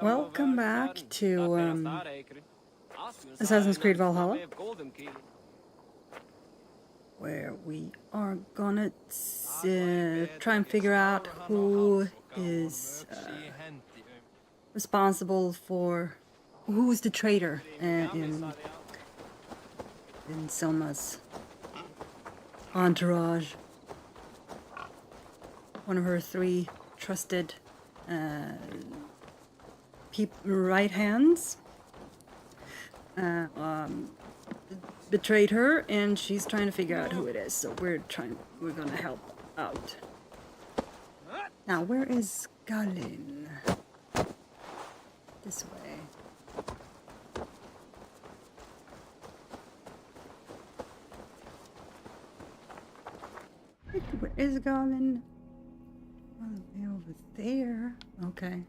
Welcome back to Assassin's Creed Valhalla, where we are gonna try and figure out who is responsible for who's the traitor in Selma's entourage. One of her three trusted right hands betrayed her, and she's trying to figure out who it is. So we're gonna help out. Now, where is Galin? This way. Where is Galin? Oh, way over there. Okay.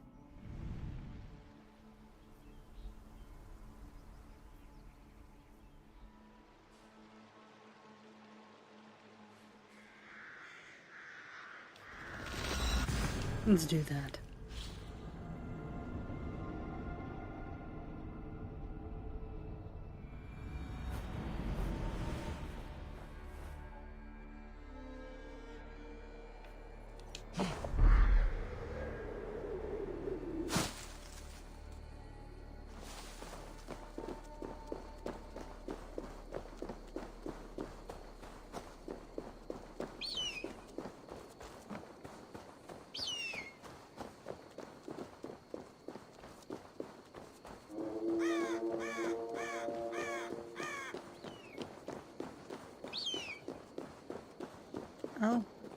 Let's do that.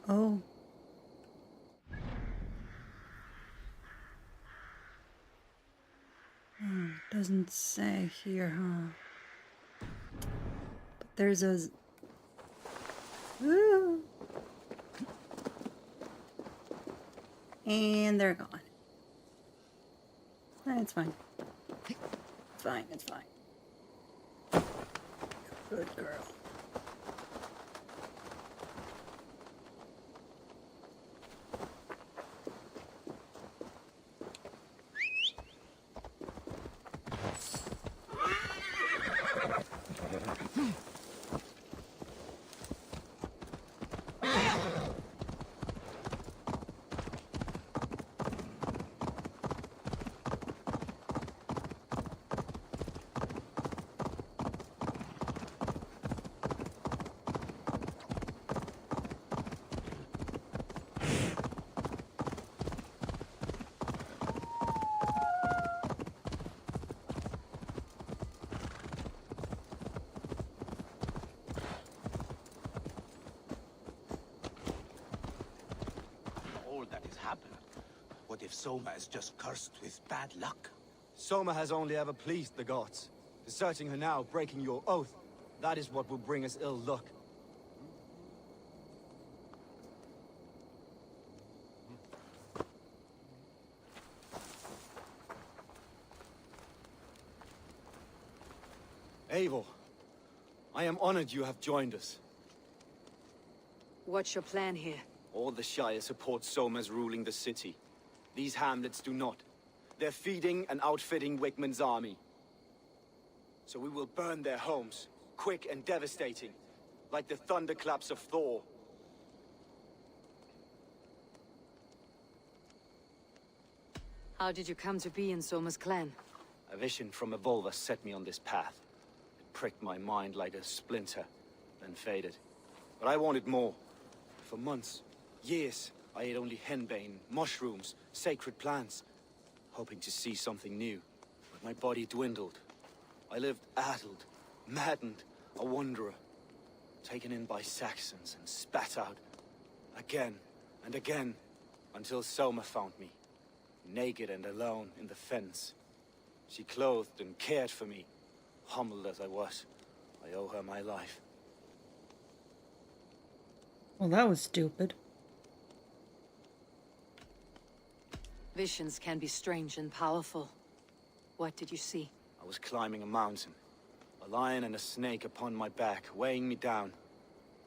Oh. Doesn't say here, huh? But there's a... Ooh. And they're gone. It's fine. It's fine, it's fine. Good girl. What if Soma is just cursed with bad luck? Soma has only ever pleased the gods. Deserting her now, breaking your oath, that is what will bring us ill luck. Eivor, I am honored you have joined us. What's your plan here? All the Shire support Soma's ruling the city. These hamlets do not. They're feeding and outfitting Wickman's army. So we will burn their homes, quick and devastating, like the thunderclaps of Thor. How did you come to be in Soma's clan? A vision from Evolva set me on this path. It pricked my mind like a splinter, then faded. But I wanted more. For months, years, I ate only henbane, mushrooms, sacred plants, hoping to see something new. But my body dwindled. I lived addled, maddened, a wanderer, taken in by Saxons and spat out, again and again, until Soma found me, naked and alone in the fens. She clothed and cared for me, humbled as I was. I owe her my life. Well, that was stupid. Visions can be strange and powerful. What did you see? I was climbing a mountain. A lion and a snake upon my back, weighing me down.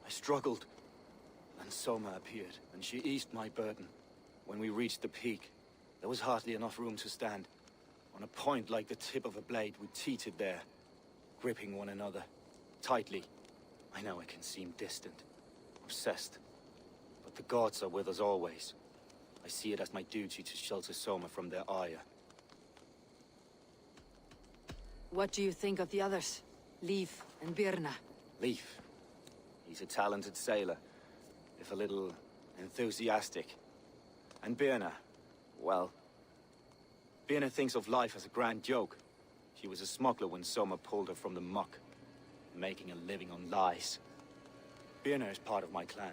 I struggled. Then Soma appeared, and she eased my burden. When we reached the peak, There was hardly enough room to stand. On a point like the tip of a blade, we teetered there, gripping one another, tightly. I know it can seem distant, obsessed, but the gods are with us always. I see it as my duty to shelter Soma from their ire. What do you think of the others? Leif and Birna? Leif. He's a talented sailor, if a little enthusiastic. And Birna, well... Birna thinks of life as a grand joke. She was a smuggler when Soma pulled her from the muck, making a living on lies. Birna is part of my clan,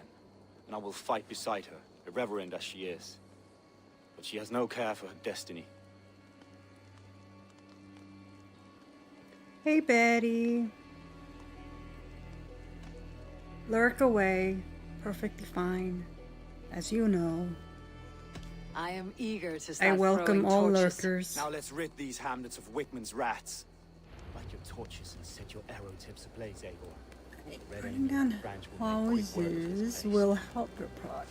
and I will fight beside her, irreverent as she is. But she has no care for her destiny. Hey, Betty. Lurk away. Perfectly fine. As you know. I am eager to start I welcome throwing all torches. lurkers. Now let's rid these hamlets of Wickman's rats. Light your torches and set your arrow tips ablaze, Eivor. Bring down houses will help your plot.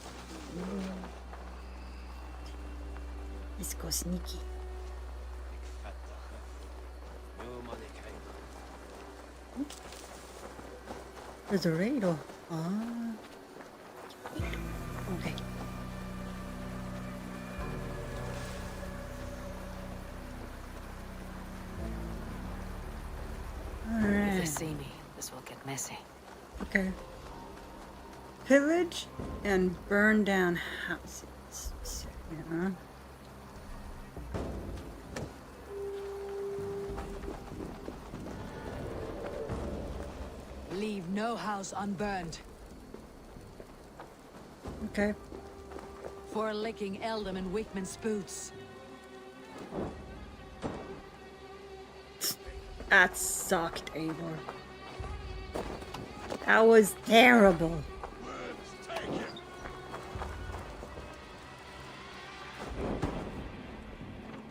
Let's go sneaky. There's a radar. Ah. Okay. If they Alright. see me, this will get messy. Okay. Pillage and burn down houses. Yeah. Leave no house unburned. Okay. For licking Eldam and Wickman's boots. That sucked, Eivor. That was terrible.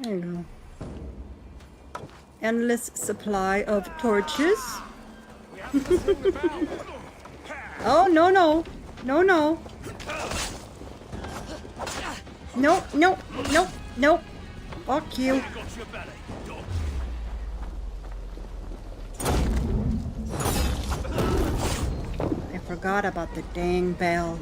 There you go. Endless supply of torches. Oh, no, no. No, no. No, no, no, no. Fuck you. I forgot about the dang bell.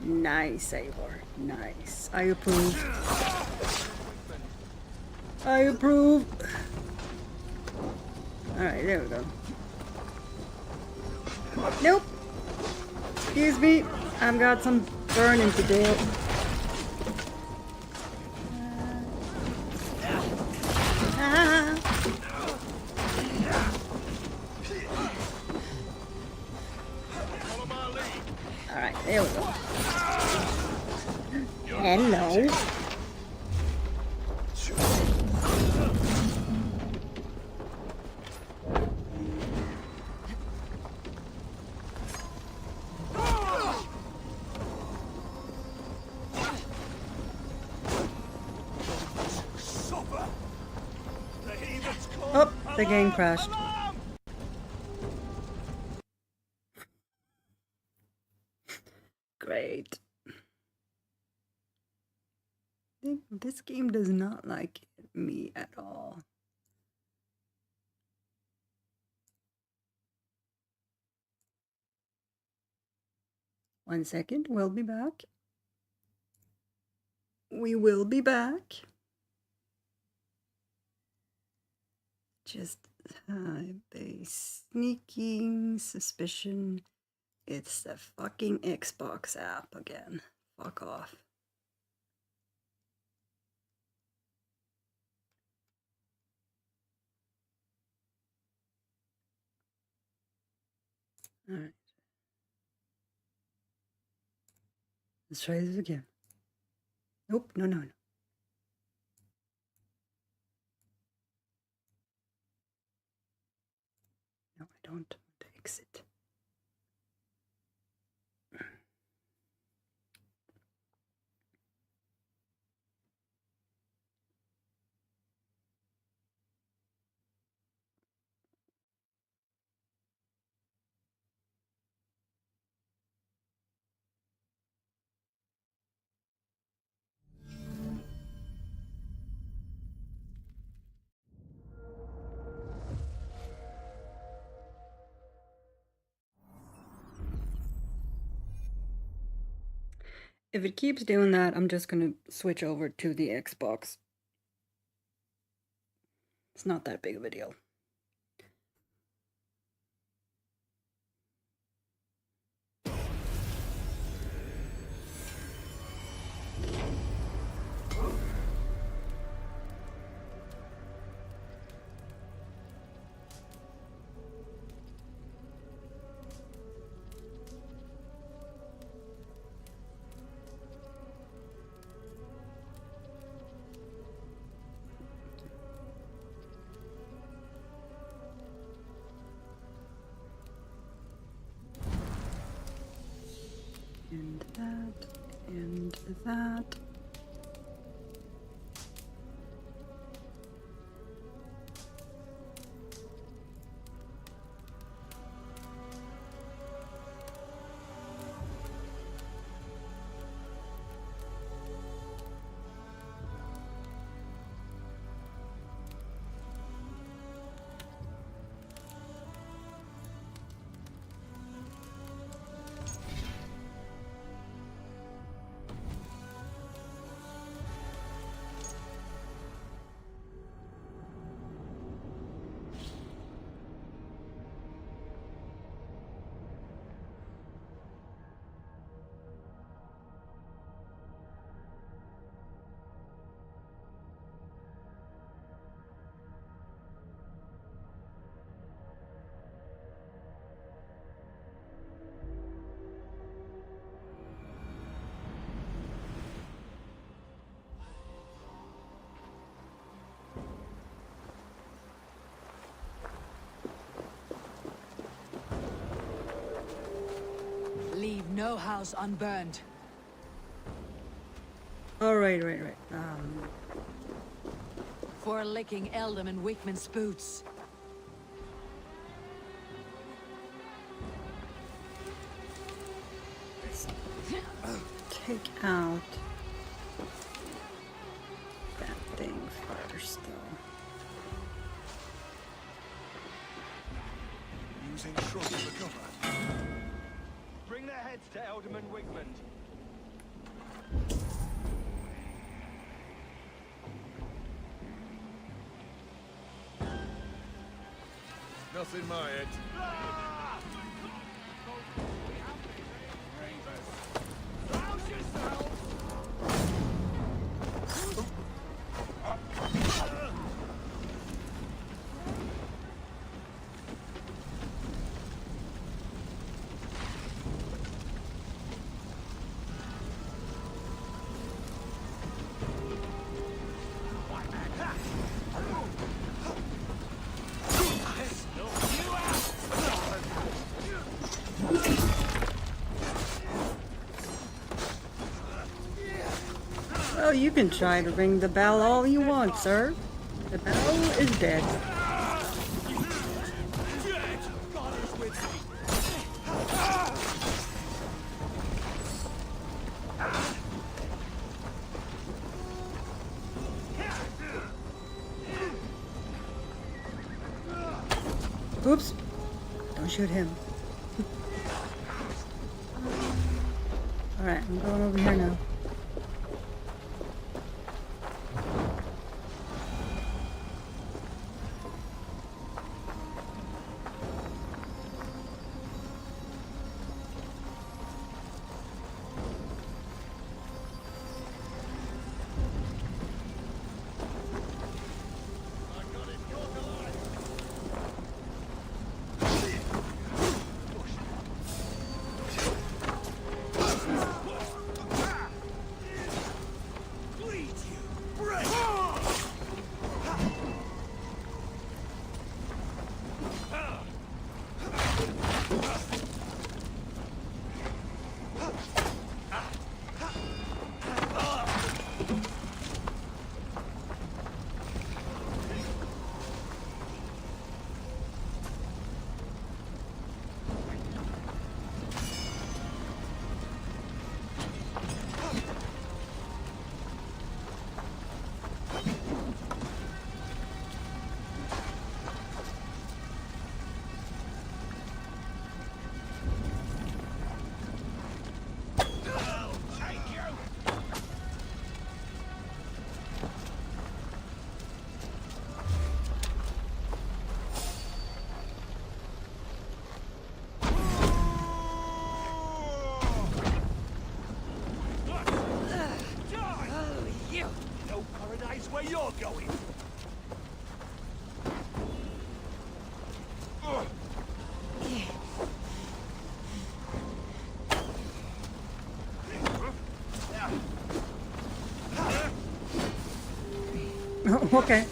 Nice, Eivor. Nice. I approve. I approve. Alright, there we go. Nope. Excuse me. I've got some burning to do. Alright, there we go. Hello. Oh, the game crashed. Great. This game does not like me at all. One second, we'll be back. We will be back. Just have a sneaking suspicion it's the fucking Xbox app again. Fuck off. Alright. Let's try this again. Nope, no, no, no. No, I don't want to exit. If it keeps doing that, I'm just gonna switch over to the Xbox. It's not that big of a deal. And that, and that. Leave no house unburned. Oh, right. For licking Eldam and Wickman's boots. Take out that thing first, though. Using shrub as a cover. Bring their heads to Eldam and Wickman. Nothing my head. Well, you can try to ring the bell all you want, sir. The bell is dead. Oops. Don't shoot him. Alright, I'm going over here now. way you're going. Okay.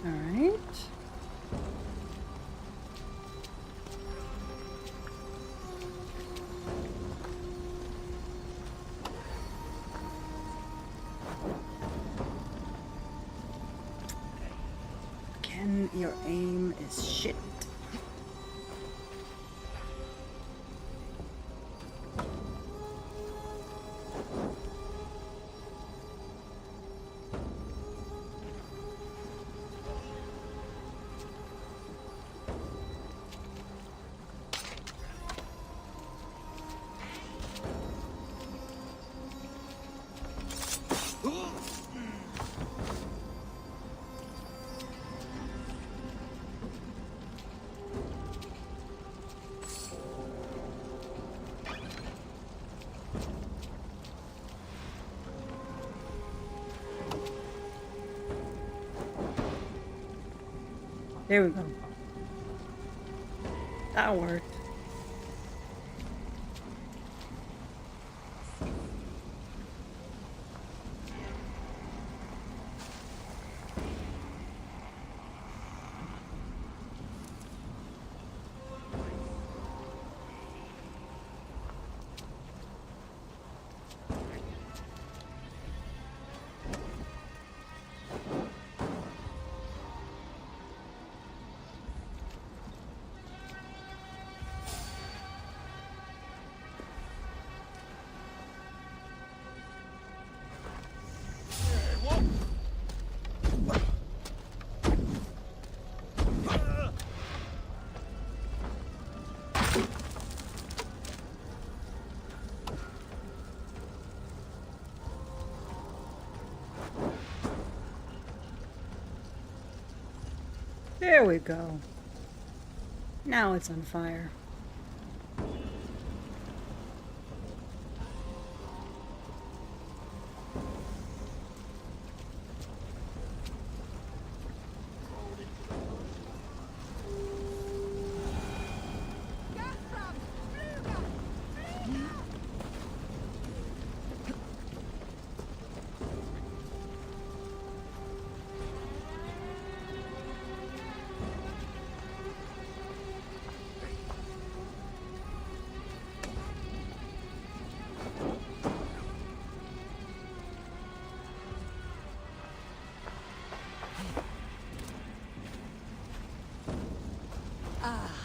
All right. Ken, your aim is shit. There we go. That worked. There we go. Now it's on fire.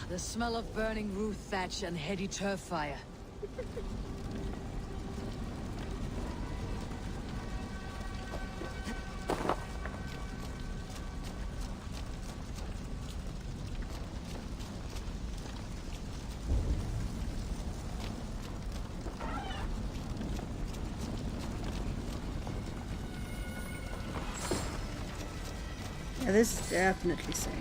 The smell of burning roof thatch and heady turf fire. Yeah, this is definitely safe.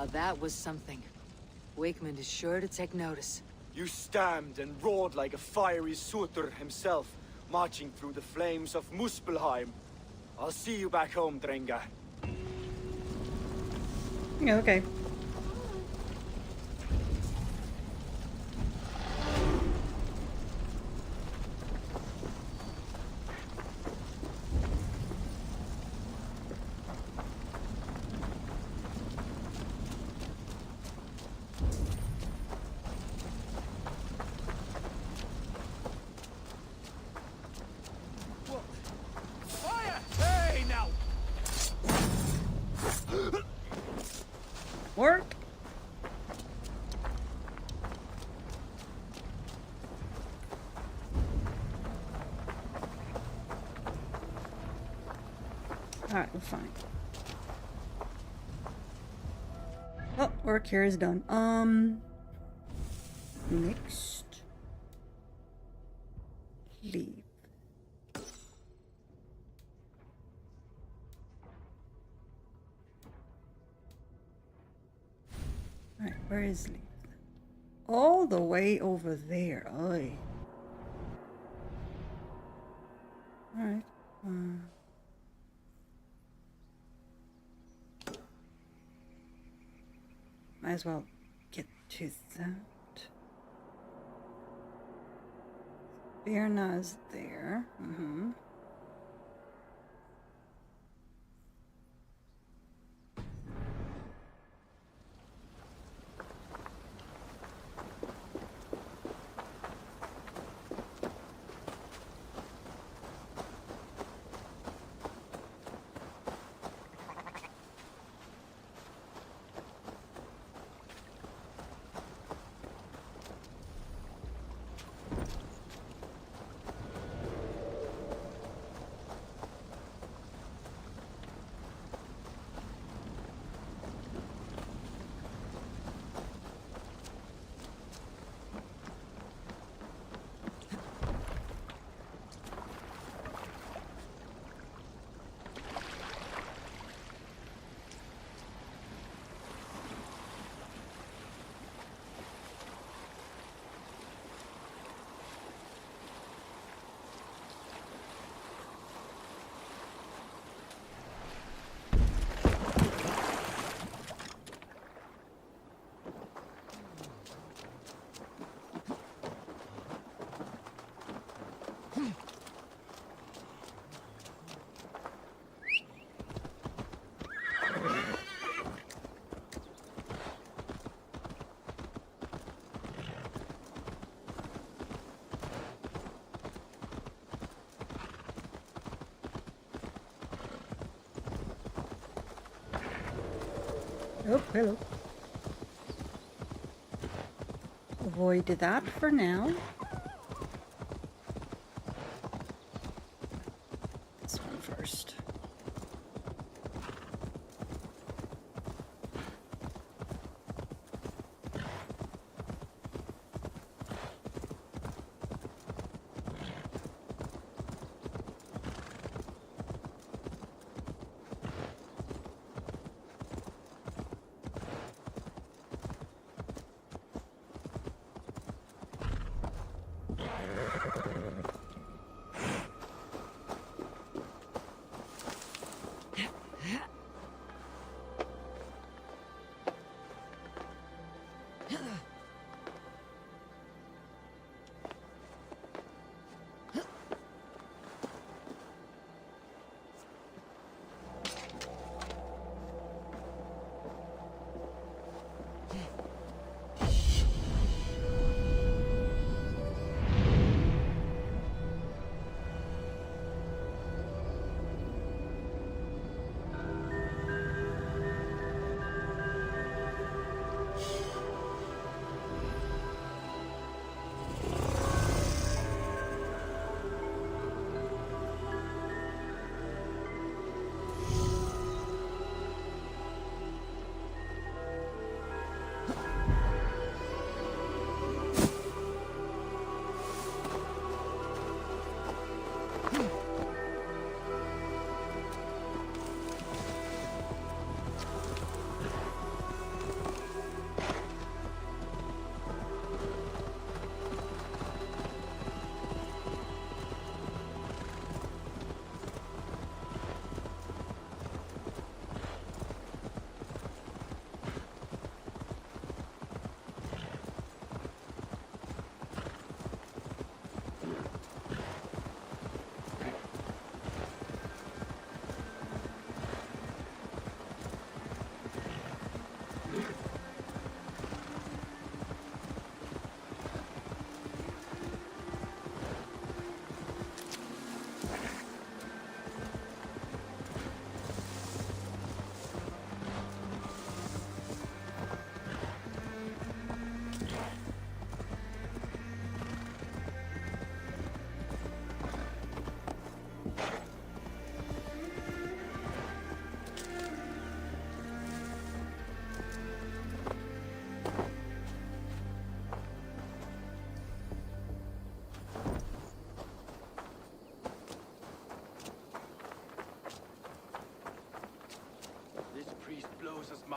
Now that was something. Wakeman is sure to take notice. You stamped and roared like a fiery Surtur himself, marching through the flames of Muspelheim. I'll see you back home, Drenga. Yeah, okay. Fire! Hey, now! Work. Alright, we're fine. Oh, work here is done. Next. Leave. Alright, where is Leaf? All the way over there. Oy. Alright. Might as well get to that. Birna's there. Mm-hmm. Oh, hello. Avoid that for now. This one first.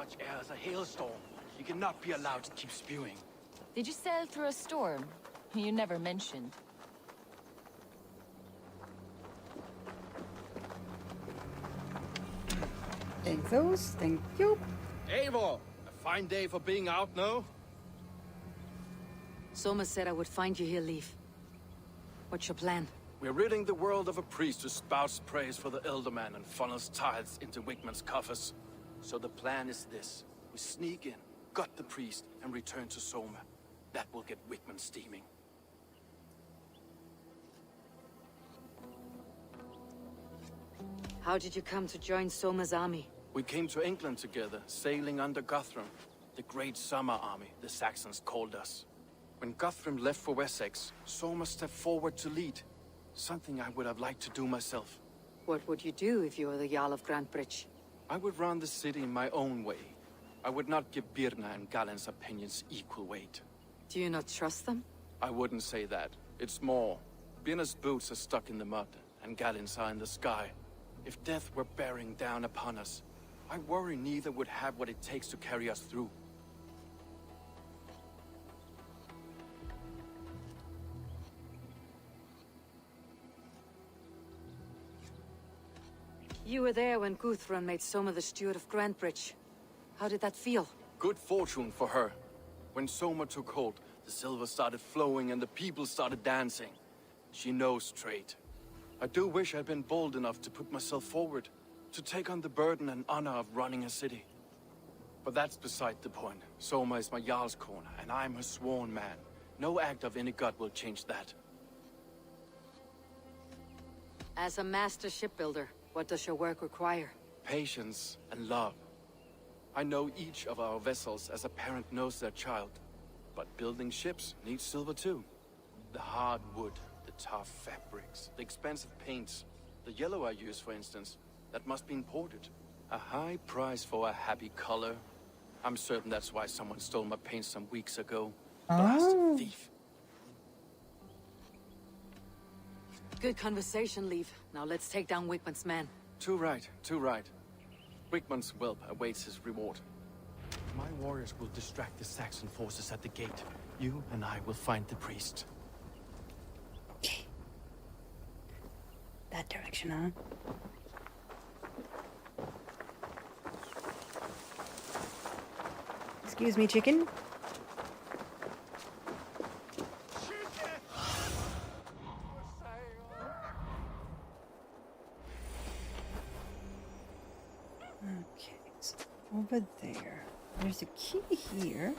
such air as a hailstorm. You cannot be allowed to keep spewing. Did you sail through a storm? You never mentioned. Take those, thank you. Eivor! A fine day for being out, no? Soma said I would find you here, Leaf. What's your plan? We're ridding the world of a priest who spouts praise for the Elderman and funnels tithes into Wigman's coffers. So the plan is this. We sneak in, gut the priest, and return to Soma. That will get Wigman steaming. How did you come to join Soma's army? We came to England together, sailing under Guthrum. The Great Summer Army, the Saxons called us. When Guthrum left for Wessex, Soma stepped forward to lead. Something I would have liked to do myself. What would you do if you were the Jarl of Grantebridge? I would run the city in my own way. I would not give Birna and Galen's opinions equal weight. Do you not trust them? I wouldn't say that. It's more. Birna's boots are stuck in the mud, and Galen's are in the sky. If death were bearing down upon us, I worry neither would have what it takes to carry us through. You were there when Guthrum made Soma the steward of Grantebridge. How did that feel? Good fortune for her. When Soma took hold, the silver started flowing and the people started dancing. She knows trade. I do wish I'd been bold enough to put myself forward, to take on the burden and honor of running a city. But that's beside the point. Soma is my Jarl's corner, and I'm her sworn man. No act of any god will change that. As a master shipbuilder, what does your work require? Patience and love. I know each of our vessels as a parent knows their child. But building ships needs silver too. The hard wood, the tough fabrics, the expensive paints. The yellow I use, for instance, that must be imported. A high price for a happy color. I'm certain that's why someone stole my paint some weeks ago. Blasted thief. Good conversation, Leaf. Now let's take down Wigman's men. Too right, too right. Wigman's whelp awaits his reward. My warriors will distract the Saxon forces at the gate. You and I will find the priest. Okay. That direction, huh? Excuse me, chicken. Okay, so over there. There's a key here.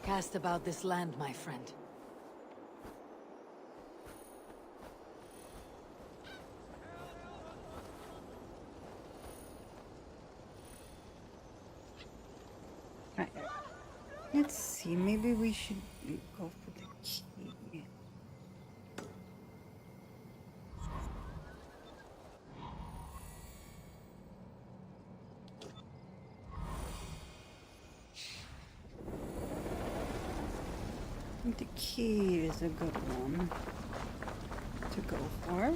Cast about this land, my friend. Right. Let's see, maybe we should go for the key. I think the key is a good one to go for.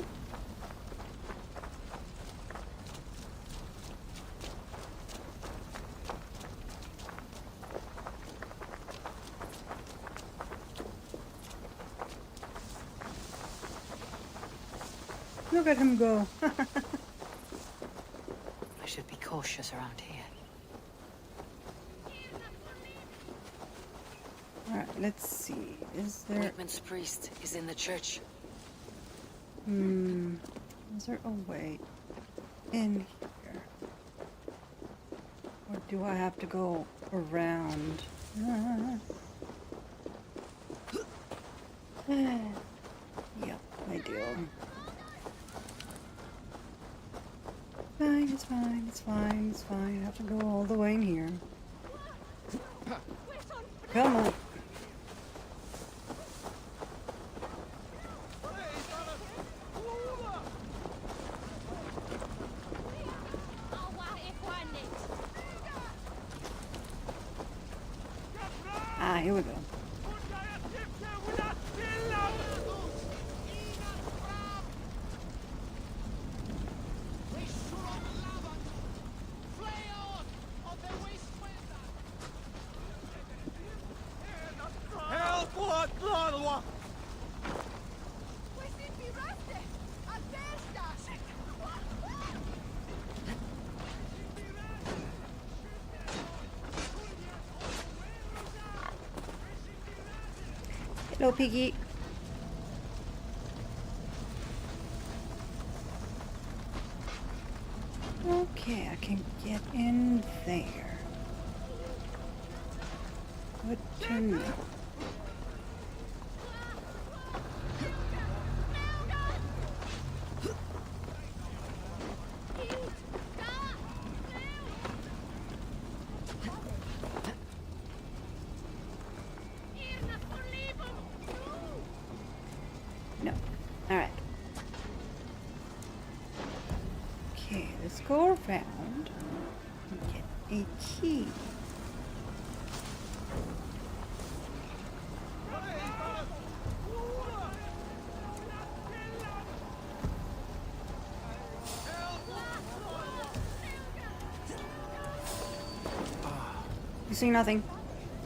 Look at him go. I should be cautious around here. Alright, let's see. Is there... Wigman's priest is in the church. Is there a way in here? Or do I have to go around? Yep, I do. Fine, it's fine, it's fine, it's fine. I have to go all the way in here. Come on. Ah, here we go. Hello, Piggy. Okay, I can get in there. Good to know. No. Alright. Okay, let's go around and get a key. You see nothing?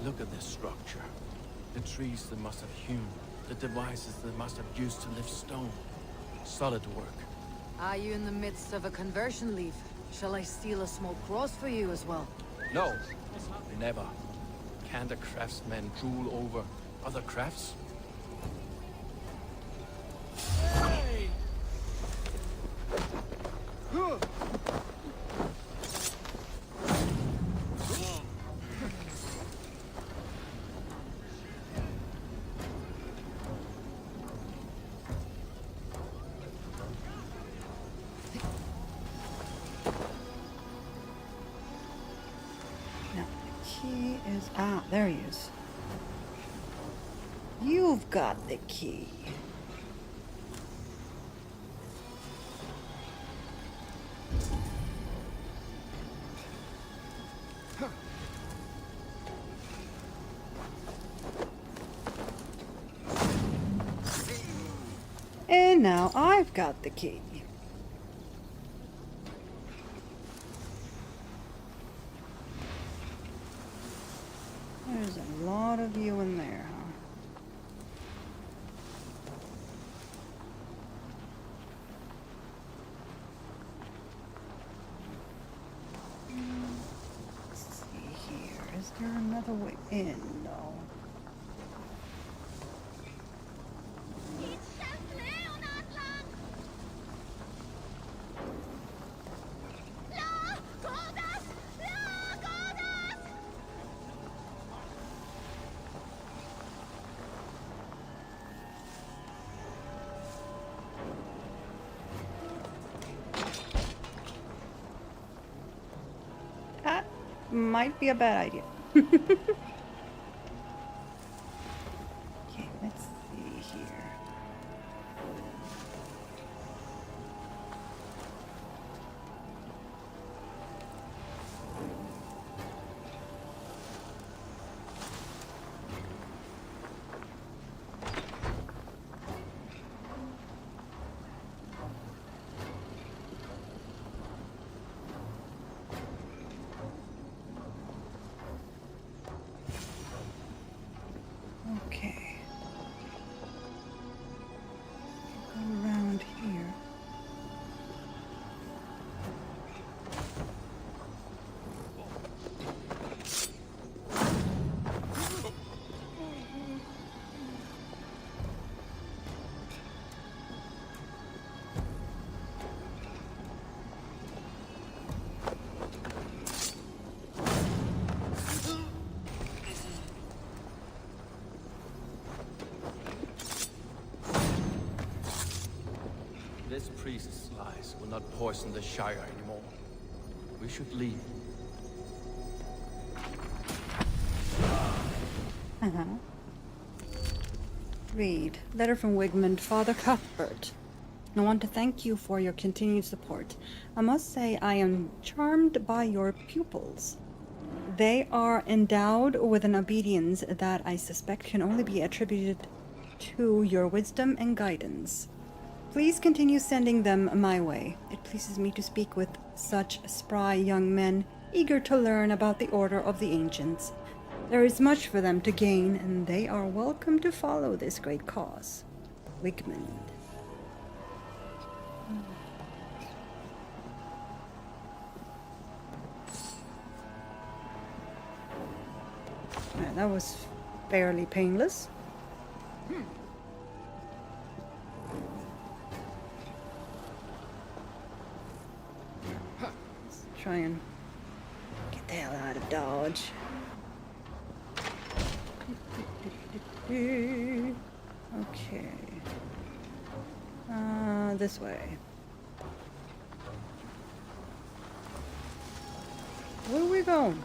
Look at this structure. The trees they must have hewn. The devices they must have used to lift stone. Solid work. Are you in the midst of a conversion leaf? Shall I steal a small cross for you as well? No, never. Can't a craftsman drool over other crafts? Ah, there he is. You've got the key. And now I've got the key. There's a lot of you in there, huh? Let's see here. Is there another way in? No. Might be a bad idea. Okay, let's see here. Okay. Go around here. This priest's lies will not poison the Shire anymore. We should leave. Read. Letter from Wigmund, Father Cuthbert. I want to thank you for your continued support. I must say I am charmed by your pupils. They are endowed with an obedience that I suspect can only be attributed to your wisdom and guidance. Please continue sending them my way. It pleases me to speak with such spry young men, eager to learn about the Order of the Ancients. There is much for them to gain, and they are welcome to follow this great cause. Wigmund. Yeah, that was fairly painless. Let's try and get the hell out of Dodge. Okay. This way. Where are we going?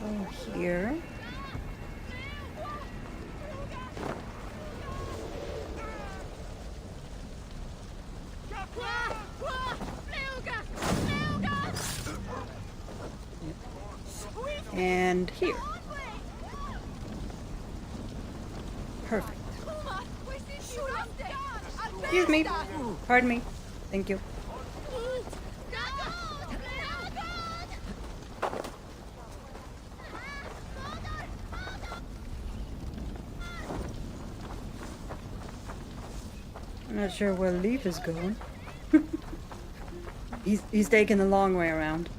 Oh, here. And here. Perfect. Excuse me. Pardon me. Thank you. I'm not sure where Leaf is going. He's taking the long way around.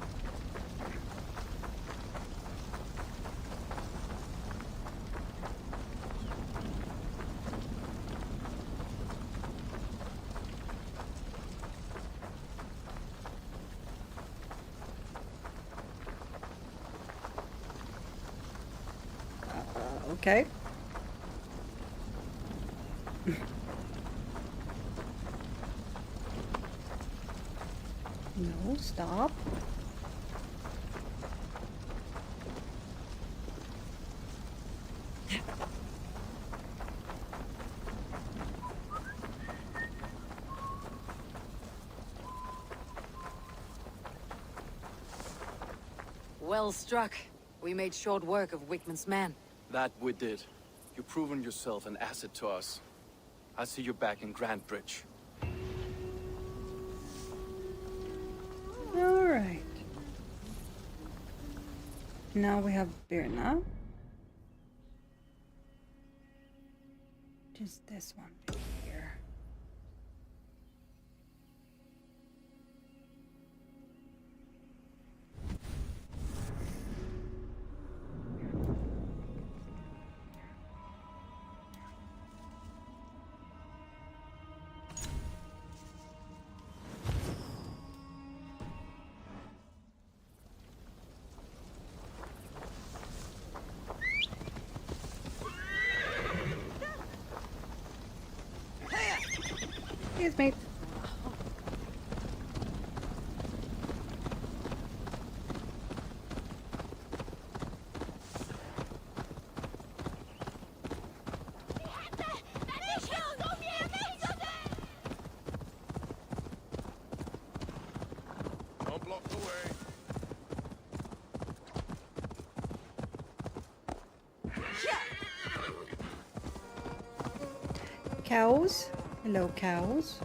Okay. No, stop. Well struck. We made short work of Wickman's men. That we did. You've proven yourself an asset to us. I'll see you back in Grand Bridge. Alright. Now we have Birna. Just this one here. Excuse me. Don't block the way. Cows? Hello, cows.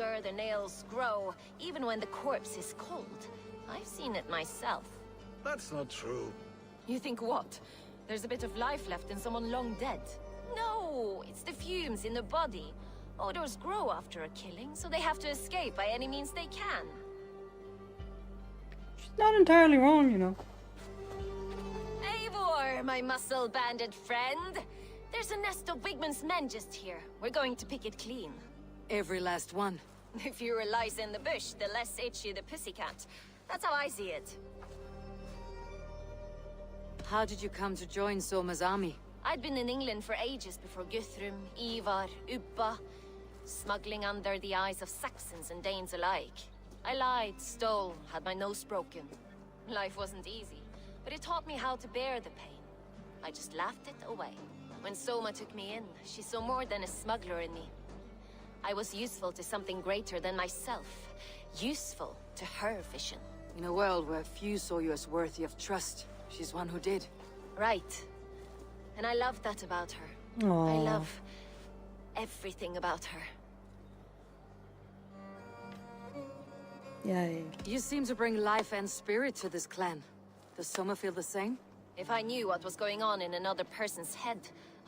longer, the nails grow, even when the corpse is cold. I've seen it myself. That's not true. You think what? There's a bit of life left in someone long dead? No, it's the fumes in the body. Odors grow after a killing, so they have to escape by any means they can. She's not entirely wrong, you know. Eivor, my muscle-banded friend. There's a nest of Wigman's men just here. We're going to pick it clean. Every last one. The fewer lies in the bush, the less itchy the pussycat. That's how I see it. How did you come to join Soma's army? I'd been in England for ages before Guthrum, Ivar, Ubba, smuggling under the eyes of Saxons and Danes alike. I lied, stole, had my nose broken. Life wasn't easy, but it taught me how to bear the pain. I just laughed it away. When Soma took me in, she saw more than a smuggler in me. I was useful to something greater than myself. Useful to her vision. In a world where few saw you as worthy of trust, she's one who did. Right. And I love that about her. Aww. I love everything about her. Yay. You seem to bring life and spirit to this clan. Does Soma feel the same? If I knew what was going on in another person's head,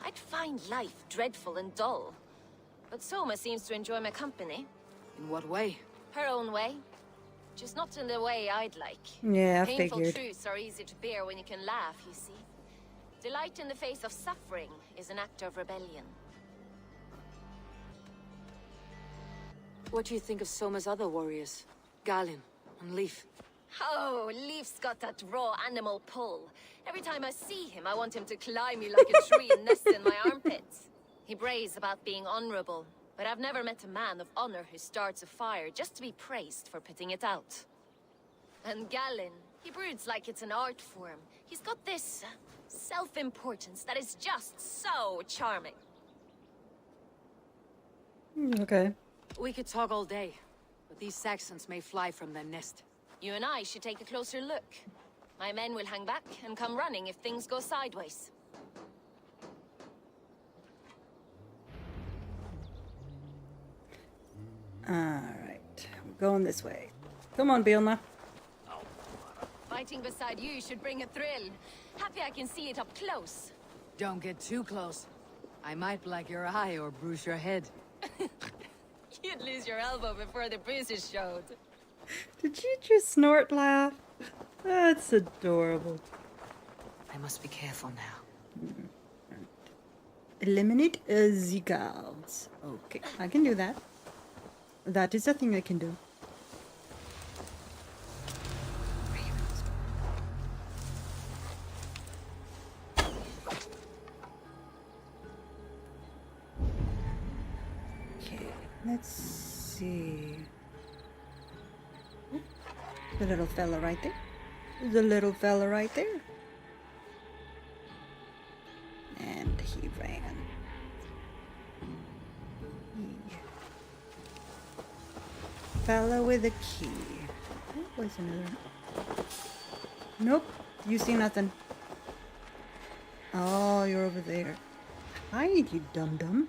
I'd find life dreadful and dull. But Soma seems to enjoy my company. In what way? Her own way. Just not in the way I'd like. Yeah, I Painful figured. truths are easy to bear when you can laugh, you see. Delight in the face of suffering is an act of rebellion. What do you think of Soma's other warriors? Galin and Leaf. Oh, Leaf's got that raw animal pull. Every time I see him, I want him to climb me like a tree and nest in my armpits. He brays about being honorable, but I've never met a man of honor who starts a fire just to be praised for putting it out. And Galin, he broods like it's an art form. He's got this self-importance that is just so charming. Okay. We could talk all day, but these Saxons may fly from their nest. You and I should take a closer look. My men will hang back and come running if things go sideways. Alright. We're going this way. Come on, Bilna. Fighting beside you should bring a thrill. Happy I can see it up close. Don't get too close. I might black your eye or bruise your head. You'd lose your elbow before the bruises showed. Did you just snort laugh? That's adorable. I must be careful now. Eliminate the guards. Okay, I can do that. That is a thing I can do. Okay, let's see. The little fella right there. The little fella right there. And he ran. Fella with a key. What was another? Nope. You see nothing. Oh, you're over there. Hide, you dum-dum.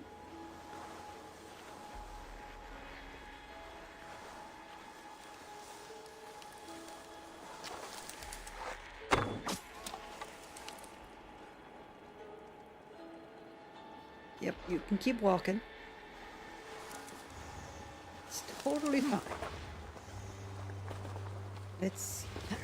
Yep, you can keep walking. It's totally fine. Let's see here.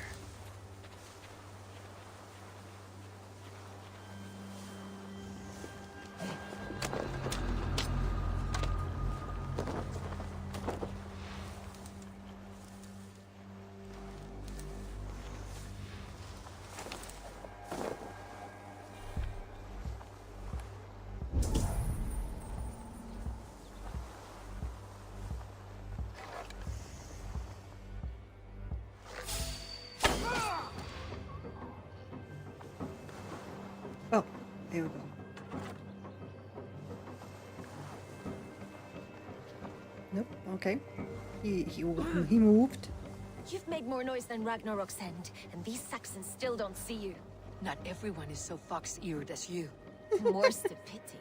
Oh, there we go. Nope. Okay. He moved. You've made more noise than Ragnarok's end, and these Saxons still don't see you. Not everyone is so fox-eared as you. More's the pity.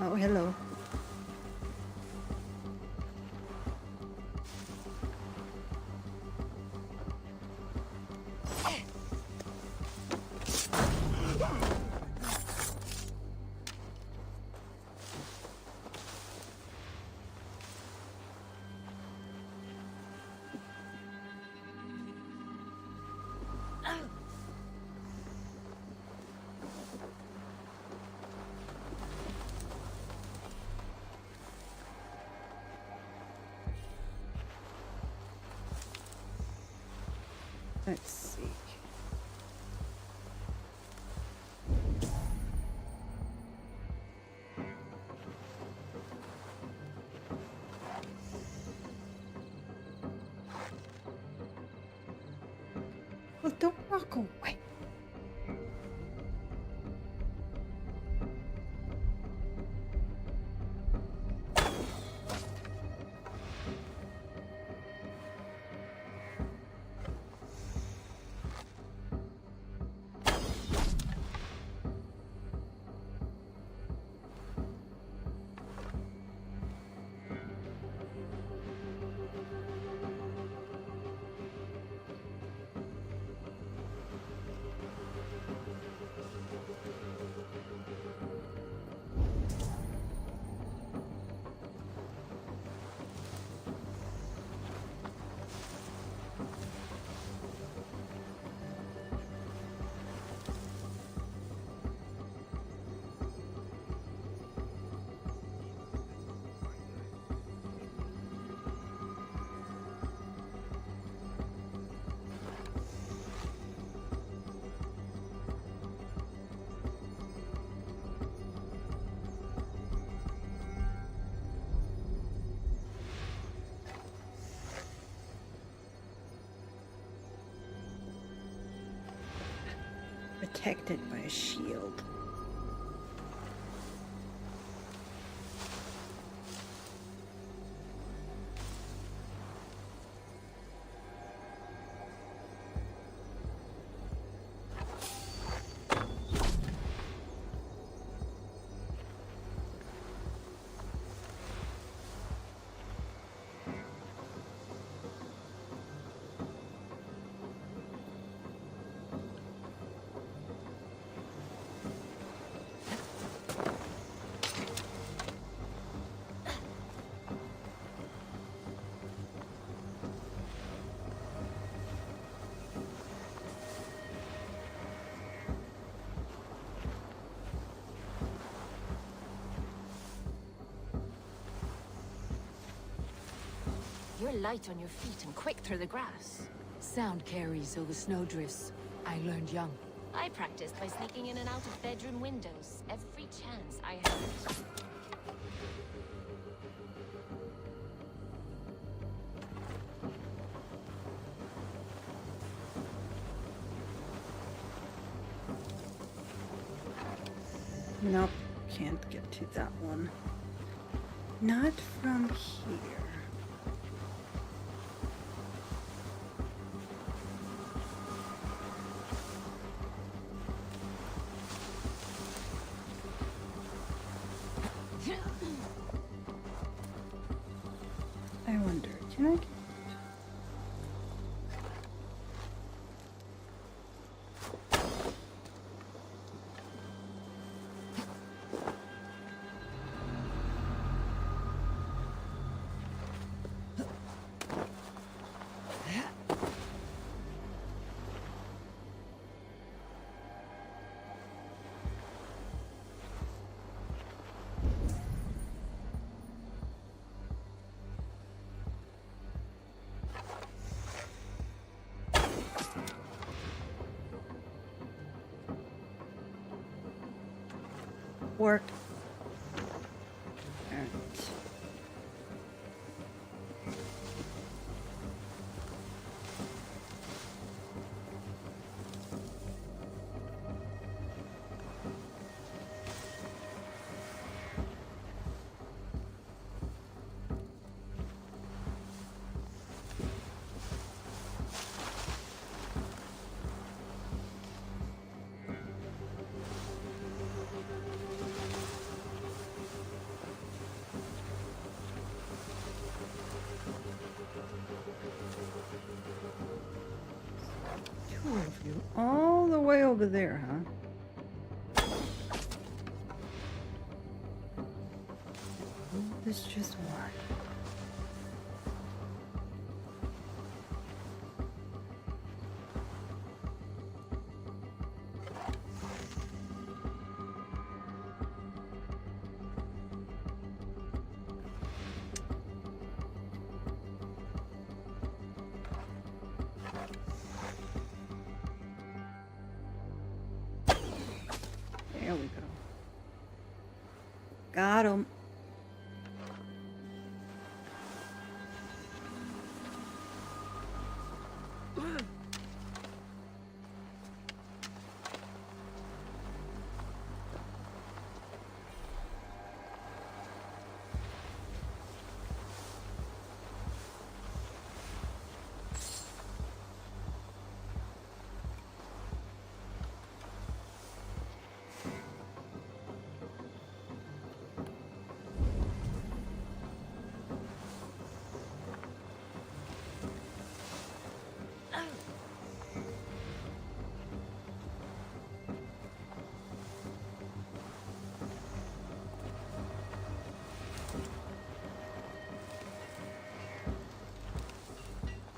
Oh, hello. Let's see. Well, don't walk away. Protected by a shield. You're light on your feet and quick through the grass. Sound carries over snowdrifts. I learned young. I practiced by sneaking in and out of bedroom windows every chance I had. Nope, can't get to that one. Not from here. I wonder, can I get... Work. Alright. way over there, huh? There's just one. There we go. Got him.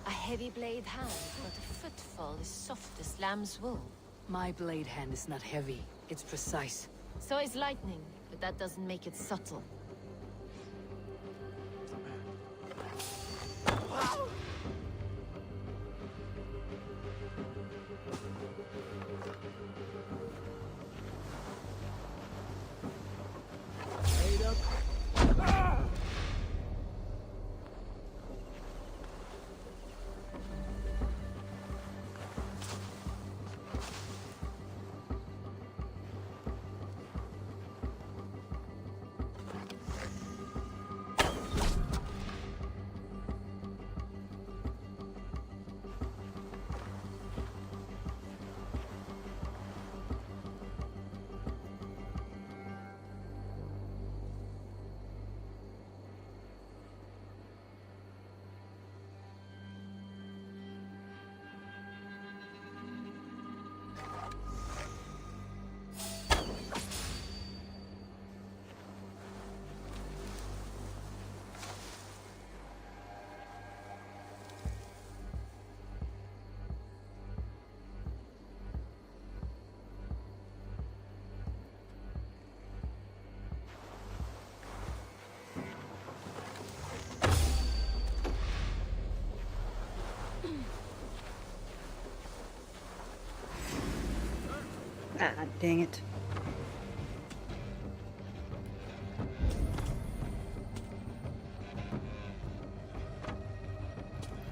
A heavy blade hand, but a footfall as soft as lamb's wool. My blade hand is not heavy. It's precise. So is lightning, but that doesn't make it subtle. Ah, dang it.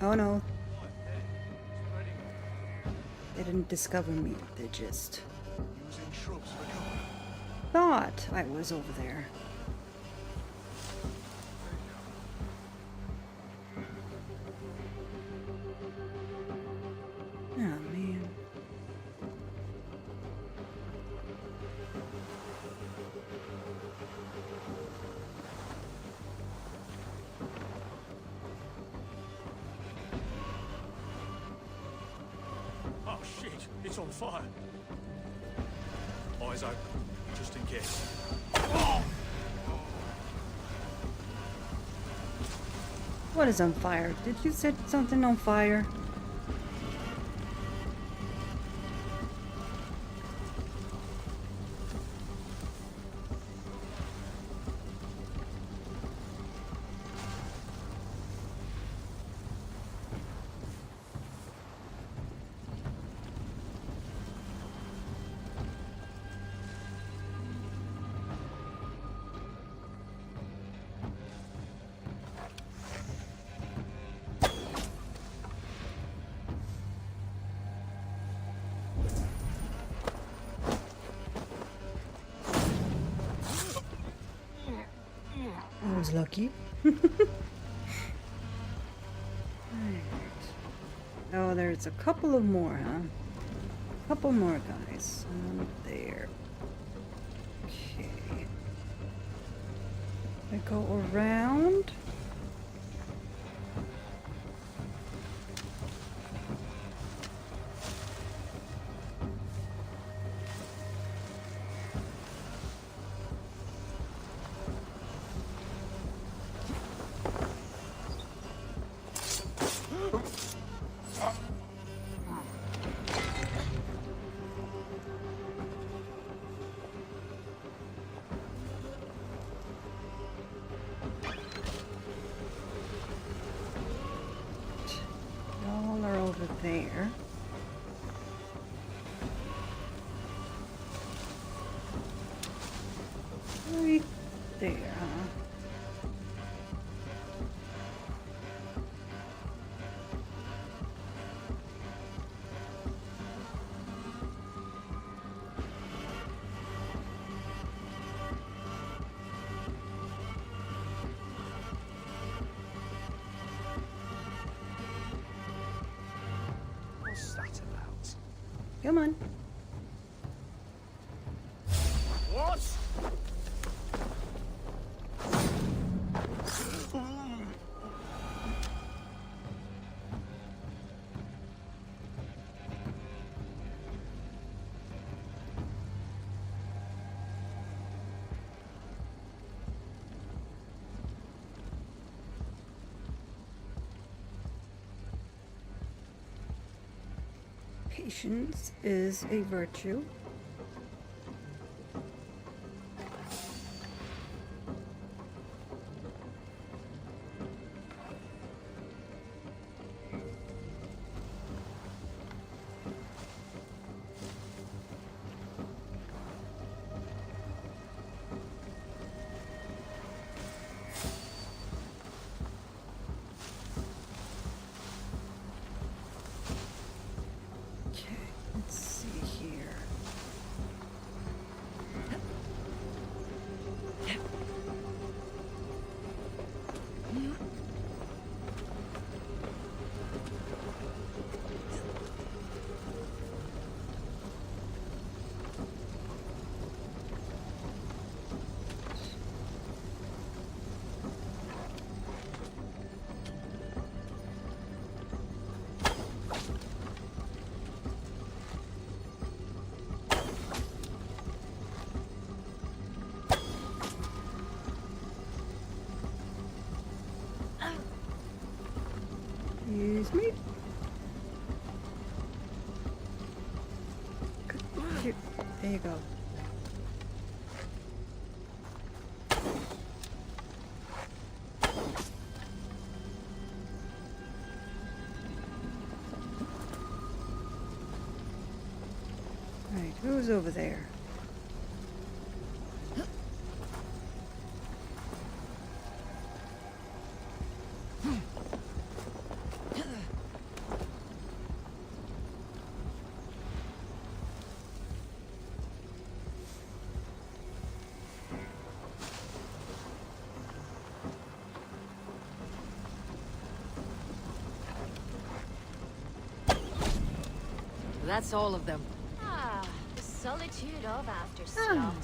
Oh no. They didn't discover me. They just Using shrubs for cover. thought I was over there. Oh man. Oh shit, it's on fire. Eyes open, just in case. What is on fire? Did you set something on fire? I was lucky. Oh, there's a couple of more, huh? Couple more guys. There. Okay. I go around. Right there, huh? What's that about? Come on. What? Patience is a virtue. Okay, let's see here. Excuse me. Here, there you go. Right, who's over there? That's all of them. Ah, the solitude of after slaughter.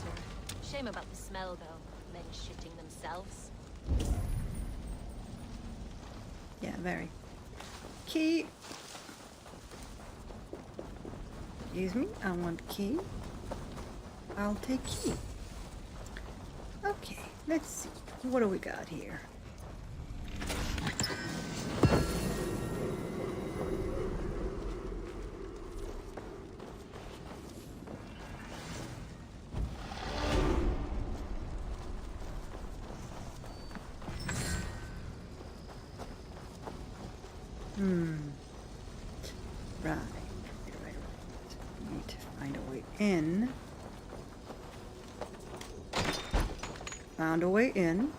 Shame about the smell, though. Men shitting themselves. Yeah, very. Key. Excuse me, I want key. I'll take key. Okay, let's see. What do we got here? Right. Need to find a way in. Found a way in.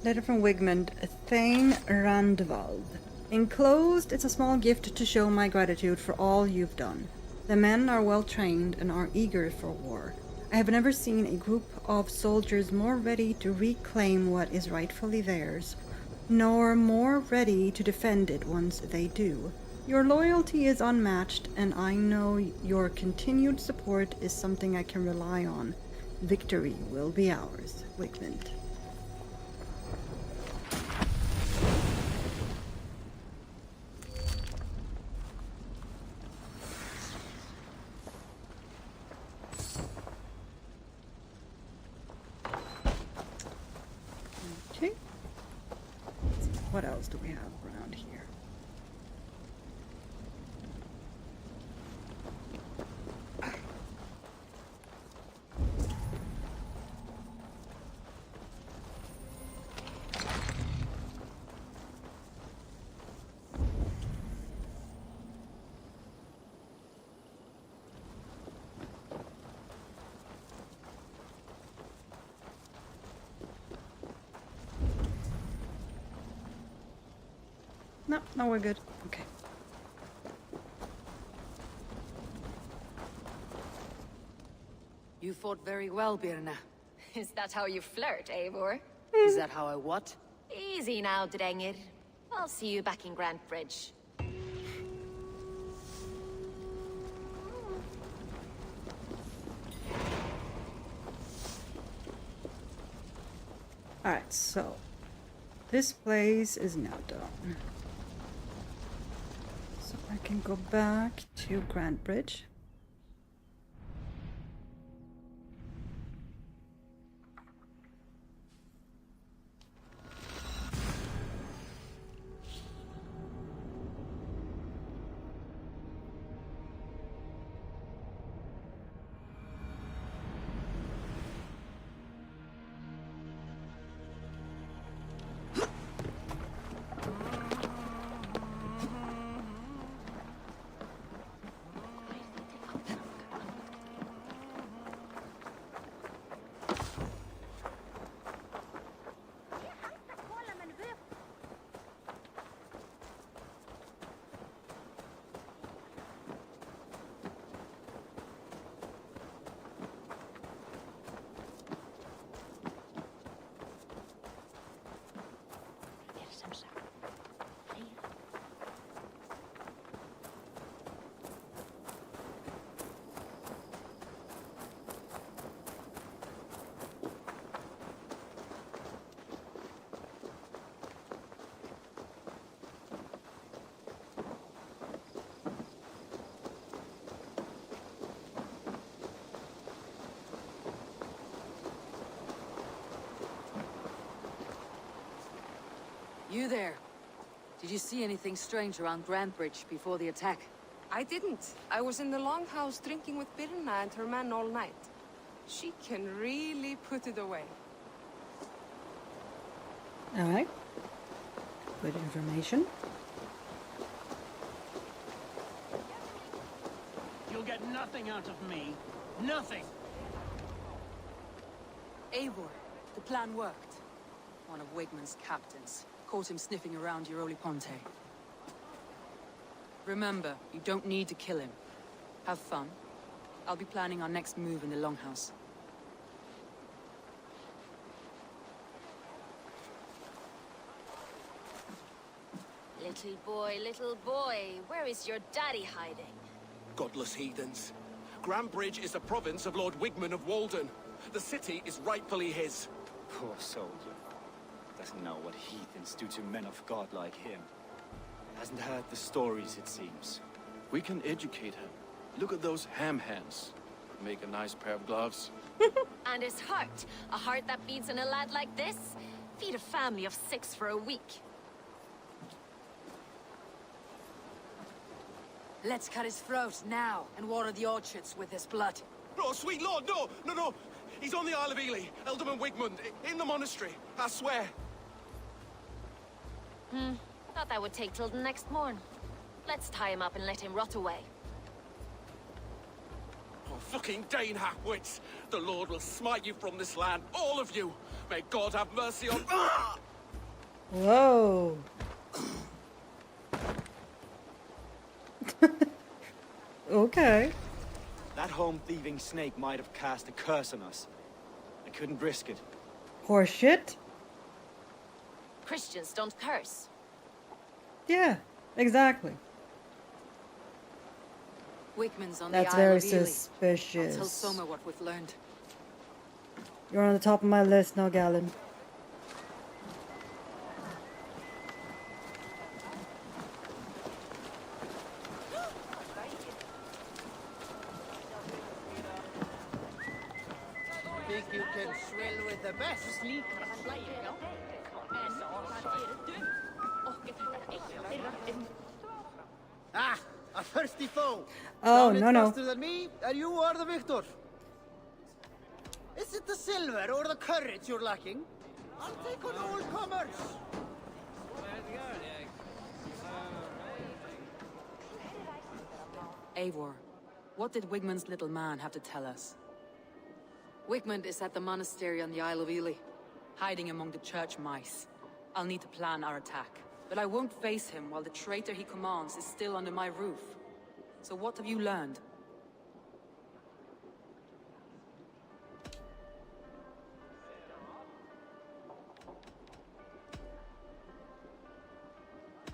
Letter from Wigmund, Thane Randvald. Enclosed, it's a small gift to show my gratitude for all you've done. The men are well trained and are eager for war. I have never seen a group of soldiers more ready to reclaim what is rightfully theirs, nor more ready to defend it once they do. Your loyalty is unmatched, and I know your continued support is something I can rely on. Victory will be ours, Wigmund. Okay. Let's see, what else do we have around here? No, no, we're good. Okay. You fought very well, Birna. Is that how you flirt, Eivor? Is that how I what? Easy now, Drengir. I'll see you back in Grand Bridge. Alright, so this place is now done. So I can go back to Grand Bridge. You there. Did you see anything strange around Grand Bridge before the attack? I didn't. I was in the longhouse drinking with Birna and her men all night. She can really put it away. Alright. Good information. You'll get nothing out of me. Nothing. Eivor, the plan worked. One of Wigmund's captains caught him sniffing around Euroli Ponte. Remember, you don't need to kill him. Have fun. I'll be planning our next move in the Longhouse. Little boy, where is your daddy hiding? Godless heathens. Grand Bridge is a province of Lord Wigmund of Walden. The city is rightfully his. Poor soldier. Doesn't know what heathens do to men of God like him. Hasn't heard the stories, it seems. We can educate him. Look at those ham hands. Make a nice pair of gloves. And his heart. A heart that beats in a lad like this? Feed a family of 6 for a week. Let's cut his throat now and water the orchards with his blood. Oh, sweet lord, no! No, no! He's on the Isle of Ely, Ealdorman Wigmund, in the monastery, I swear. Thought that would take till the next morn. Let's tie him up and let him rot away. Oh, fucking Dane halfwits! The Lord will smite you from this land, all of you! May God have mercy on... Whoa. Okay. That home-thieving snake might have cast a curse on us. I couldn't risk it. Horseshit? Christians don't curse. Yeah, exactly. Wigmund's on That's the Isle very of Ely. I'll suspicious. tell Soma what we've learned. You're on the top of my list now, Galen. Think you can swill with the best? Ah, a thirsty foe. Oh, Down it no, no. faster than me, and you are the victor. Is it the silver or the courage you're lacking? I'll take on all comers. Eivor, what did Wigmund's little man have to tell us? Wigmund is at the monastery on the Isle of Ely, hiding among the church mice. I'll need to plan our attack. But I won't face him while the traitor he commands is still under my roof. So what have you learned?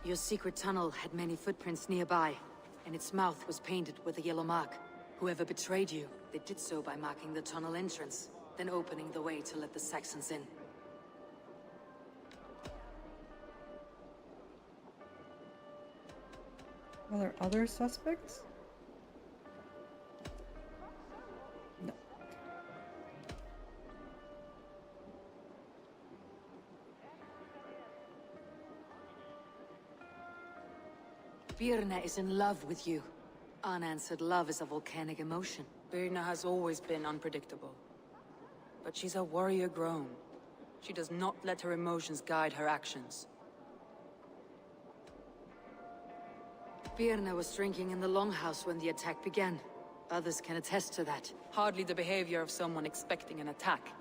Your secret tunnel had many footprints nearby, and its mouth was painted with a yellow mark. Whoever betrayed you, they did so by marking the tunnel entrance, then opening the way to let the Saxons in. Are there other suspects? No. Birna is in love with you. Unanswered love is a volcanic emotion. Birna has always been unpredictable. But she's a warrior grown. She does not let her emotions guide her actions. Birna was drinking in the longhouse when the attack began. Others can attest to that. Hardly the behavior of someone expecting an attack.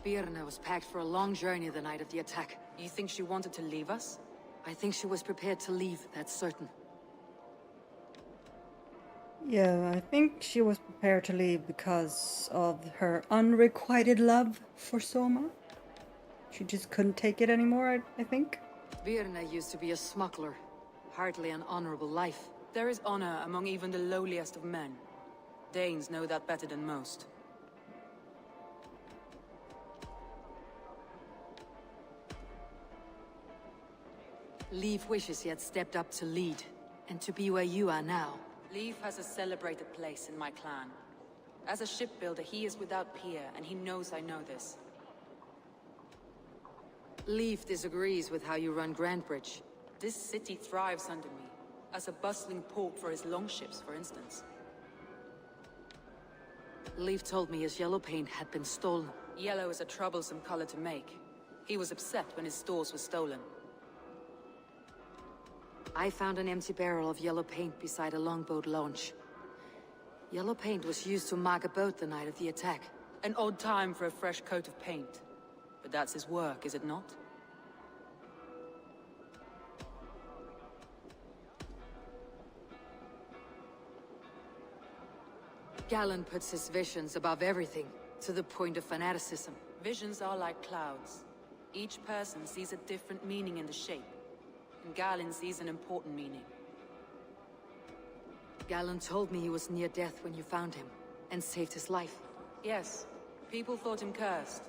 Birna was packed for a long journey the night of the attack. You think she wanted to leave us? I think she was prepared to leave, that's certain. Yeah, I think she was prepared to leave because of her unrequited love for Soma. She just couldn't take it anymore, I think. Birna used to be a smuggler. Hardly an honorable life. There is honor among even the lowliest of men. Danes know that better than most. Leif wishes he had stepped up to lead, and to be where you are now. Leif has a celebrated place in my clan. As a shipbuilder, he is without peer, and he knows I know this. Leif disagrees with how you run Grantbridge. This city thrives under me, as a bustling port for his longships, for instance. Leif told me his yellow paint had been stolen. Yellow is a troublesome color to make. He was upset when his stores were stolen. I found an empty barrel of yellow paint beside a longboat launch. Yellow paint was used to mark a boat the night of the attack. An odd time for a fresh coat of paint. But that's his work, is it not? Galen puts his visions above everything, to the point of fanaticism. Visions are like clouds. Each person sees a different meaning in the shape. And Galen sees an important meaning. Galen told me he was near death when you found him, and saved his life. Yes, people thought him cursed.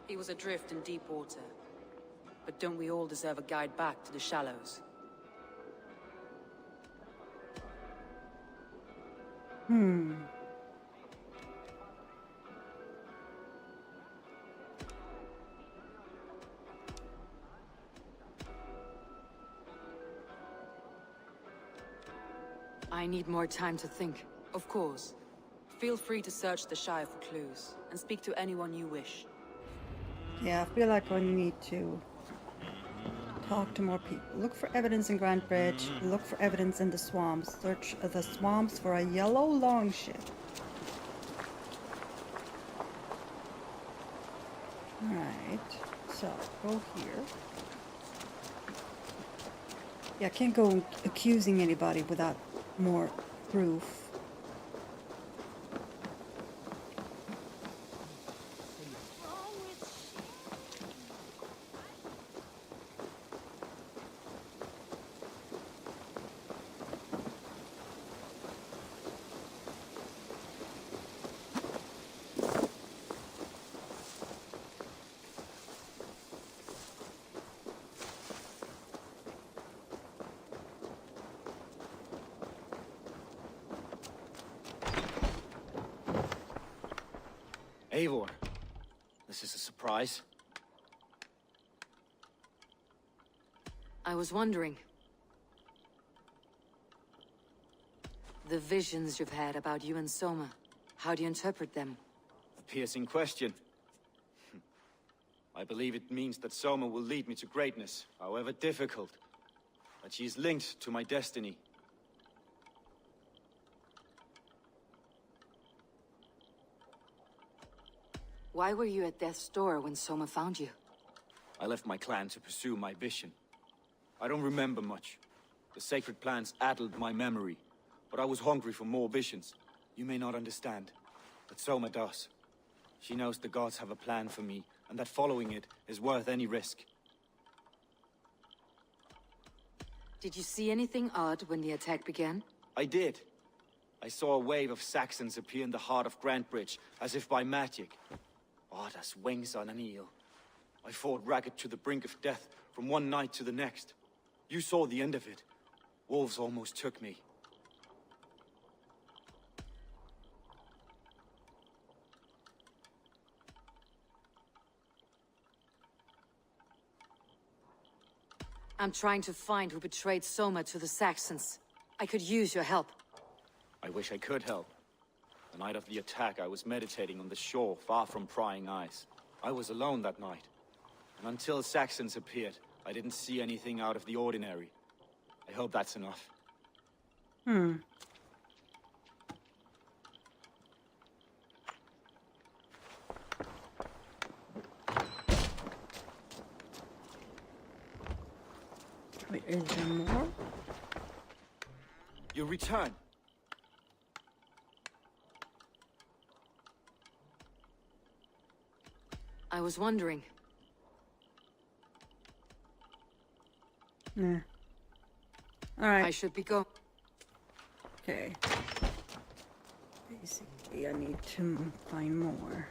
He was adrift in deep water. But don't we all deserve a guide back to the shallows? I need more time to think. Of course. Feel free to search the Shire for clues, and speak to anyone you wish. Yeah, I feel like I need to talk to more people. Look for evidence in Grand Bridge. Look for evidence in the swamps. Search the swamps for a yellow longship. Alright, so go here. Yeah, I can't go accusing anybody without more proof. Eivor, this is a surprise. I was wondering. The visions you've had about you and Soma, how do you interpret them? A piercing question. I believe it means that Soma will lead me to greatness, however difficult. That she is linked to my destiny. Why were you at death's door when Soma found you? I left my clan to pursue my vision. I don't remember much. The sacred plants addled my memory, but I was hungry for more visions. You may not understand, but Soma does. She knows the gods have a plan for me, and that following it is worth any risk. Did you see anything odd when the attack began? I did. I saw a wave of Saxons appear in the heart of Grantbridge, as if by magic. Odd as wings on an eel. I fought ragged to the brink of death from one night to the next. You saw the end of it. Wolves almost took me. I'm trying to find who betrayed Soma to the Saxons. I could use your help. I wish I could help. The night of the attack, I was meditating on the shore, far from prying eyes. I was alone that night. And until Saxons appeared, I didn't see anything out of the ordinary. I hope that's enough. Wait, is there more? You return. I was wondering. Nah. Alright. I should be go. Okay. Basically, I need to find more.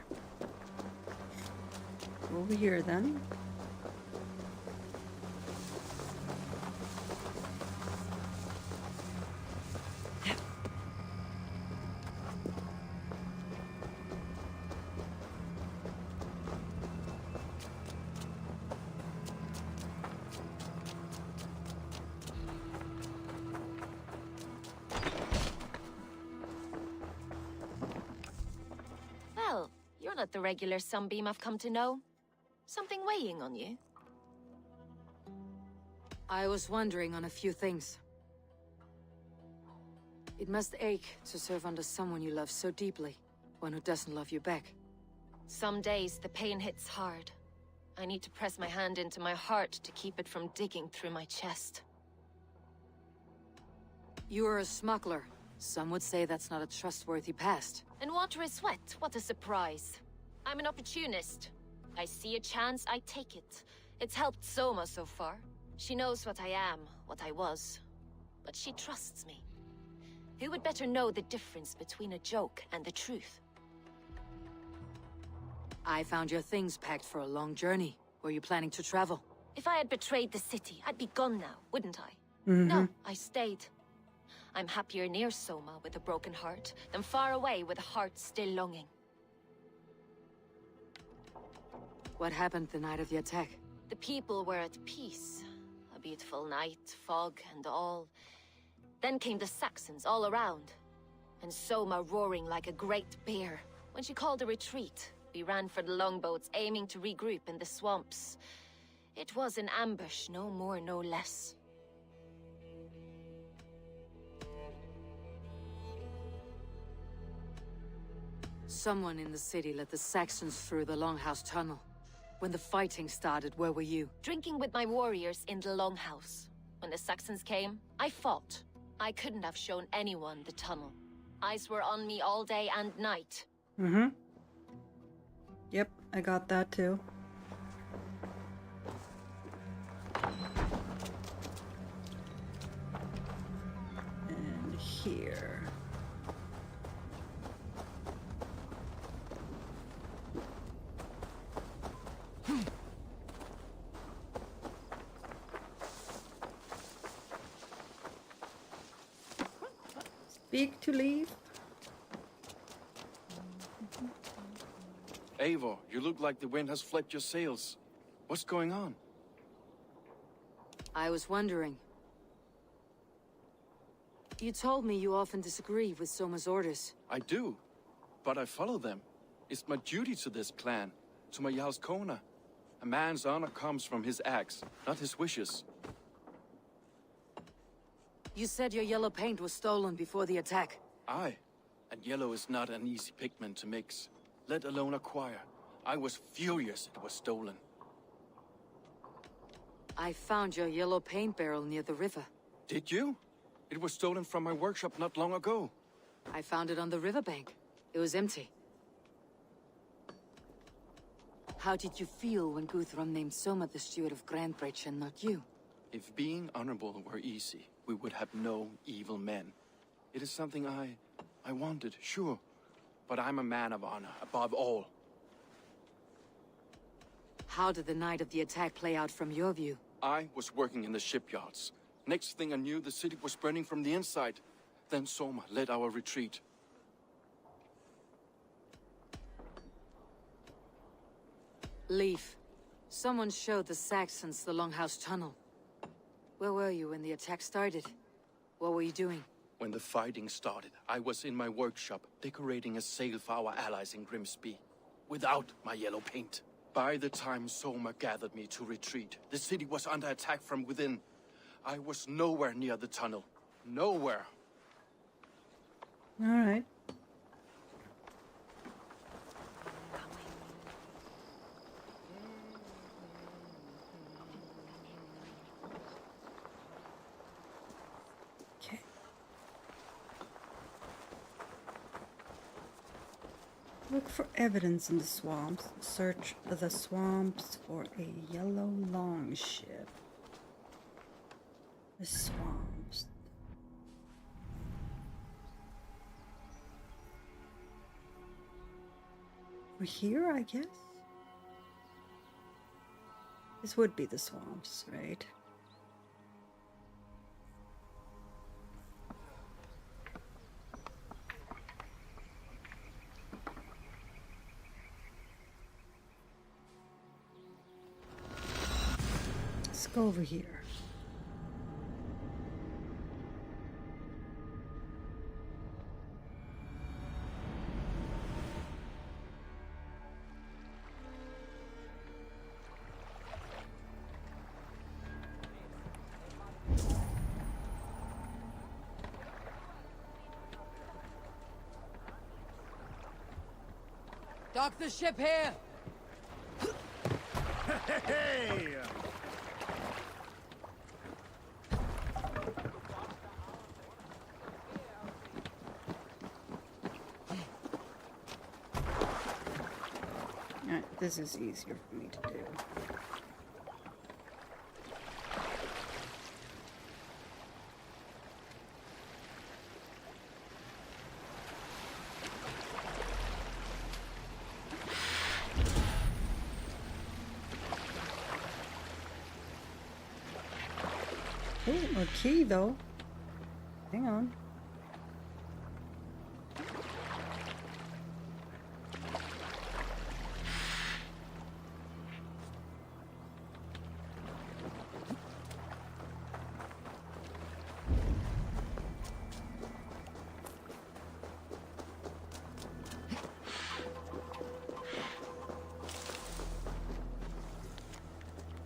Over here, then. Well, you're not the regular sunbeam I've come to know. Something weighing on you? I was wondering on a few things. It must ache to serve under someone you love so deeply, one who doesn't love you back. Some days the pain hits hard. I need to press my hand into my heart to keep it from digging through my chest. You are a smuggler. Some would say that's not a trustworthy past. And water is wet, what a surprise. I'm an opportunist. I see a chance, I take it. It's helped Soma so far. She knows what I am, what I was. But she trusts me. Who would better know the difference between a joke and the truth? I found your things packed for a long journey. Were you planning to travel? If I had betrayed the city, I'd be gone now, wouldn't I? No, I stayed. I'm happier near Soma with a broken heart than far away with a heart still longing. What happened the night of the attack? The people were at peace. A beautiful night, fog and all. Then came the Saxons all around. And Soma roaring like a great bear. When she called a retreat, we ran for the longboats, aiming to regroup in the swamps. It was an ambush, no more, no less. Someone in the city let the Saxons through the Longhouse tunnel. When the fighting started, where were you? Drinking with my warriors in the Longhouse. When the Saxons came, I fought. I couldn't have shown anyone the tunnel. Eyes were on me all day and night. Yep, I got that too. And here. Speak to leave. Eivor, you look like the wind has flipped your sails. What's going on? I was wondering. You told me you often disagree with Soma's orders. I do, but I follow them. It's my duty to this clan, to my Jarl's Kona. A man's honor comes from his acts, not his wishes. You said your yellow paint was stolen before the attack. Aye, and yellow is not an easy pigment to mix, let alone acquire. I was furious it was stolen. I found your yellow paint barrel near the river. Did you? It was stolen from my workshop not long ago. I found it on the riverbank. It was empty. How did you feel when Guthrum named Soma the steward of Grandbridge and not you? If being honorable were easy, we would have no evil men. It is something I wanted, sure. But I'm a man of honor, above all. How did the night of the attack play out from your view? I was working in the shipyards. Next thing I knew, the city was burning from the inside. Then Soma led our retreat. Leaf. Someone showed the Saxons the Longhouse Tunnel. Where were you when the attack started? What were you doing? When the fighting started, I was in my workshop, decorating a sail for our allies in Grimsby. Without my yellow paint. By the time Soma gathered me to retreat, the city was under attack from within. I was nowhere near the tunnel. Nowhere. All right. Okay. Look for evidence in the swamps. Search the swamps for a yellow longship. The swamps. We're here, I guess? This would be the swamps, right? Let's go over here. Dock the ship here! Hey! Alright, this is easier for me to do. Oh, a key though. Hang on.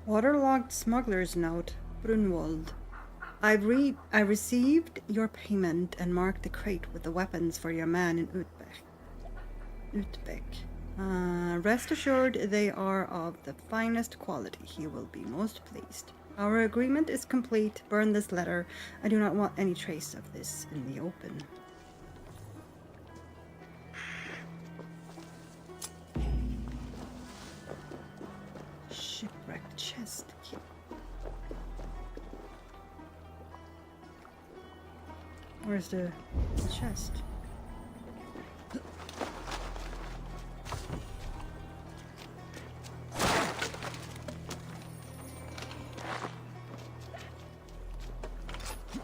Waterlogged smuggler's note, Brunwald. I received your payment and marked the crate with the weapons for your man in Utbeck. Rest assured they are of the finest quality. He will be most pleased. Our agreement is complete. Burn this letter. I do not want any trace of this in the open. Shipwrecked chest key. Where's the chest?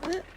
Okay.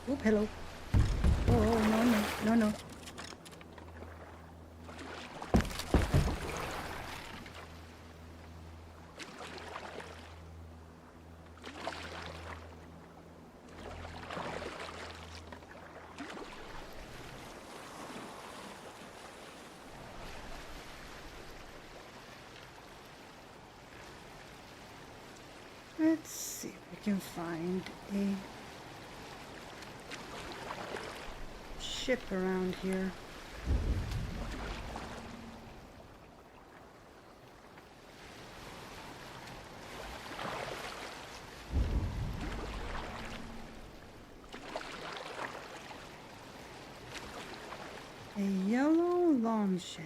Oop, hello. Oh, no, no, no, no. Let's see if we can find a ship around here. A yellow longship.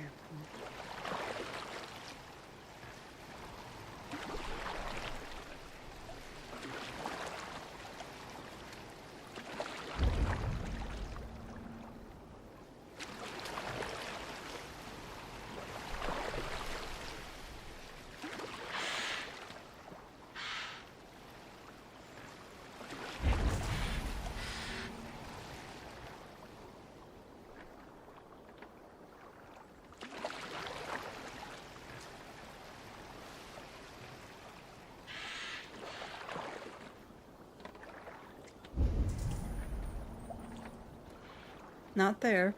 Not there.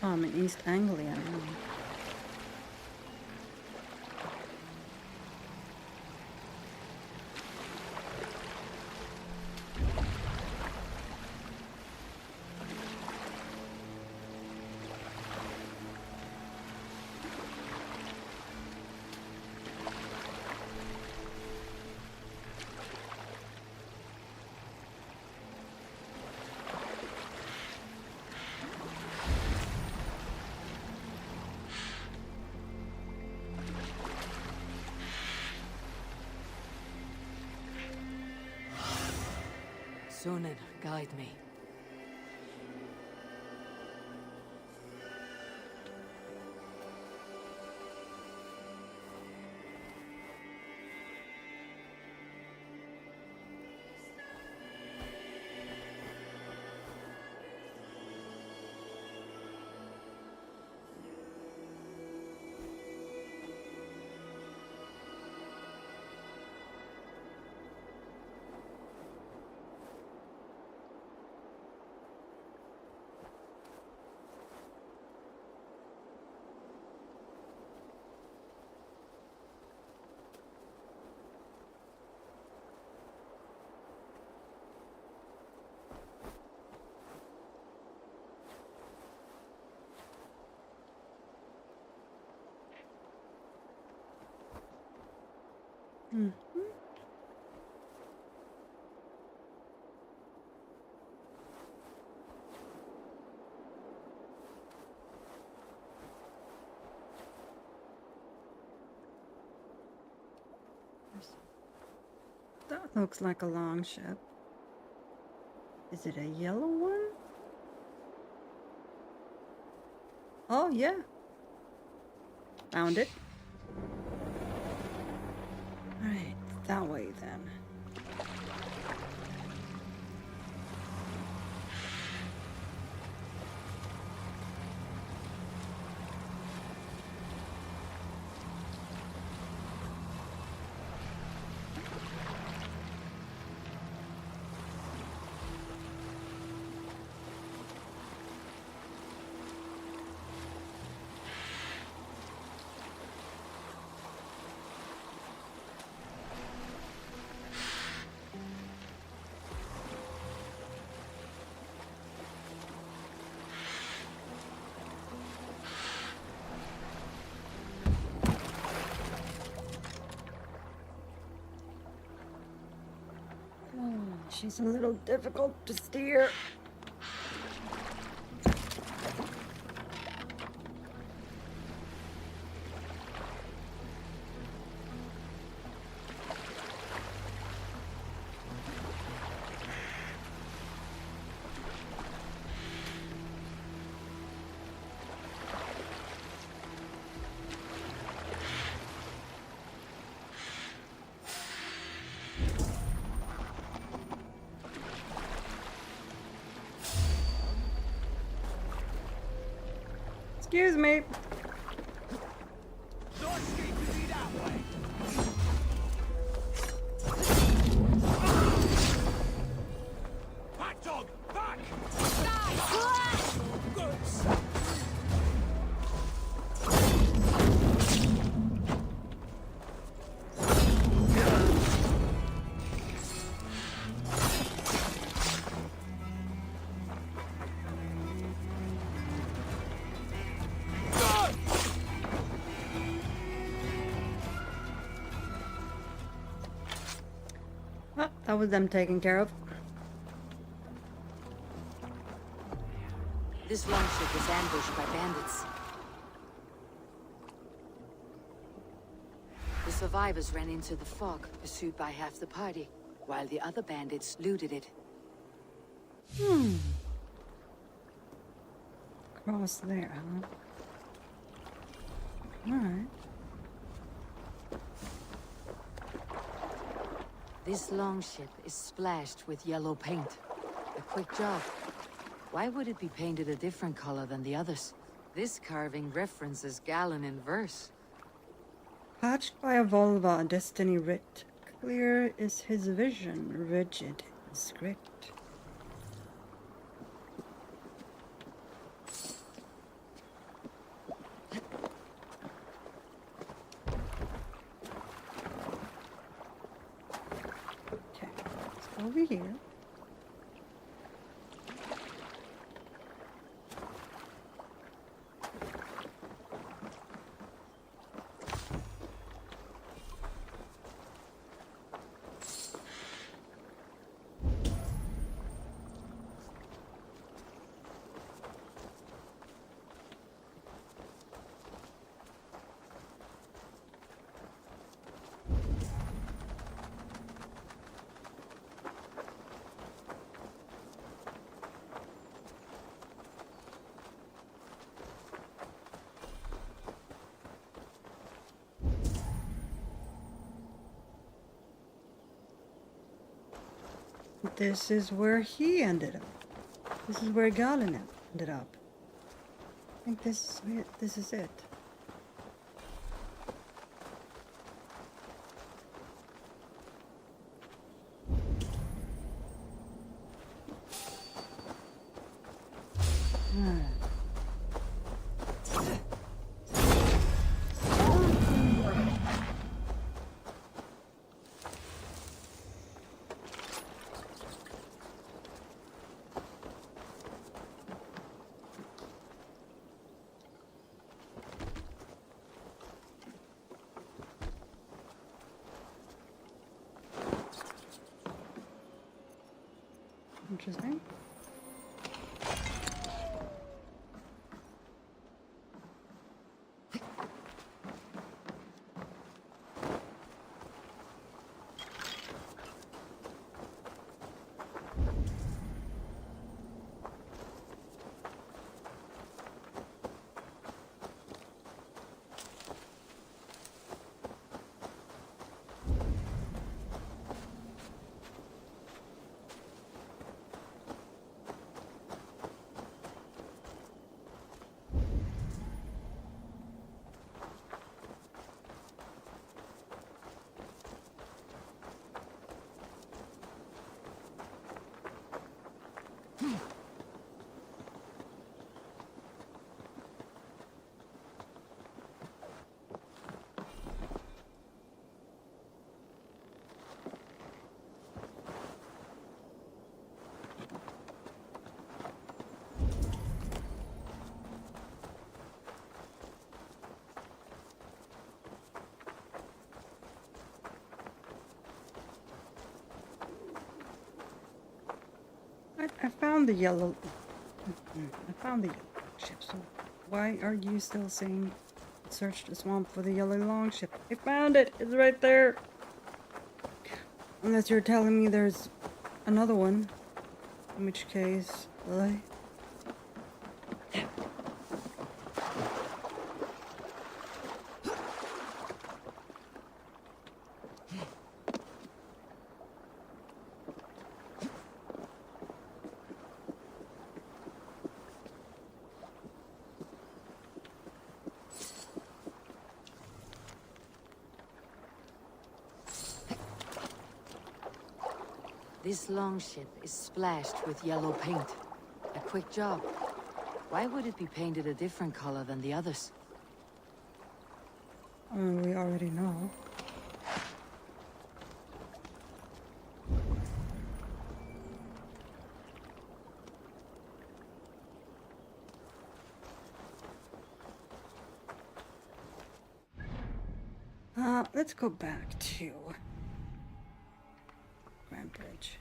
Oh, I'm in East Anglia now. Sunan, guide me. That looks like a long ship. Is it a yellow one? Oh, yeah. Found it. Alright, that way then. She's a little difficult to steer. Excuse me. No escape to be that way. Back, dog! Back! Oh, that was them taken care of. This longship was ambushed by bandits. The survivors ran into the fog, pursued by half the party, while the other bandits looted it. Cross there, huh? Alright. This longship is splashed with yellow paint. A quick job. Why would it be painted a different color than the others? This carving references Galen in verse. Patched by a vulva, a destiny writ. Clear is his vision, rigid his script. Okay, let's go over here. This is where he ended up. This is where Galen ended up. I think this is it. This is it. Interesting. I found the yellow... I found the yellow ship, so why are you still saying search the swamp for the yellow longship? I found it! It's right there! Unless you're telling me there's another one. In which case, really? This longship is splashed with yellow paint. A quick job. Why would it be painted a different color than the others? I mean, we already know. Let's go back to Grand Bridge.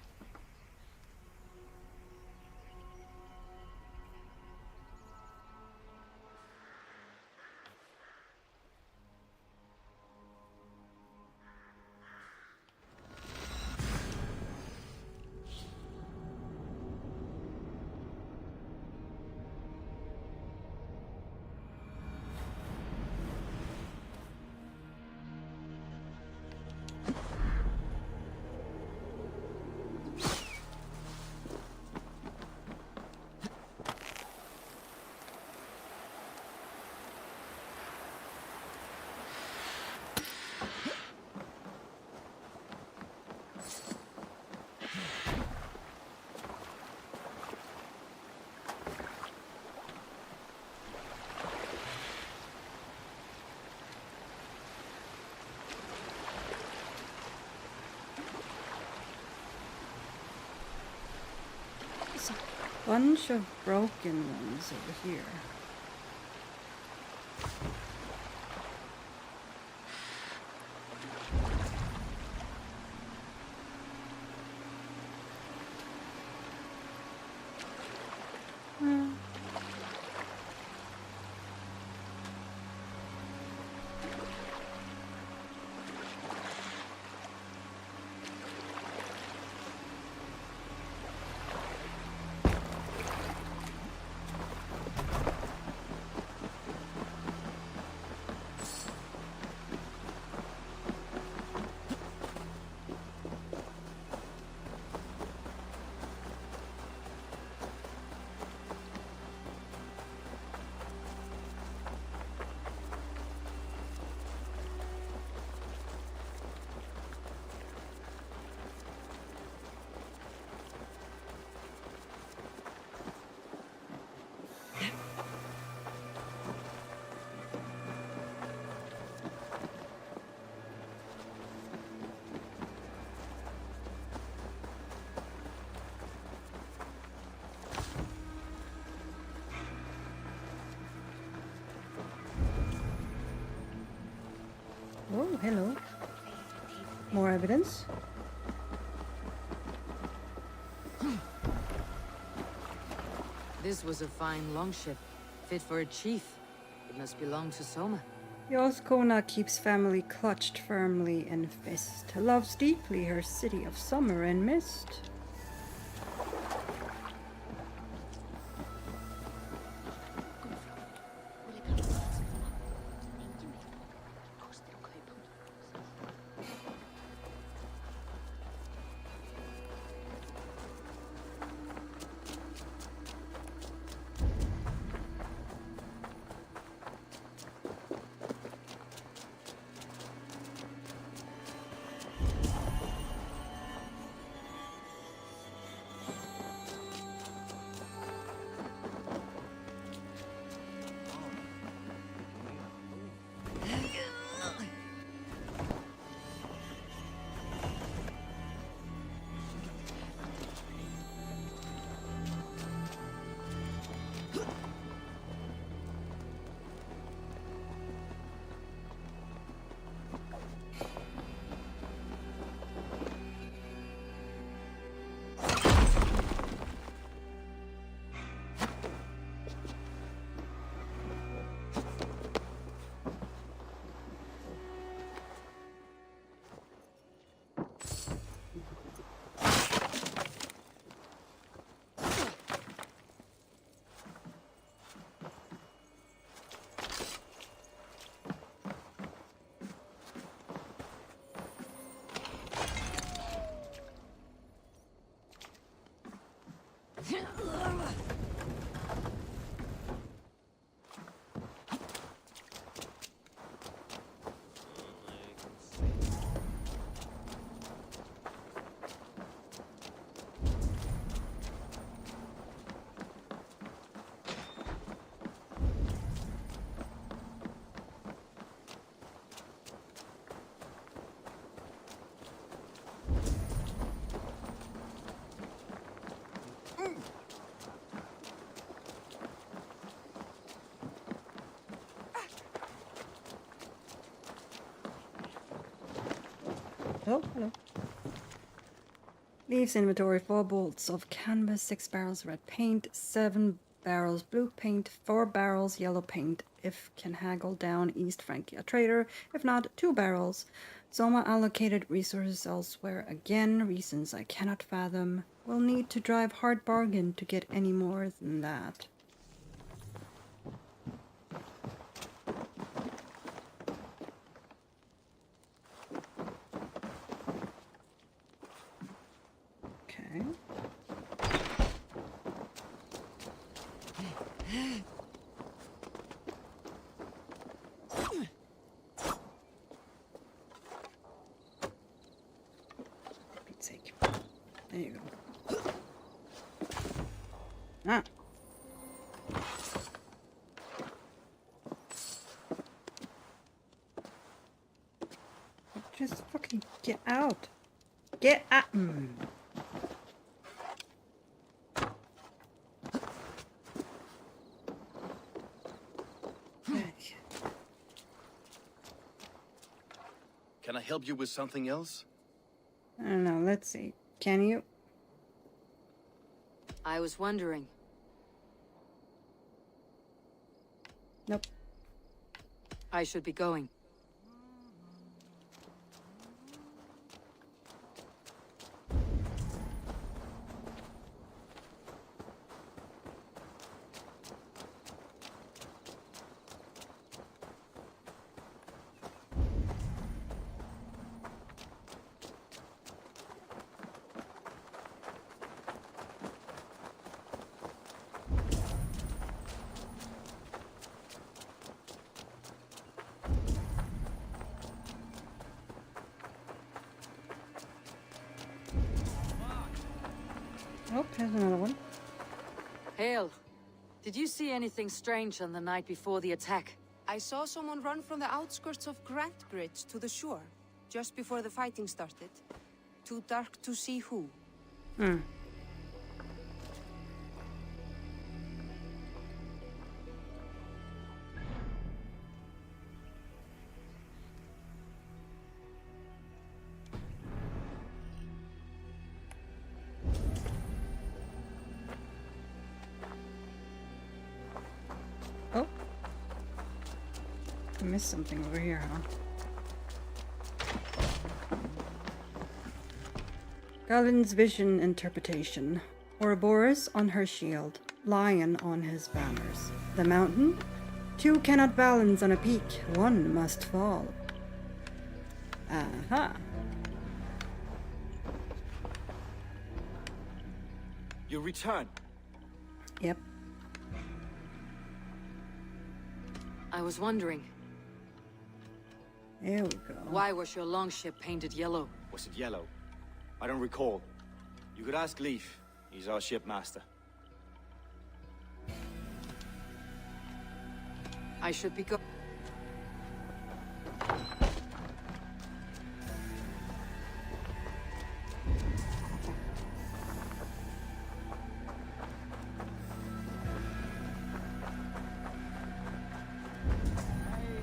Bunch of broken ones over here. Oh, hello. More evidence. This was a fine longship, fit for a chief. It must belong to Soma. Yoskona keeps family clutched firmly in fist, loves deeply her city of summer and mist. Oh, hello. Leaves inventory: 4 bolts of canvas, 6 barrels red paint, 7 barrels blue paint, 4 barrels yellow paint. If can haggle down East Frankia trader. If not, 2 barrels. Zoma allocated resources elsewhere. Again, reasons I cannot fathom. Will need to drive hard bargain to get any more than that. Okay. For Pete's sake. There you go. Ah. Just fucking get out. Get out. Can I help you with something else? I don't know. Let's see. Can you? I was wondering. Nope. I should be going. Oh, here's another one. Hale, did you see anything strange on the night before the attack? I saw someone run from the outskirts of Grant Bridge to the shore, just before the fighting started. Too dark to see who. Hmm. Oh. I missed something over here, huh? Galen's vision interpretation. Ouroboros on her shield, lion on his banners. The mountain? 2 cannot balance on a peak, 1 must fall. Aha. You return. Yep. I was wondering, There we go. why was your longship painted yellow? Was it yellow? I don't recall. You could ask Leaf. He's our shipmaster. I should be go-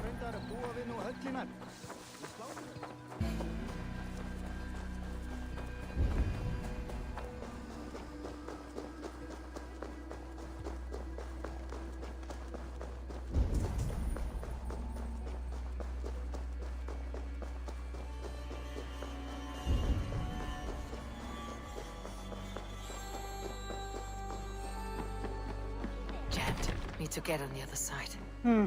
Reyndar að búa við nú höllinar. Jammed. Need to get on the other side. Hmm.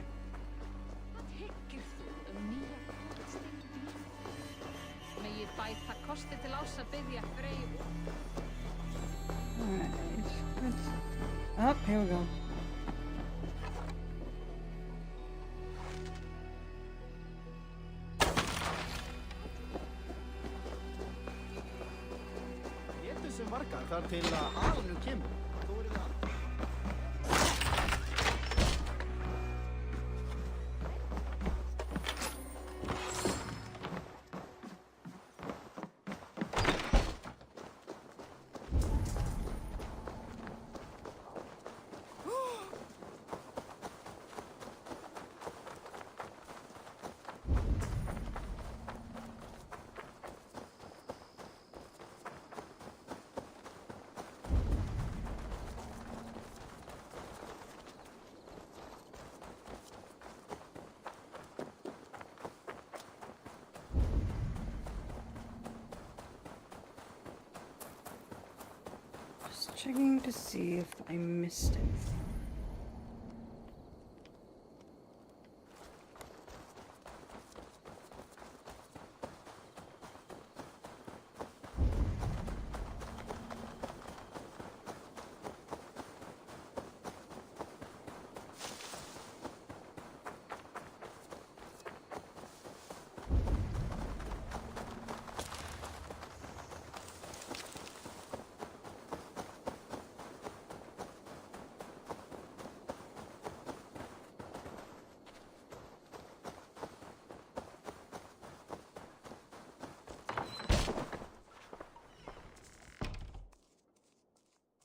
Alright. Oh, here we go. Getur sem margar þar til að alnu kemur. Þú verður það. Just checking to see if I missed anything.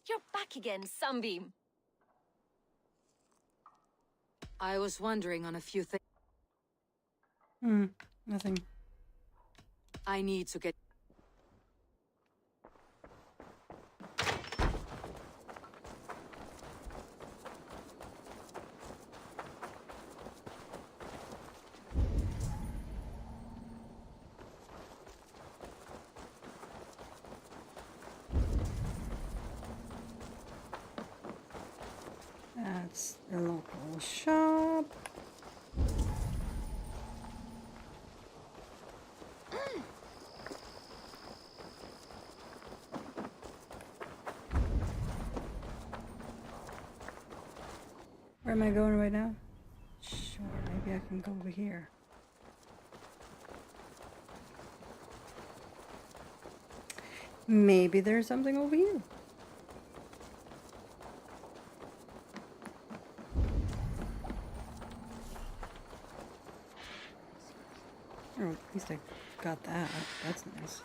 You're back again, Sunbeam. I was wondering on a few things. Nothing. I need to get... That's the local shop. Where am I going right now? Sure, maybe I can go over here. Maybe there's something over here. Oh, at least I got that. That's nice.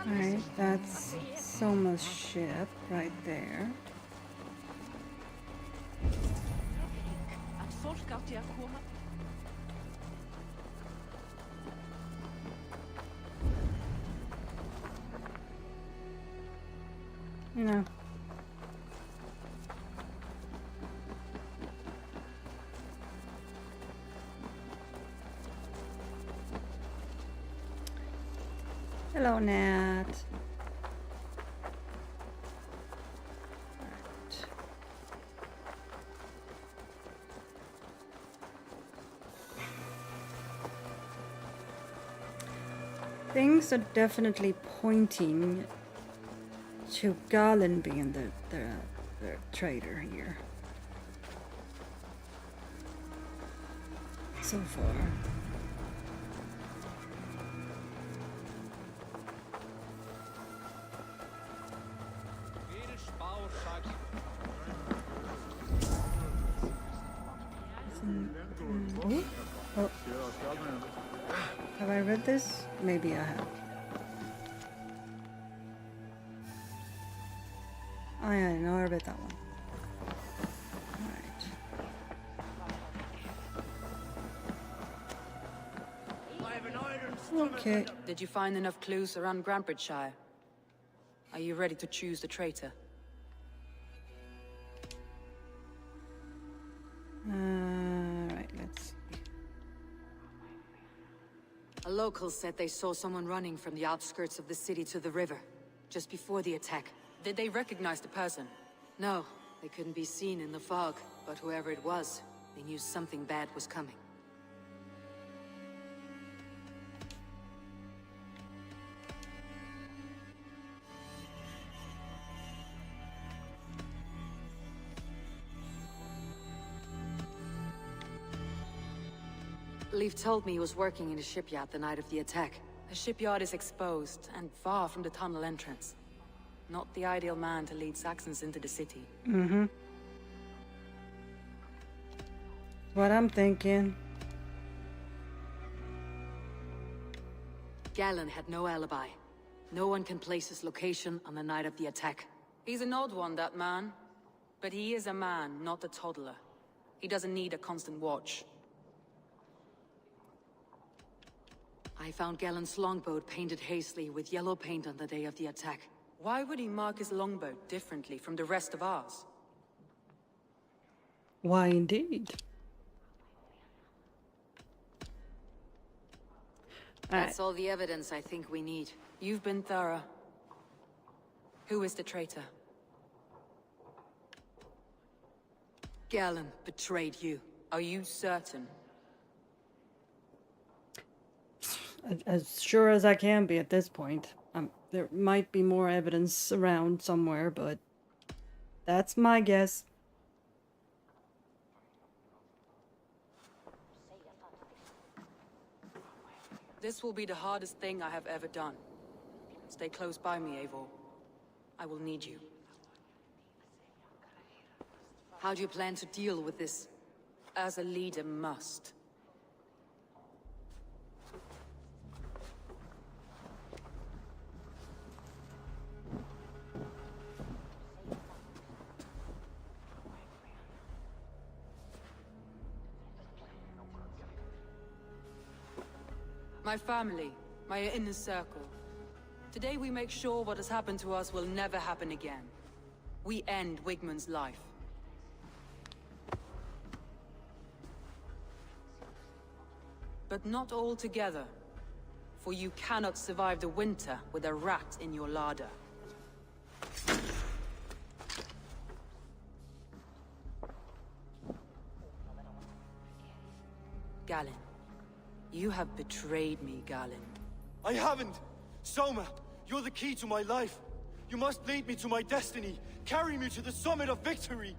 Alright, that's Soma's ship right there. No. Hello, Nat. Right. Things are definitely pointing to Galen being the traitor here. So far. Oh. Have I read this? Maybe I have. Oh yeah, I know I read that one. Alright. Okay. Did you find enough clues around Grantbridgeshire? Are you ready to choose the traitor? Right, let's see. A local said they saw someone running from the outskirts of the city to the river, just before the attack. Did they recognize the person? No, they couldn't be seen in the fog, but whoever it was, they knew something bad was coming. Leaf told me he was working in a shipyard the night of the attack. The shipyard is exposed and far from the tunnel entrance. Not the ideal man to lead Saxons into the city. Mm-hmm. What I'm thinking. Galen had no alibi. No one can place his location on the night of the attack. He's an odd one, that man. But he is a man, not a toddler. He doesn't need a constant watch. I found Galen's longboat painted hazily with yellow paint on the day of the attack. Why would he mark his longboat differently from the rest of ours? Why indeed? That's all the evidence I think we need. You've been thorough. Who is the traitor? Galen betrayed you. Are you certain? As sure as I can be at this point. There might be more evidence around somewhere, but that's my guess. This will be the hardest thing I have ever done. Stay close by me, Eivor. I will need you. How do you plan to deal with this? As a leader must. My family, my inner circle. Today we make sure what has happened to us will never happen again. We end Wigmund's life. But not all together. For you cannot survive the winter with a rat in your larder. Galen. You have betrayed me, Galen. I haven't! Soma, you're the key to my life. You must lead me to my destiny. Carry me to the summit of victory.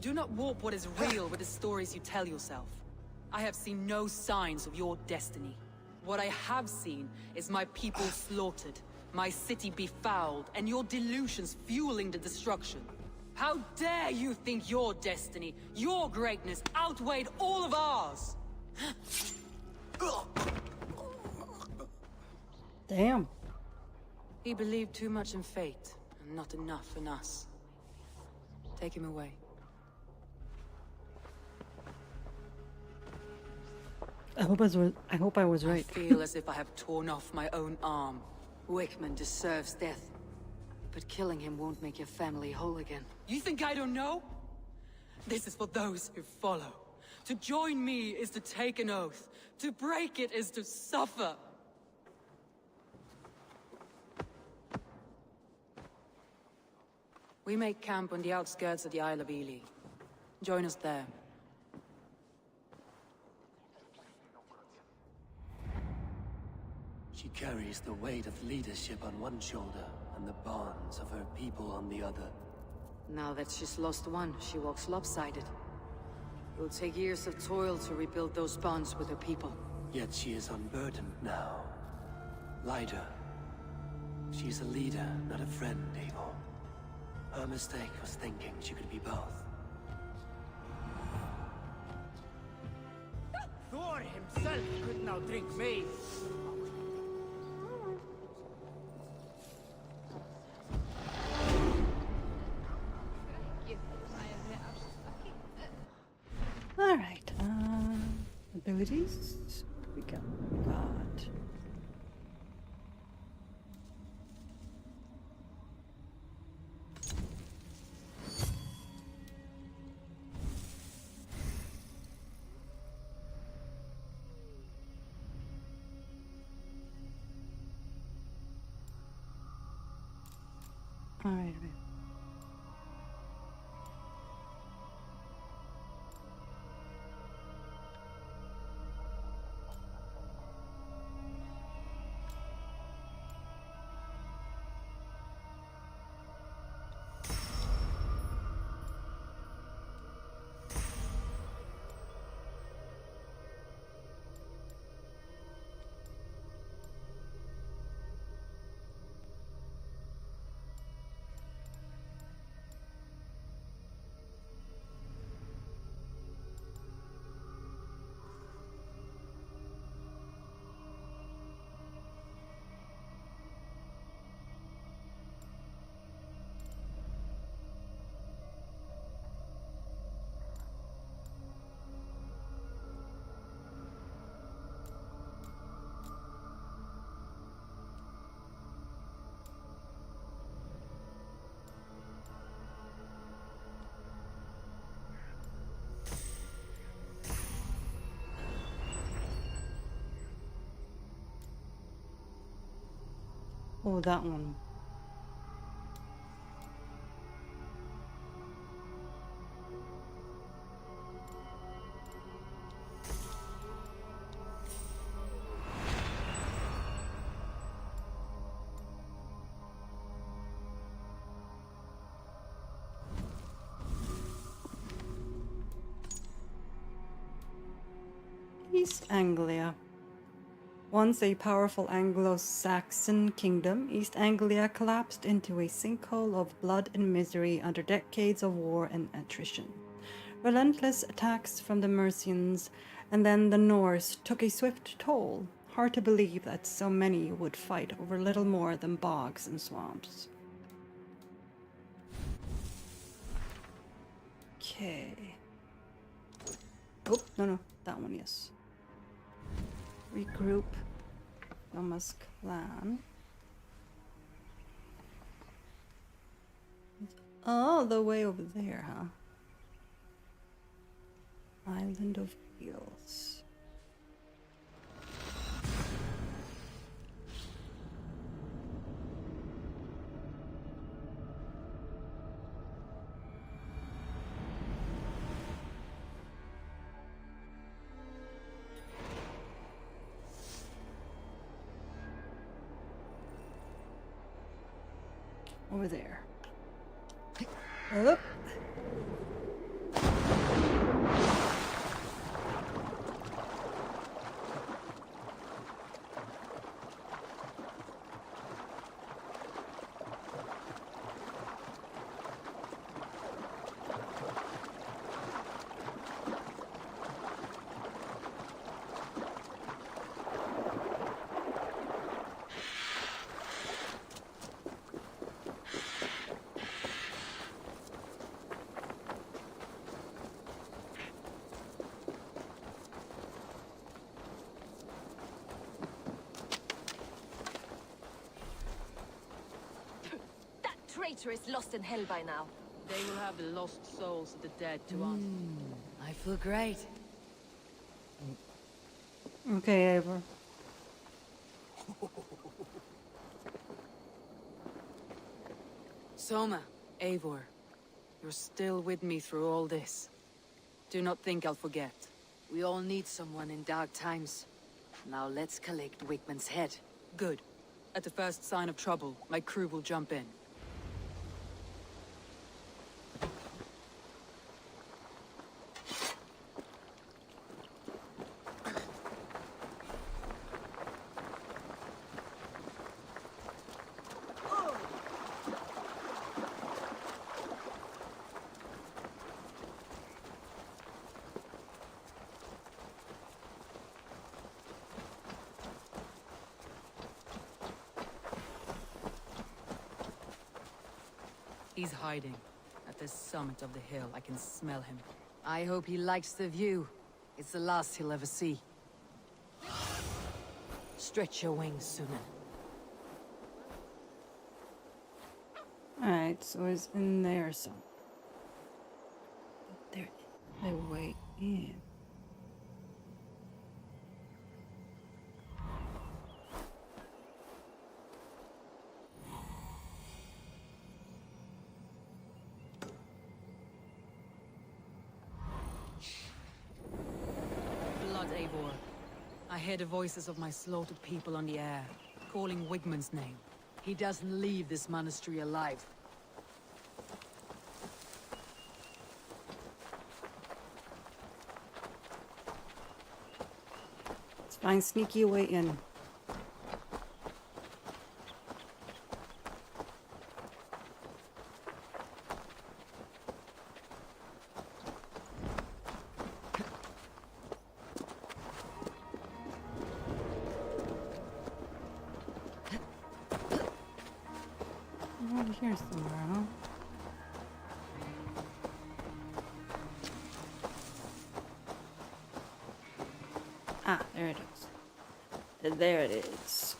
Do not warp what is real with the stories you tell yourself. I have seen no signs of your destiny. What I have seen is my people slaughtered, my city befouled, and your delusions fueling the destruction. How dare you think your destiny, your greatness, outweighed all of ours? Damn. He believed too much in fate, and not enough in us. Take him away. I hope I was right. I feel as if I have torn off my own arm. Wigmund deserves death. But killing him won't make your family whole again. You think I don't know? This is for those who follow. To join me is to take an oath. To break it is to suffer. We make camp on the outskirts of the Isle of Ely. Join us there. She carries the weight of leadership on one shoulder and the bonds of her people on the other. Now that she's lost one, she walks lopsided. It will take years of toil to rebuild those bonds with her people. Yet she is unburdened now. Lighter. She's a leader, not a friend, Eivor. Her mistake was thinking she could be both. Thor himself could now drink me. All right. Abilities. We got. All right. Oh, that one. East Anglia. Once a powerful Anglo-Saxon kingdom, East Anglia collapsed into a sinkhole of blood and misery under decades of war and attrition. Relentless attacks from the Mercians and then the Norse took a swift toll. Hard to believe that so many would fight over little more than bogs and swamps. Okay. Oh, no, that one, yes. Regroup. Noma's clan. All the way over there, huh? Island of Heels. Over there. Up. Traitor is lost in hell by now. They will have the lost souls of the dead to answer. I feel great. Okay, Eivor. Soma, Eivor, you're still with me through all this. Do not think I'll forget. We all need someone in dark times. Now let's collect Wigman's head. Good. At the first sign of trouble, my crew will jump in. He's hiding. At the summit of the hill, I can smell him. I hope he likes the view. It's the last he'll ever see. Stretch your wings, Sunan. Alright, so it's in there some. There, the way in. Blood, Eivor. I hear the voices of my slaughtered people on the air, calling Wigmund's name. He doesn't leave this monastery alive. Let's find sneaky way in. Over here somewhere, huh? Ah, there it is. There it is.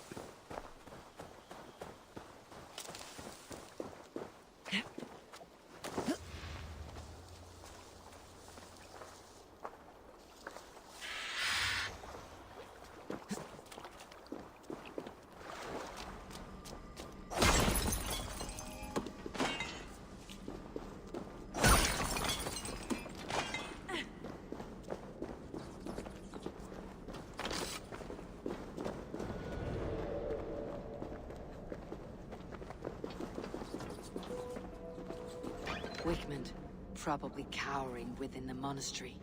Wigmund, probably cowering within the monastery.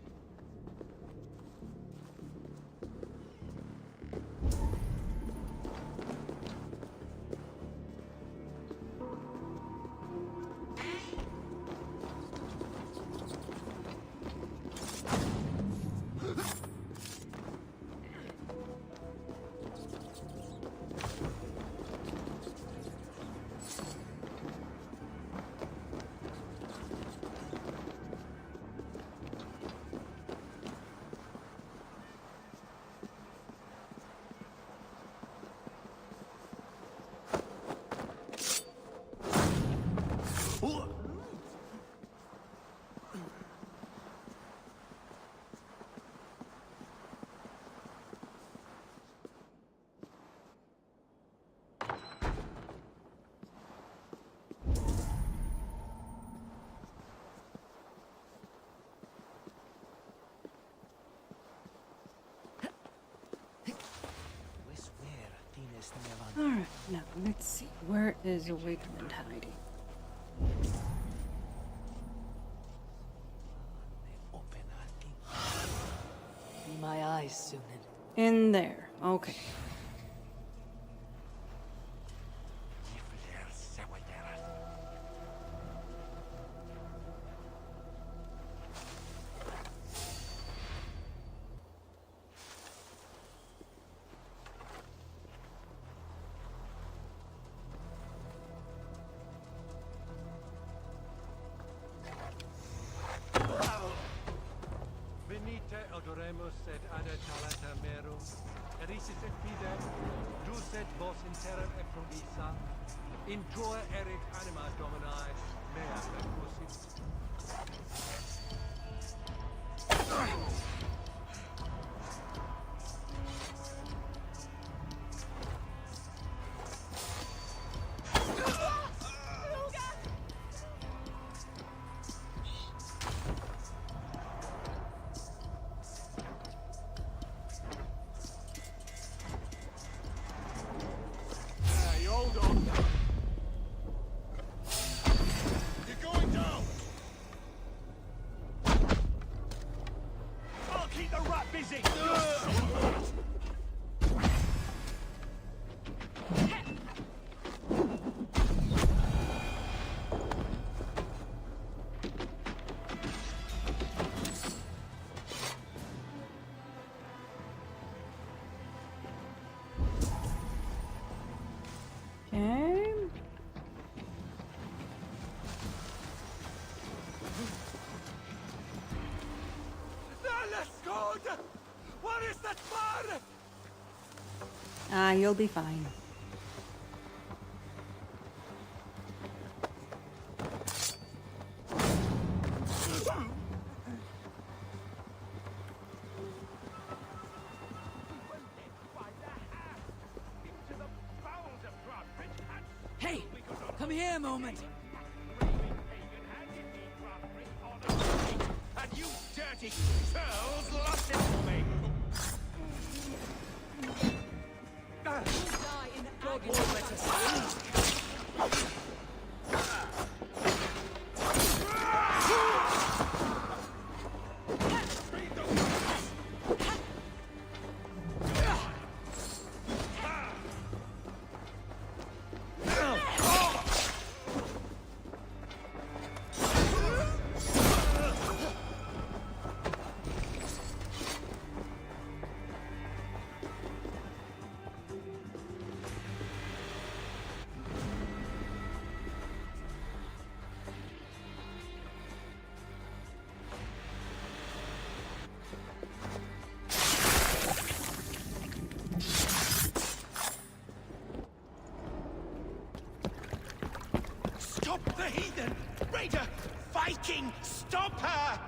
Alright, now let's see. Where is Wigmund hiding? My eyes, Sunan. In there. Okay. Venite adoremus et ad talata merum, erisis et fidem, ducet vos in terra Ephrodisa, in tua erit anima Domini, mea percussit. good? What is that for? Ah, you'll be fine. Hey, come here a moment. And you dirty churls lost it for me. God won't let us leave. Stop the heathen! Raider! Viking! Stop her!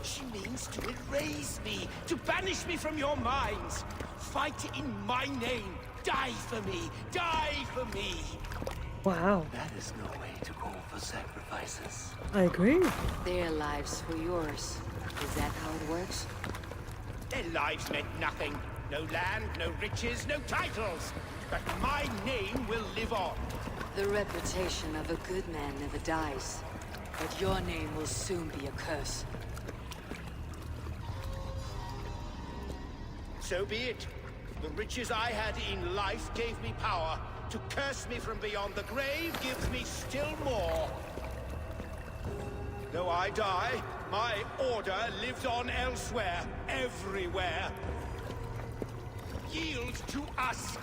She means to erase me, to banish me from your minds. Fight in my name. Die for me. Die for me. Wow. That is no way to call for sacrifices. I agree. Their lives for yours. Is that how it works? Their lives meant nothing. No land, no riches, no titles. But my name will live on. The reputation of a good man never dies. But your name will soon be a curse. So be it. The riches I had in life gave me power. To curse me from beyond the grave gives me still more. Though I die, my order lives on elsewhere, everywhere. Yield to us.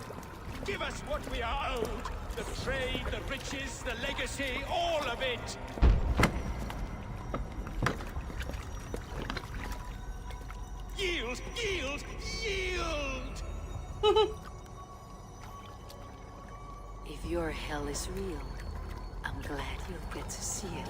Give us what we are owed. The trade, the riches, the legacy, all of it. Yield, yield, yield! If your hell is real, I'm glad you'll get to see it.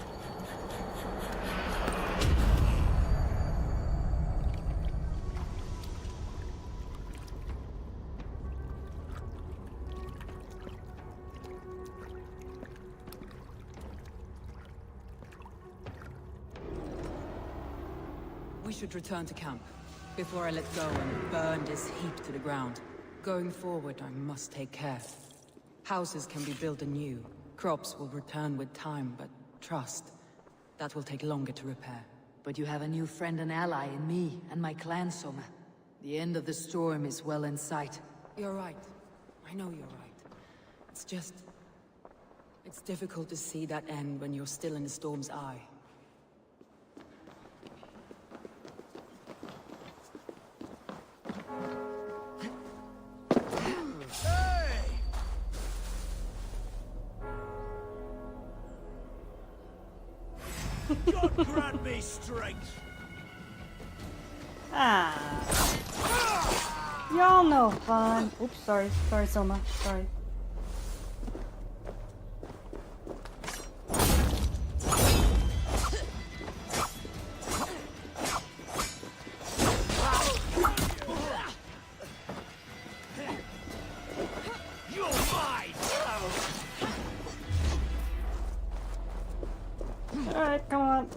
We should return to camp, before I let go and burn this heap to the ground. Going forward, I must take care. Houses can be built anew. Crops will return with time, but trust, that will take longer to repair. But you have a new friend and ally in me and my clan, Soma. The end of the storm is well in sight. You're right. I know you're right. It's just... it's difficult to see that end when you're still in the storm's eye. God grant me strength! Ah. Y'all no fun. Oops, sorry. Sorry, Soma. Sorry. You're mine! Alright, come on.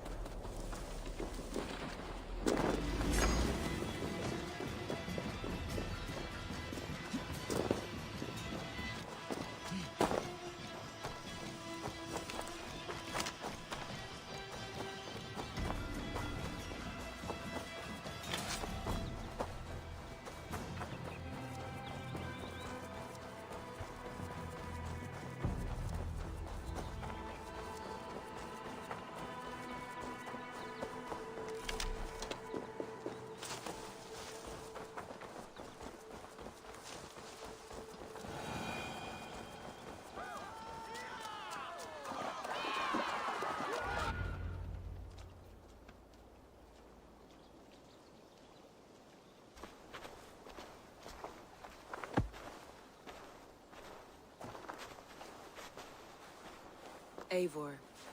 Eivor,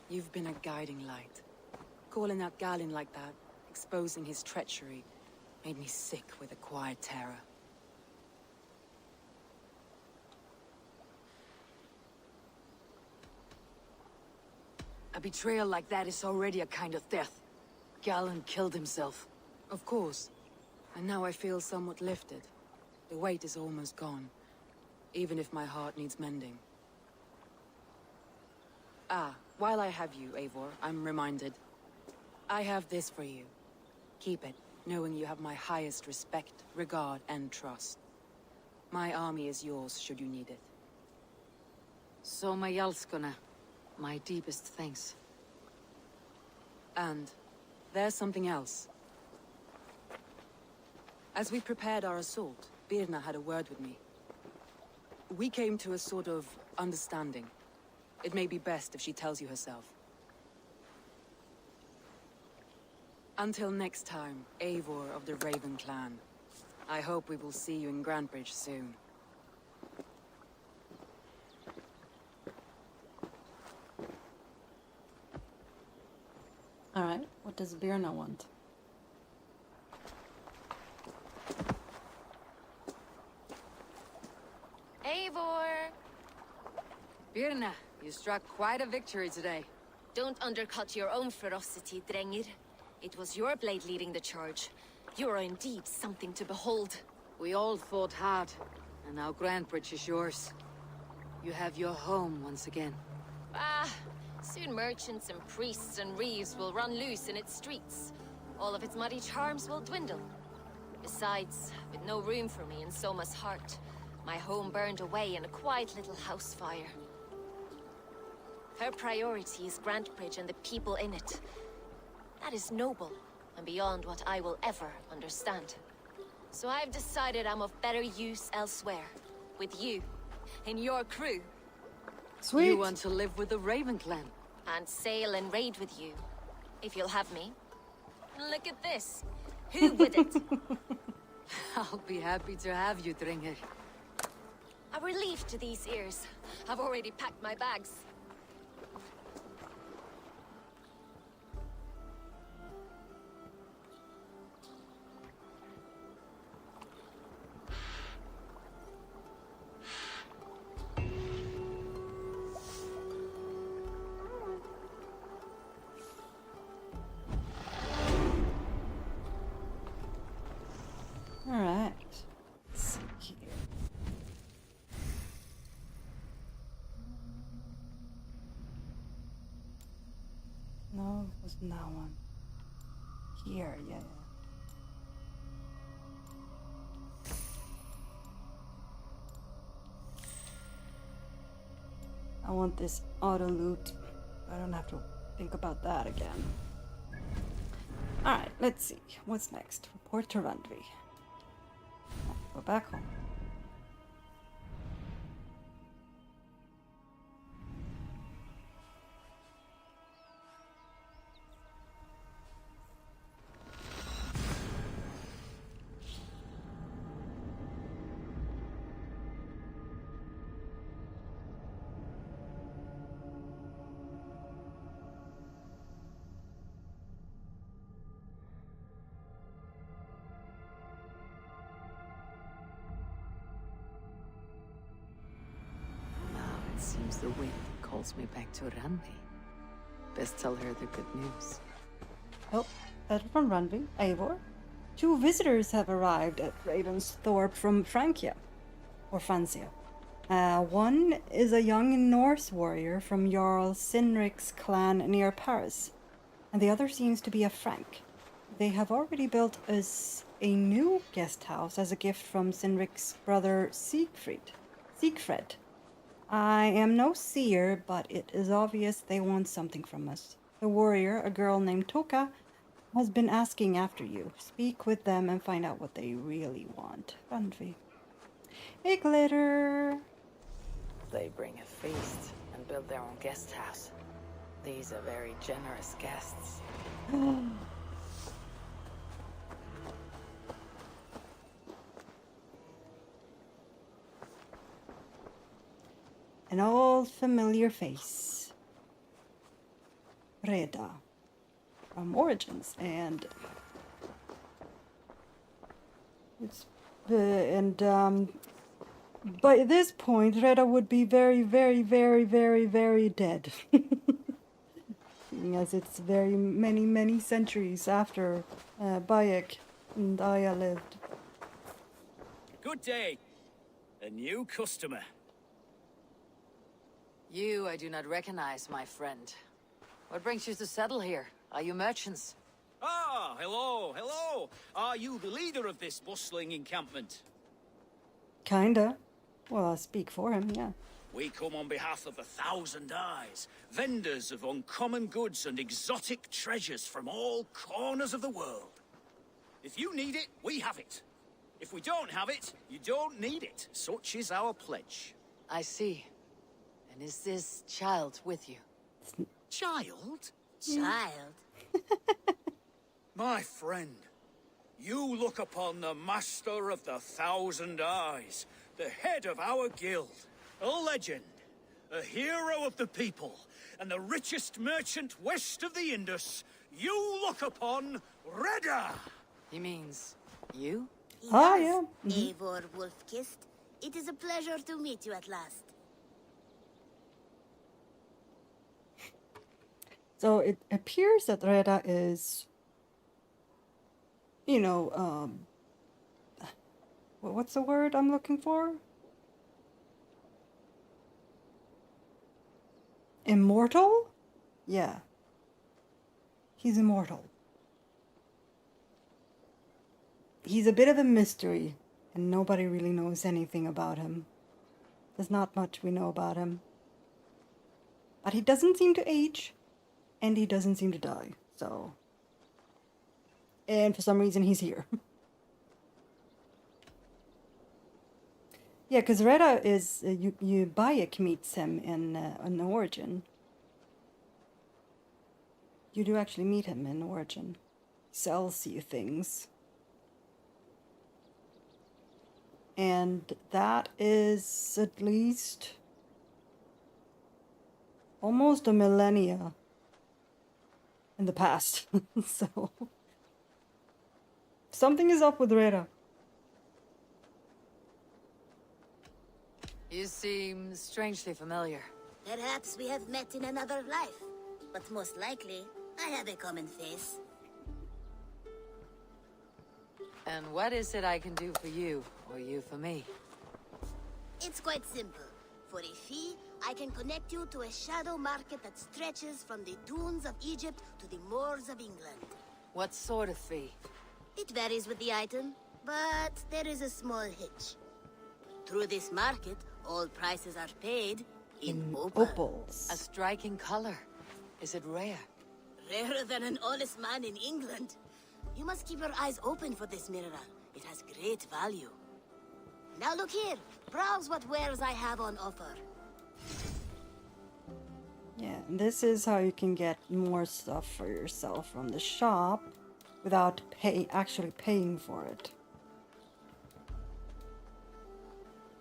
you've been a guiding light. Calling out Galin like that, exposing his treachery, made me sick with a quiet terror. A betrayal like that is already a kind of death. Galin killed himself. Of course. And now I feel somewhat lifted. The weight is almost gone, even if my heart needs mending. Ah, while I have you, Eivor, I'm reminded. I have this for you. Keep it, knowing you have my highest respect, regard, and trust. My army is yours, should you need it. So my Jalskona. My deepest thanks. And there's something else. As we prepared our assault, Birna had a word with me. We came to a sort of understanding. It may be best if she tells you herself. Until next time, Eivor of the Raven Clan. I hope we will see you in Grantebridge soon. Alright, what does Birna want? Eivor! Birna, you struck quite a victory today. Don't undercut your own ferocity, Drengir. It was your blade leading the charge. You are indeed something to behold. We all fought hard, and now Grantebridge is yours. You have your home once again. Ah, soon merchants and priests and reeves will run loose in its streets. All of its muddy charms will dwindle. Besides, with no room for me in Soma's heart, my home burned away in a quiet little house fire. Her priority is Grantebridge and the people in it. That is noble, and beyond what I will ever understand. So I've decided I'm of better use elsewhere. With you, in your crew. Sweet. You want to live with the Raven Clan? And sail and raid with you, if you'll have me. Look at this. Who wouldn't? I'll be happy to have you, Drengir. A relief to these ears. I've already packed my bags. Alright. Let's see here. No, it wasn't that one. Here, yeah. I want this auto loot. I don't have to think about that again. Alright, let's see. What's next? Report to Randvi. Go back home. Seems the wind calls me back to Randvi. Best tell her the good news. Oh, letter from Randvi. Eivor. 2 visitors have arrived at Ravensthorpe from Francia. Or Francia. One is a young Norse warrior from Jarl Sinric's clan near Paris. And the other seems to be a Frank. They have already built us a new guest house as a gift from Sinric's brother Siegfried. I am no seer, but it is obvious they want something from us. The warrior, a girl named Toka, has been asking after you. Speak with them and find out what they really want. Randvi. A glitter. They bring a feast and build their own guest house. These are very generous guests. An old familiar face. Reda from Origins, and it's by this point Reda would be very, very, very, very, very dead. Seeing as it's very many centuries after Bayek and Aya lived. Good day. A new customer. You I do not recognize, my friend. What brings you to settle here? Are you merchants? Ah, hello, hello. Are you the leader of this bustling encampment? Kinda. Well, I speak for him, yeah. We come on behalf of 1,000 Eyes, vendors of uncommon goods and exotic treasures from all corners of the world. If you need it, we have it. If we don't have it, you don't need it. Such is our pledge. I see. And is this child with you? Child? Child? My friend, you look upon the master of the 1,000 Eyes, the head of our guild, a legend, a hero of the people, and the richest merchant west of the Indus. You look upon Reda! He means you? Yeah. Eivor Wolfkist, it is a pleasure to meet you at last. So it appears that Reda is, you know, what's the word I'm looking for? Immortal? Yeah. He's immortal. He's a bit of a mystery, and nobody really knows anything about him. There's not much we know about him. But he doesn't seem to age, and he doesn't seem to die, so... And for some reason, he's here. Yeah, because Reda is... Bayek meets him in Origin. You do actually meet him in Origin. He sells you things. And that is at least... almost a millennia in the past. So... something is up with Reda. You seem strangely familiar. Perhaps we have met in another life, but most likely, I have a common face. And what is it I can do for you, or you for me? It's quite simple. For a fee, I can connect you to a shadow market that stretches from the dunes of Egypt to the moors of England. What sort of fee? It varies with the item, but there is a small hitch. Through this market, all prices are paid in opals. A striking color. Is it rare? Rarer than an honest man in England. You must keep your eyes open for this mineral. It has great value. Now look here. Browse what wares I have on offer. Yeah, and this is how you can get more stuff for yourself from the shop without actually paying for it.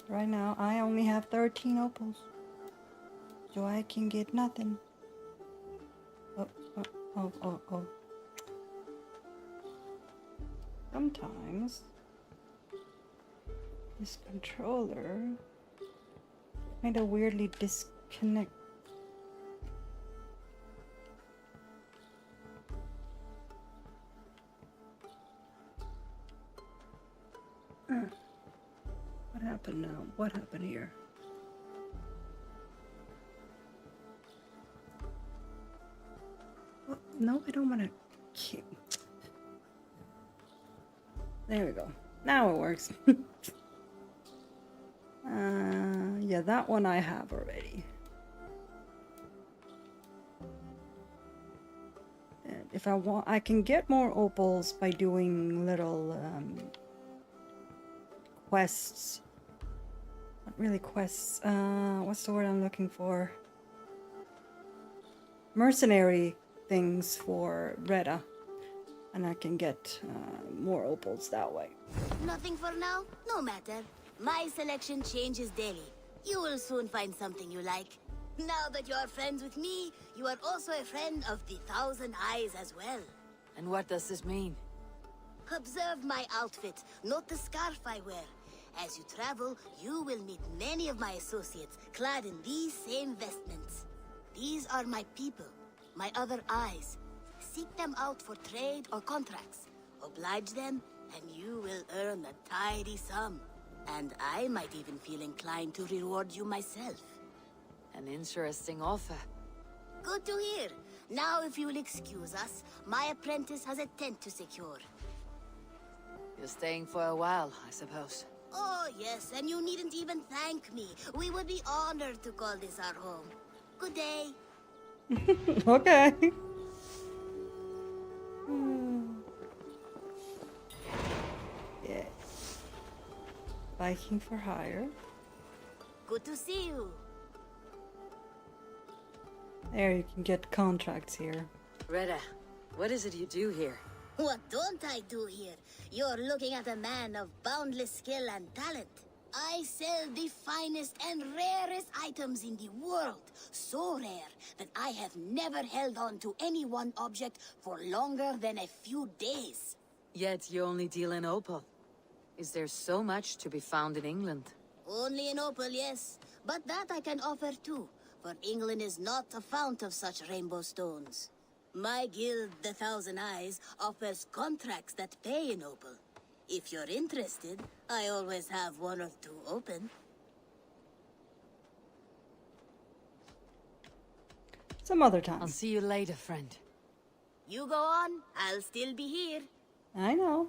Right now, I only have 13 opals, so I can get nothing. Oh. Sometimes this controller kind of weirdly disconnects. What happened now? What happened here? Well, no, I don't want to keep... There we go. Now it works. Yeah, that one I have already. And if I want, I can get more opals by doing little quests. Not really quests. What's the word I'm looking for? Mercenary things for Reda. And I can get more opals that way. Nothing for now? No matter. My selection changes daily. You will soon find something you like. Now that you are friends with me, you are also a friend of the Thousand Eyes as well. And what does this mean? Observe my outfit, note the scarf I wear. As you travel, you will meet many of my associates clad in these same vestments. These are my people, my other eyes. Seek them out for trade or contracts. Oblige them, and you will earn a tidy sum. And I might even feel inclined to reward you myself. An interesting offer. Good to hear. Now, if you will excuse us, my apprentice has a tent to secure. You're staying for a while, I suppose. Oh, yes, and you needn't even thank me. We would be honored to call this our home. Good day. Okay. Yeah. Viking for hire. Good to see you. There, you can get contracts here. Retta, what is it you do here? What don't I do here? You're looking at a man of boundless skill and talent. I sell the finest and rarest items in the world. So rare that I have never held on to any one object for longer than a few days. Yet you only deal in opal. Is there so much to be found in England? Only in opal, yes. But that I can offer too, for England is not a fount of such rainbow stones. My guild, the Thousand Eyes, offers contracts that pay in opal. If you're interested, I always have one or two open. Some other time. I'll see you later, friend. You go on, I'll still be here. I know.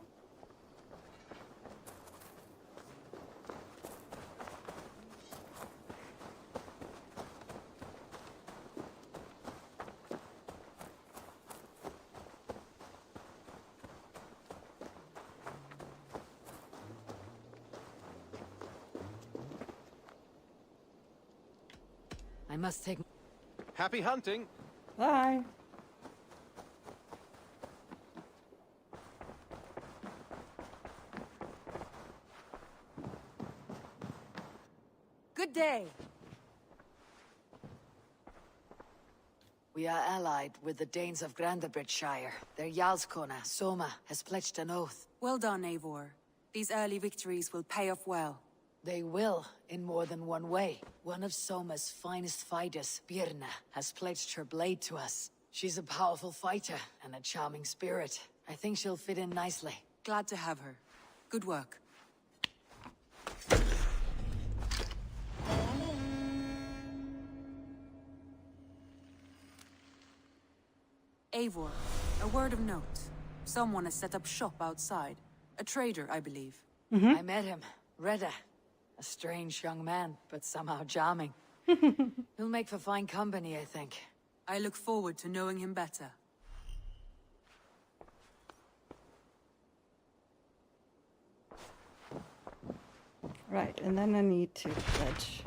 I must take... Happy hunting! Bye. Good day! We are allied with the Danes of Grandabridgeshire. Their Jarlskona, Soma, has pledged an oath. Well done, Eivor. These early victories will pay off well. They will, in more than one way. One of Soma's finest fighters, Birna, has pledged her blade to us. She's a powerful fighter and a charming spirit. I think she'll fit in nicely. Glad to have her. Good work. Eivor, a word of note. Someone has set up shop outside. A trader, I believe. I met him, Retta. A strange young man, but somehow charming. He'll make for fine company, I think. I look forward to knowing him better. Right, and then I need to pledge.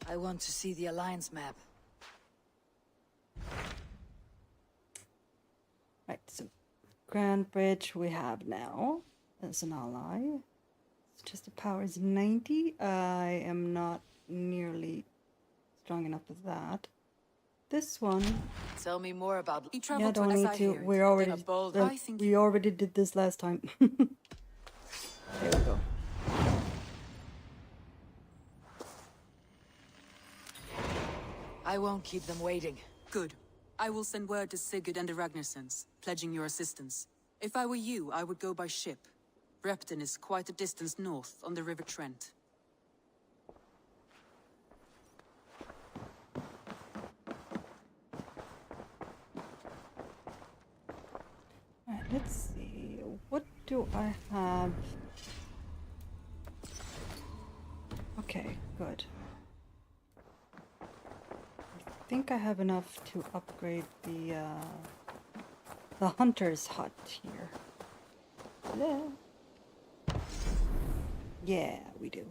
I want to see the Alliance map. Right, so Grand Bridge we have now as an ally. Just the power is 90. I am not nearly strong enough with that. This one. Tell me more about. Yeah, don't need to. We already did this last time. There we go. I won't keep them waiting. Good. I will send word to Sigurd and the Ragnarsons, pledging your assistance. If I were you, I would go by ship. Repton is quite a distance north on the River Trent. Alright, let's see. What do I have? Okay, good. I think I have enough to upgrade the hunter's hut here. Yeah, we do.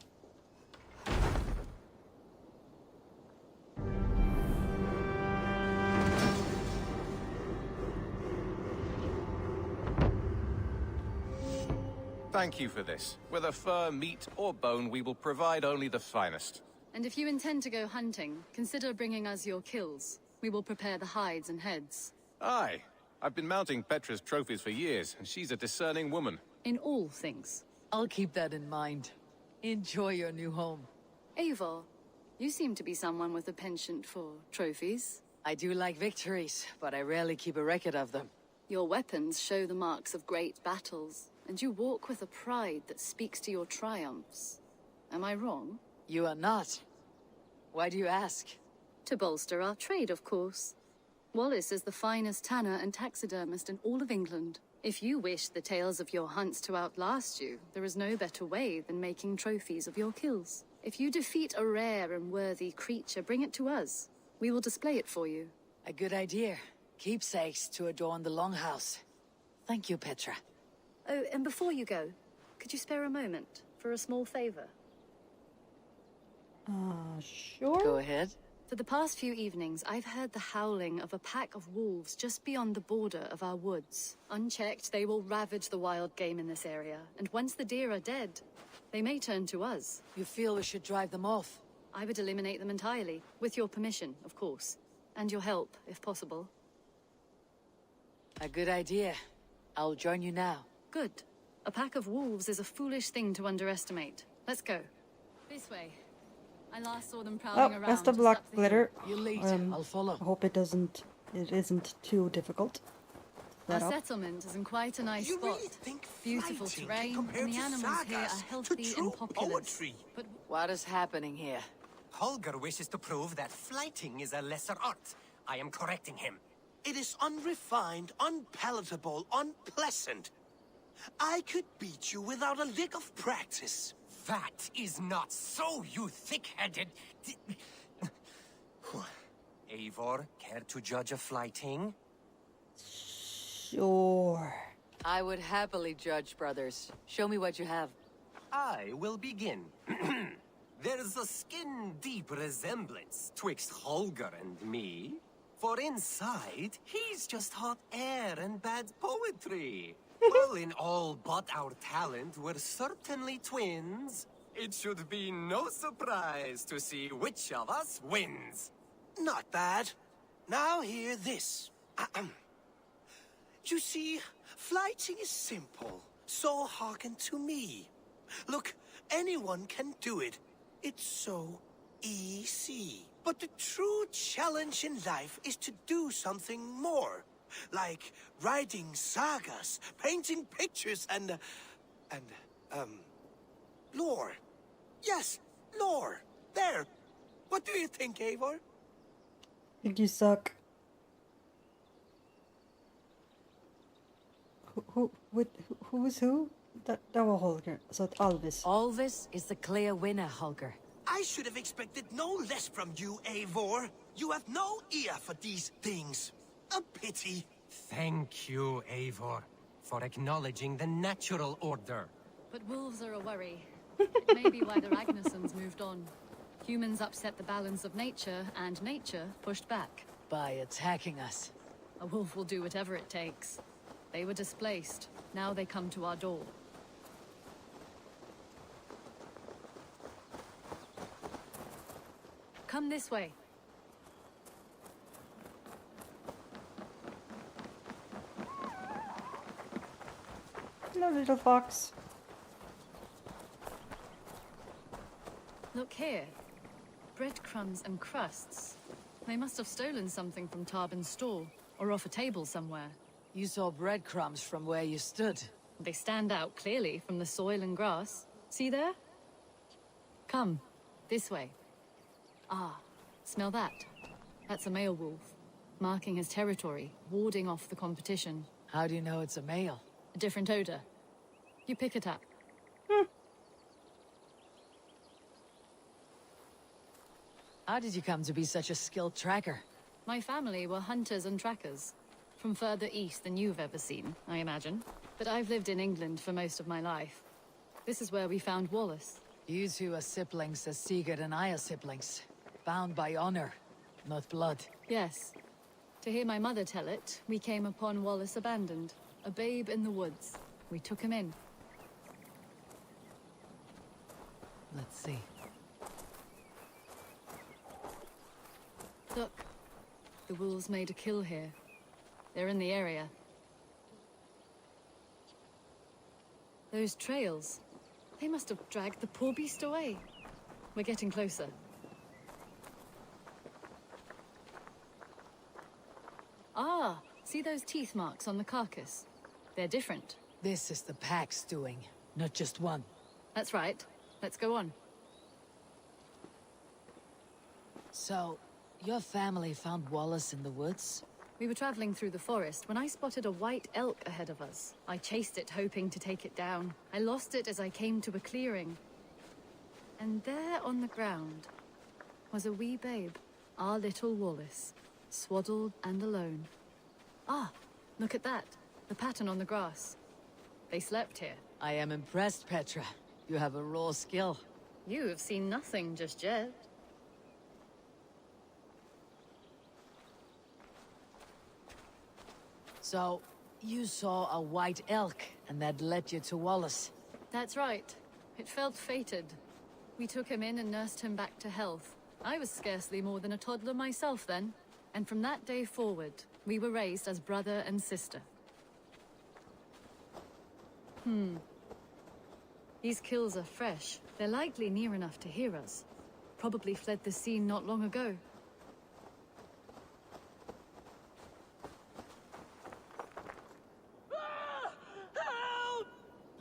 Thank you for this. Whether fur, meat, or bone, we will provide only the finest. And if you intend to go hunting, consider bringing us your kills. We will prepare the hides and heads. Aye. I've been mounting Petra's trophies for years, and she's a discerning woman. In all things. I'll keep that in mind. Enjoy your new home. Eivor, you seem to be someone with a penchant for trophies. I do like victories, but I rarely keep a record of them. Your weapons show the marks of great battles, and you walk with a pride that speaks to your triumphs. Am I wrong? You are not. Why do you ask? To bolster our trade, of course. Wallace is the finest tanner and taxidermist in all of England. If you wish the tales of your hunts to outlast you, there is no better way than making trophies of your kills. If you defeat a rare and worthy creature, bring it to us. We will display it for you. A good idea. Keepsakes to adorn the Longhouse. Thank you, Petra. Oh, and before you go, could you spare a moment for a small favor? Sure. Go ahead. For the past few evenings, I've heard the howling of a pack of wolves just beyond the border of our woods. Unchecked, they will ravage the wild game in this area, and once the deer are dead, they may turn to us. You feel we should drive them off? I would eliminate them entirely, with your permission, of course. And your help, if possible. A good idea. I'll join you now. Good. A pack of wolves is a foolish thing to underestimate. Let's go. This way. I last saw them prowling around. Best of luck, Glitter. You lead. I'll follow. I hope it isn't too difficult. Our settlement is in quite a nice spot. Beautiful terrain, and the animals here are healthy and populous. But what is happening here? Holger wishes to prove that flighting is a lesser art. I am correcting him. It is unrefined, unpalatable, unpleasant. I could beat you without a lick of practice. That is not so, you thick-headed... Eivor, care to judge a flighting? Sure. I would happily judge, brothers. Show me what you have. I will begin. There's a skin-deep resemblance twixt Holger and me. For inside, he's just hot air and bad poetry. Well, in all but our talent, we're certainly twins. It should be no surprise to see which of us wins. Not bad. Now hear this. You see, flighting is simple, so hearken to me. Look, anyone can do it. It's so easy. But the true challenge in life is to do something more. Like writing sagas, painting pictures, and lore. Yes, lore. There. What do you think, Eivor? I think you suck. Who is who? That was Holger. So it's Alvis. Alvis is the clear winner, Holger. I should have expected no less from you, Eivor. You have no ear for these things. A pity. Thank you, Eivor, for acknowledging the natural order. But wolves are a worry. It may be why the Ragnarsons moved on. Humans upset the balance of nature, and nature pushed back. By attacking us. A wolf will do whatever it takes. They were displaced. Now they come to our door. Come this way. Hello, little fox. Look here. Breadcrumbs and crusts. They must have stolen something from Tarbin's store, or off a table somewhere. You saw breadcrumbs from where you stood. They stand out clearly from the soil and grass. See there? Come, this way. Ah, smell that? That's a male wolf, marking his territory, warding off the competition. How do you know it's a male? A different odor. You pick it up. How did you come to be such a skilled tracker? My family were hunters and trackers. From further east than you've ever seen, I imagine. But I've lived in England for most of my life. This is where we found Wallace. You two are siblings as Sigurd and I are siblings. Bound by honor, not blood. Yes. To hear my mother tell it, we came upon Wallace abandoned. A babe in the woods. We took him in. Let's see. Look, the wolves made a kill here. They're in the area. Those trails, they must have dragged the poor beast away. We're getting closer. Ah, see those teeth marks on the carcass? They're different. This is the pack's doing, not just one. That's right. Let's go on. So, your family found Wallace in the woods? We were traveling through the forest when I spotted a white elk ahead of us. I chased it, hoping to take it down. I lost it as I came to a clearing. And there on the ground was a wee babe, our little Wallace, swaddled and alone. Ah, look at that. The pattern on the grass. They slept here. I am impressed, Petra. You have a raw skill. You have seen nothing just yet. So, you saw a white elk, and that led you to Wallace. That's right. It felt fated. We took him in and nursed him back to health. I was scarcely more than a toddler myself then. And from that day forward, we were raised as brother and sister. These kills are fresh. They're likely near enough to hear us. Probably fled the scene not long ago.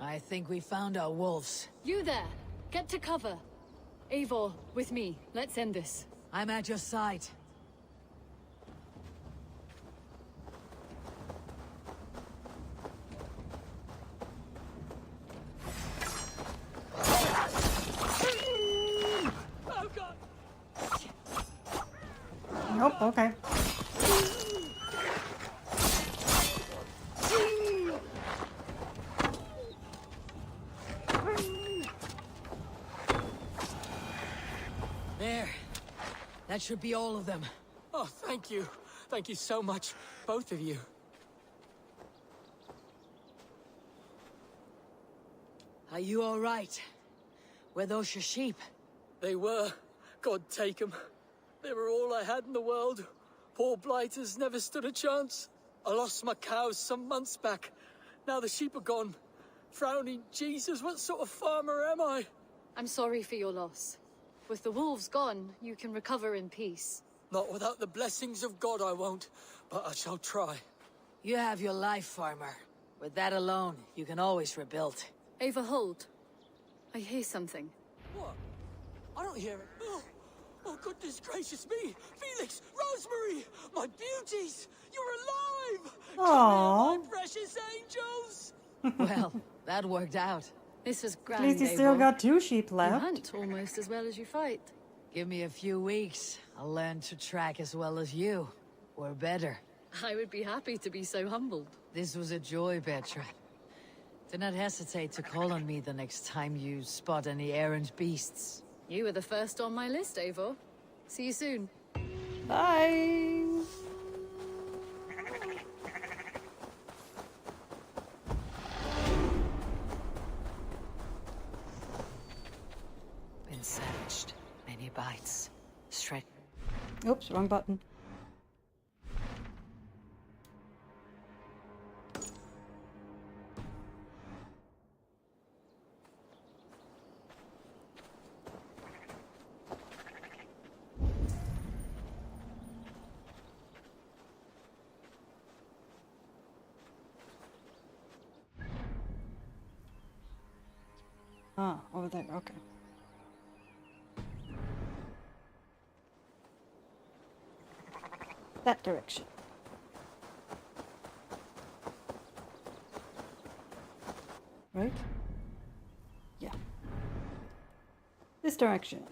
I think we found our wolves. You there! Get to cover! Eivor, with me. Let's end this. I'm at your side. Oh god! Nope, okay. There. That should be all of them. Oh, thank you. Thank you so much, both of you. Are you all right? Were those your sheep? They were. God take them. They were all I had in the world. Poor blighters never stood a chance. I lost my cows some months back. Now the sheep are gone. Frowning Jesus, what sort of farmer am I? I'm sorry for your loss. With the wolves gone, you can recover in peace. Not without the blessings of God I won't, but I shall try. You have your life, farmer. With that alone, you can always rebuild. Ava, hold. I hear something. What? I don't hear it. Oh, goodness gracious me! Felix! Rosemary! My beauties! You're alive! Aww. Come here, my precious angels! Well, that worked out. This was At grand, least you still Eivor. got 2 sheep You left. hunt almost as well as you fight. Give me a few weeks. I'll learn to track as well as you. Or better. I would be happy to be so humbled. This was a joy, Petra. Do not hesitate to call on me the next time you spot any errant beasts. You were the first on my list, Eivor. See you soon. Bye! Been savaged. Many bites. Straight. Oops, wrong button. Ah, over there, okay. That direction. Right? Yeah. This direction.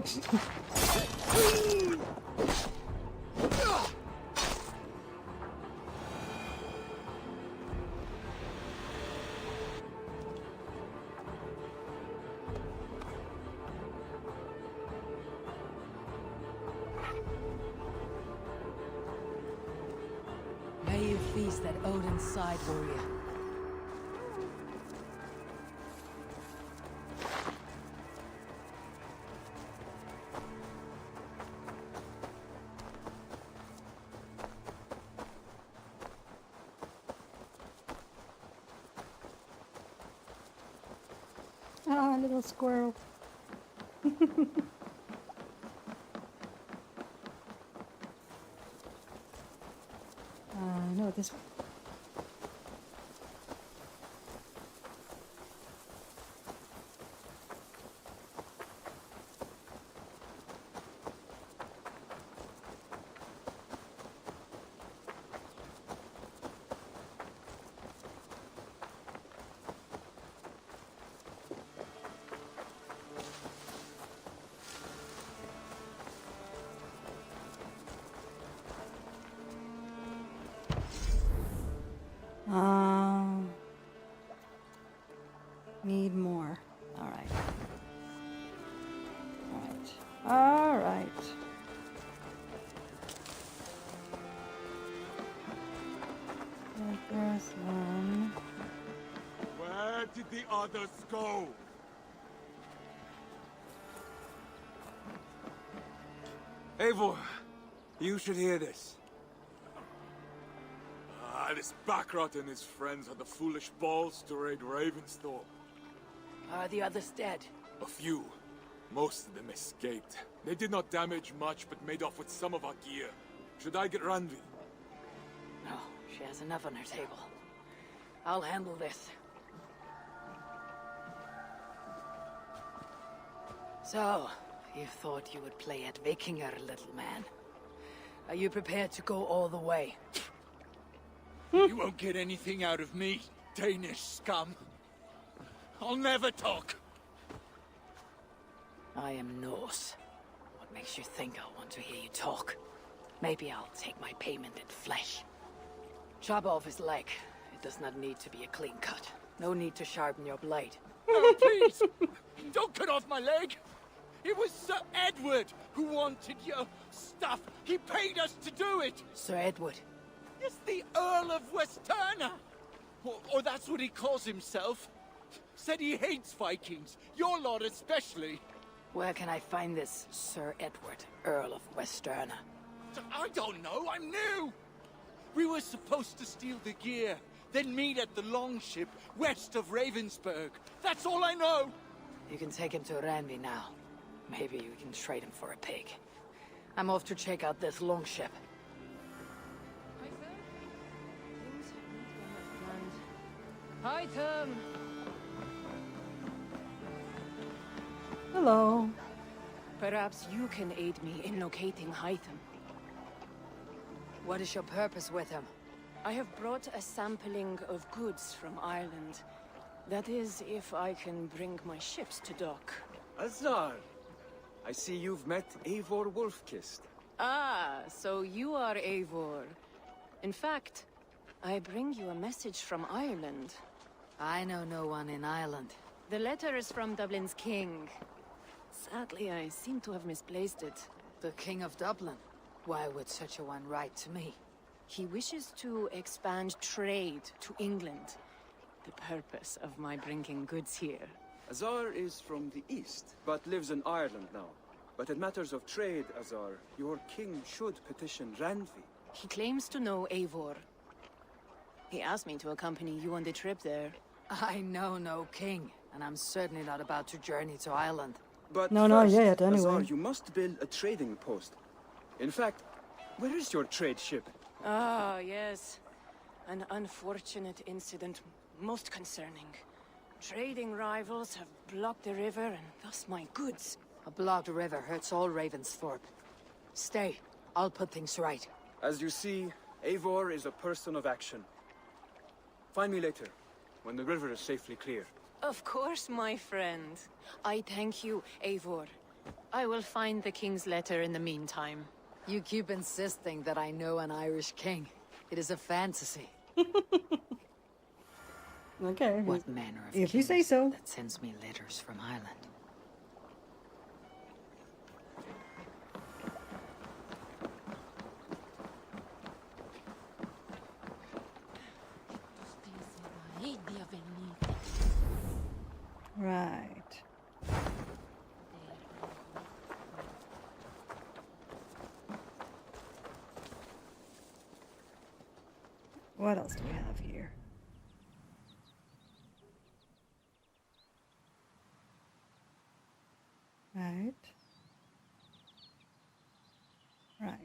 Oh! May you feast at Odin's side, warrior. Ah, little squirrel. No, this. Need more. Alright. Alright. There's one. Where did the others go? Eivor, you should hear this. This Backrot and his friends had the foolish balls to raid Ravensthorpe. Are the others dead? A few. Most of them escaped. They did not damage much, but made off with some of our gear. Should I get Randvi? No, she has enough on her table. I'll handle this. So, you thought you would play at Vikinger, little man. Are you prepared to go all the way? You won't get anything out of me, Danish scum. I'll never talk. I am Norse. What makes you think I'll want to hear you talk? Maybe I'll take my payment in flesh. Chop off his leg. It does not need to be a clean cut. No need to sharpen your blade. Oh, please! Don't cut off my leg! It was Sir Edward who wanted your stuff. He paid us to do it! Sir Edward? It's the Earl of Westerna! Or that's what he calls himself. Said he hates Vikings. Your lot especially. Where can I find this Sir Edward, Earl of Westerna? I don't know, I'm new! We were supposed to steal the gear, then meet at the longship west of Ravensburg. That's all I know! You can take him to Randvi now. Maybe you can trade him for a pig. I'm off to check out this longship. Hi, Tom! Hello. Perhaps you can aid me in locating Hytham. What is your purpose with him? I have brought a sampling of goods from Ireland. That is, if I can bring my ships to dock. Azar! I see you've met Eivor Wolfkist. Ah, so you are Eivor. In fact, I bring you a message from Ireland. I know no one in Ireland. The letter is from Dublin's king. Sadly, I seem to have misplaced it. The King of Dublin? Why would such a one write to me? He wishes to expand trade to England. The purpose of my bringing goods here. Azar is from the east, but lives in Ireland now. But in matters of trade, Azar, your king should petition Randvi. He claims to know Eivor. He asked me to accompany you on the trip there. I know no king, and I'm certainly not about to journey to Ireland. But No, first, not yet, anyway. Azar, you must build a trading post. In fact, where is your trade ship? Ah, yes. An unfortunate incident, most concerning. Trading rivals have blocked the river, and thus my goods. A blocked river hurts all Ravensthorpe. Stay. I'll put things right. As you see, Eivor is a person of action. Find me later, when the river is safely clear. Of course, my friend. I thank you, Eivor. I will find the king's letter in the meantime. You keep insisting that I know an Irish king. It is a fantasy. Okay. What manner of If king you say so. that sends me letters from Ireland? Right. What else do we have here? Right. Right.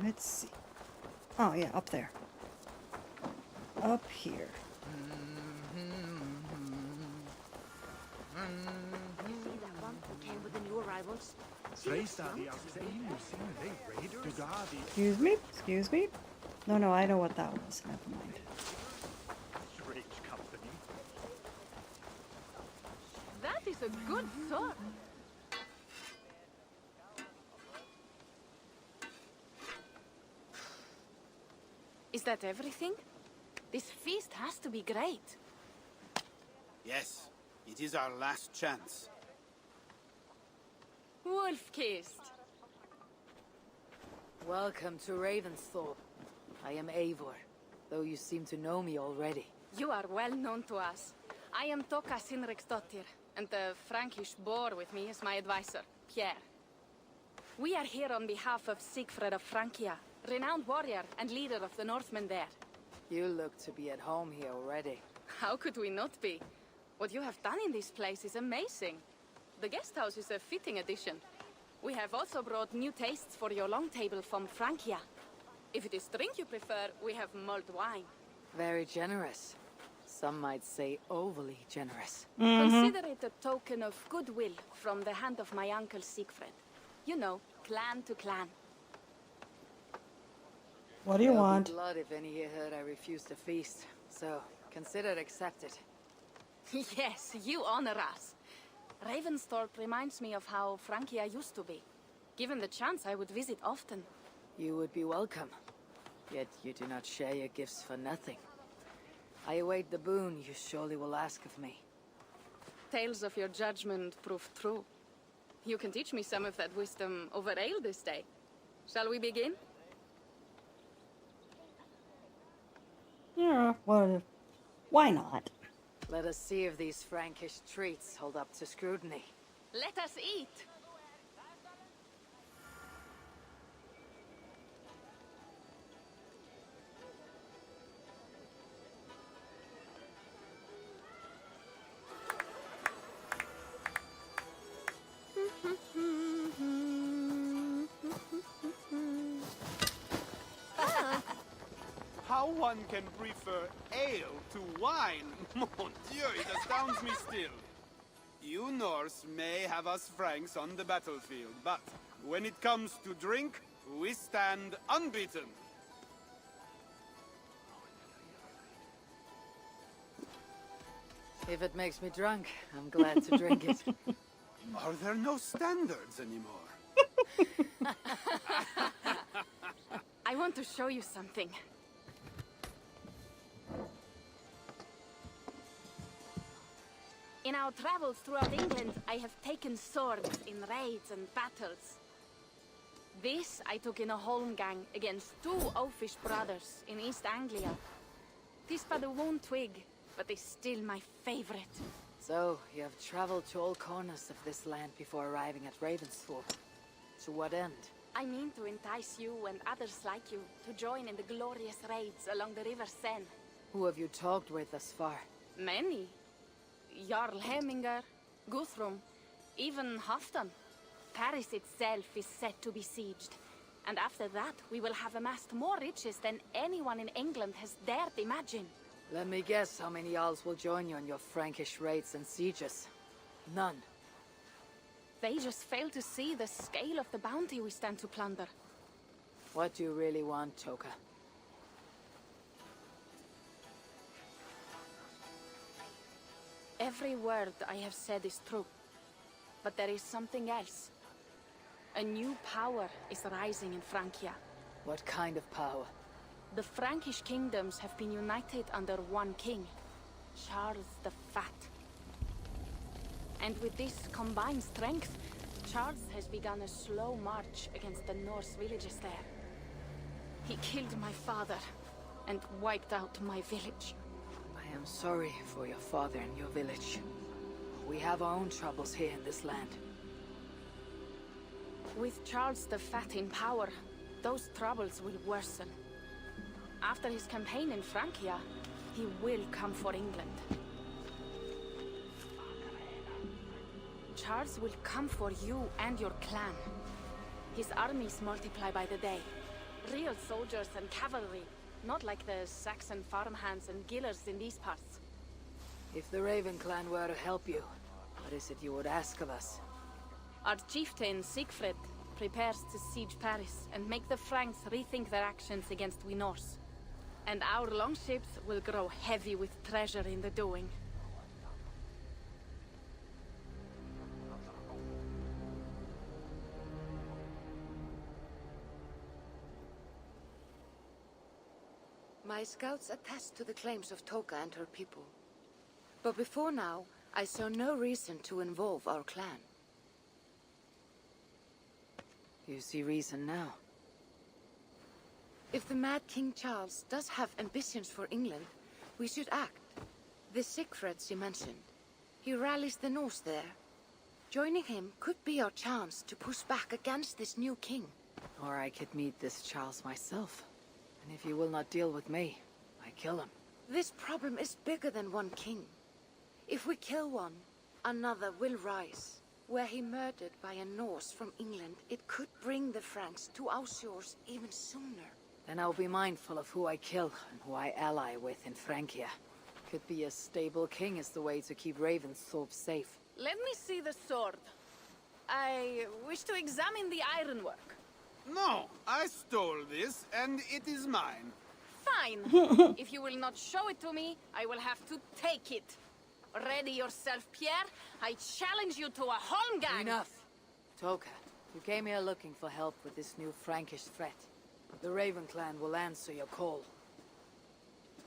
Let's see. Oh, yeah, up there. Up here. Excuse me? Excuse me? No, no, I know what that was. Never mind. Strange company. That is a good sword. Is that everything? This feast has to be great. Yes, it is our last chance. Wolf-kissed. Welcome to Ravensthorpe. I am Eivor, though you seem to know me already. You are well known to us. I am Toka Sinriksdottir, and the Frankish boar with me is my advisor, Pierre. We are here on behalf of Sigfred of Francia, renowned warrior and leader of the Northmen there. You look to be at home here already. How could we not be? What you have done in this place is amazing. The guest house is a fitting addition. We have also brought new tastes for your long table from Francia. If it is drink you prefer, we have mulled wine. Very generous. Some might say overly generous. Consider it a token of goodwill from the hand of my uncle Siegfried. You know, clan to clan. What do you There'll want? be blood if any here heard I refused to feast, so consider it accepted. Yes, you honor us. Ravensthorpe reminds me of how Francia used to be. Given the chance, I would visit often. You would be welcome. Yet you do not share your gifts for nothing. I await the boon you surely will ask of me. Tales of your judgment proved true. You can teach me some of that wisdom over ale this day. Shall we begin? Yeah, well, why not? Let us see if these Frankish treats hold up to scrutiny. Let us eat! How one can prefer ale to wine? Mon Dieu, it astounds me still. You Norse may have us Franks on the battlefield, but when it comes to drink, we stand unbeaten. If it makes me drunk, I'm glad to drink it. Are there no standards anymore? I want to show you something. In our travels throughout England, I have taken swords in raids and battles. This I took in a holmgang against 2 oafish brothers in East Anglia. Tis but a worn twig, but is still my favorite. So, you have traveled to all corners of this land before arriving at Ravensthorpe. To what end? I mean to entice you and others like you to join in the glorious raids along the River Seine. Who have you talked with thus far? Many. Jarl Heminger, Guthrum, even Halfdan. Paris itself is set to be besieged. And after that, we will have amassed more riches than anyone in England has dared imagine. Let me guess how many Jarls will join you on your Frankish raids and sieges. None. They just fail to see the scale of the bounty we stand to plunder. What do you really want, Toka? Every word I have said is true. But there is something else. A new power is rising in Francia. What kind of power? The Frankish kingdoms have been united under one king, Charles the Fat. And with this combined strength, Charles has begun a slow march against the Norse villages there. He killed my father and wiped out my village. I am sorry for your father and your village. We have our own troubles here in this land. With Charles the Fat in power, those troubles will worsen. After his campaign in Francia, he will come for England. Charles will come for you and your clan. His armies multiply by the day. Real soldiers and cavalry, not like the Saxon farmhands and gillers in these parts. If the Raven clan were to help you, what is it you would ask of us? Our chieftain, Siegfried, prepares to siege Paris and make the Franks rethink their actions against we Norse. And our longships will grow heavy with treasure in the doing. My scouts attest to the claims of Toka and her people. But before now, I saw no reason to involve our clan. You see reason now? If the Mad King Charles does have ambitions for England, we should act. The Siegfrieds you mentioned, he rallies the Norse there. Joining him could be our chance to push back against this new king. Or I could meet this Charles myself. And if you will not deal with me, I kill him. This problem is bigger than one king. If we kill one, another will rise. Were he murdered by a Norse from England, it could bring the Franks to our shores even sooner. Then I'll be mindful of who I kill and who I ally with in Francia. Could be a stable king is the way to keep Ravensthorpe safe. Let me see the sword. I wish to examine the ironwork. No, I stole this, and it is mine. Fine. If you will not show it to me, I will have to take it. Ready yourself, Pierre. I challenge you to a holmgang. Enough. Toka, you came here looking for help with this new Frankish threat. The Raven clan will answer your call.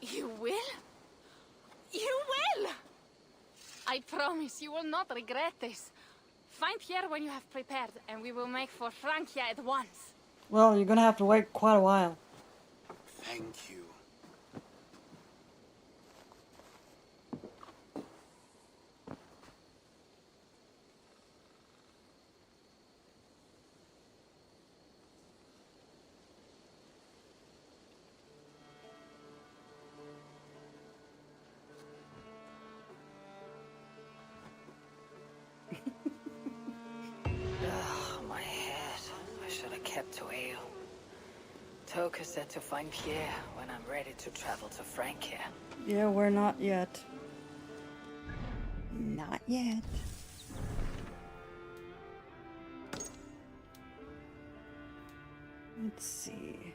You will? You will! I promise you will not regret this. Find Pierre when you have prepared, and we will make for Francia at once. Well, you're gonna have to wait quite a while. Thank you. My head. I should have kept to ale. Toka said to find Pierre when I'm ready to travel to Francia. Yeah, we're not yet. Not yet. Let's see.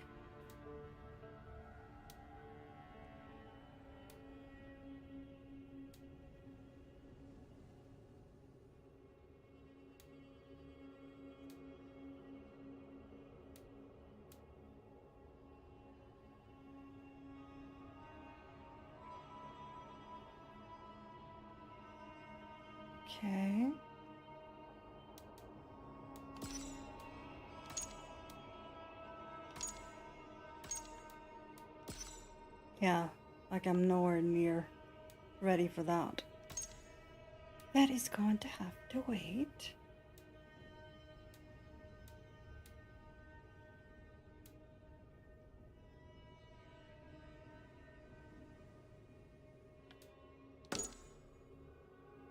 Okay. Yeah, like I'm nowhere near ready for that. That is going to have to wait.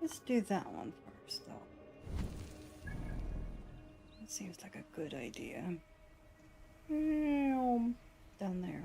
Let's do that one first, though. That seems like a good idea. Down there.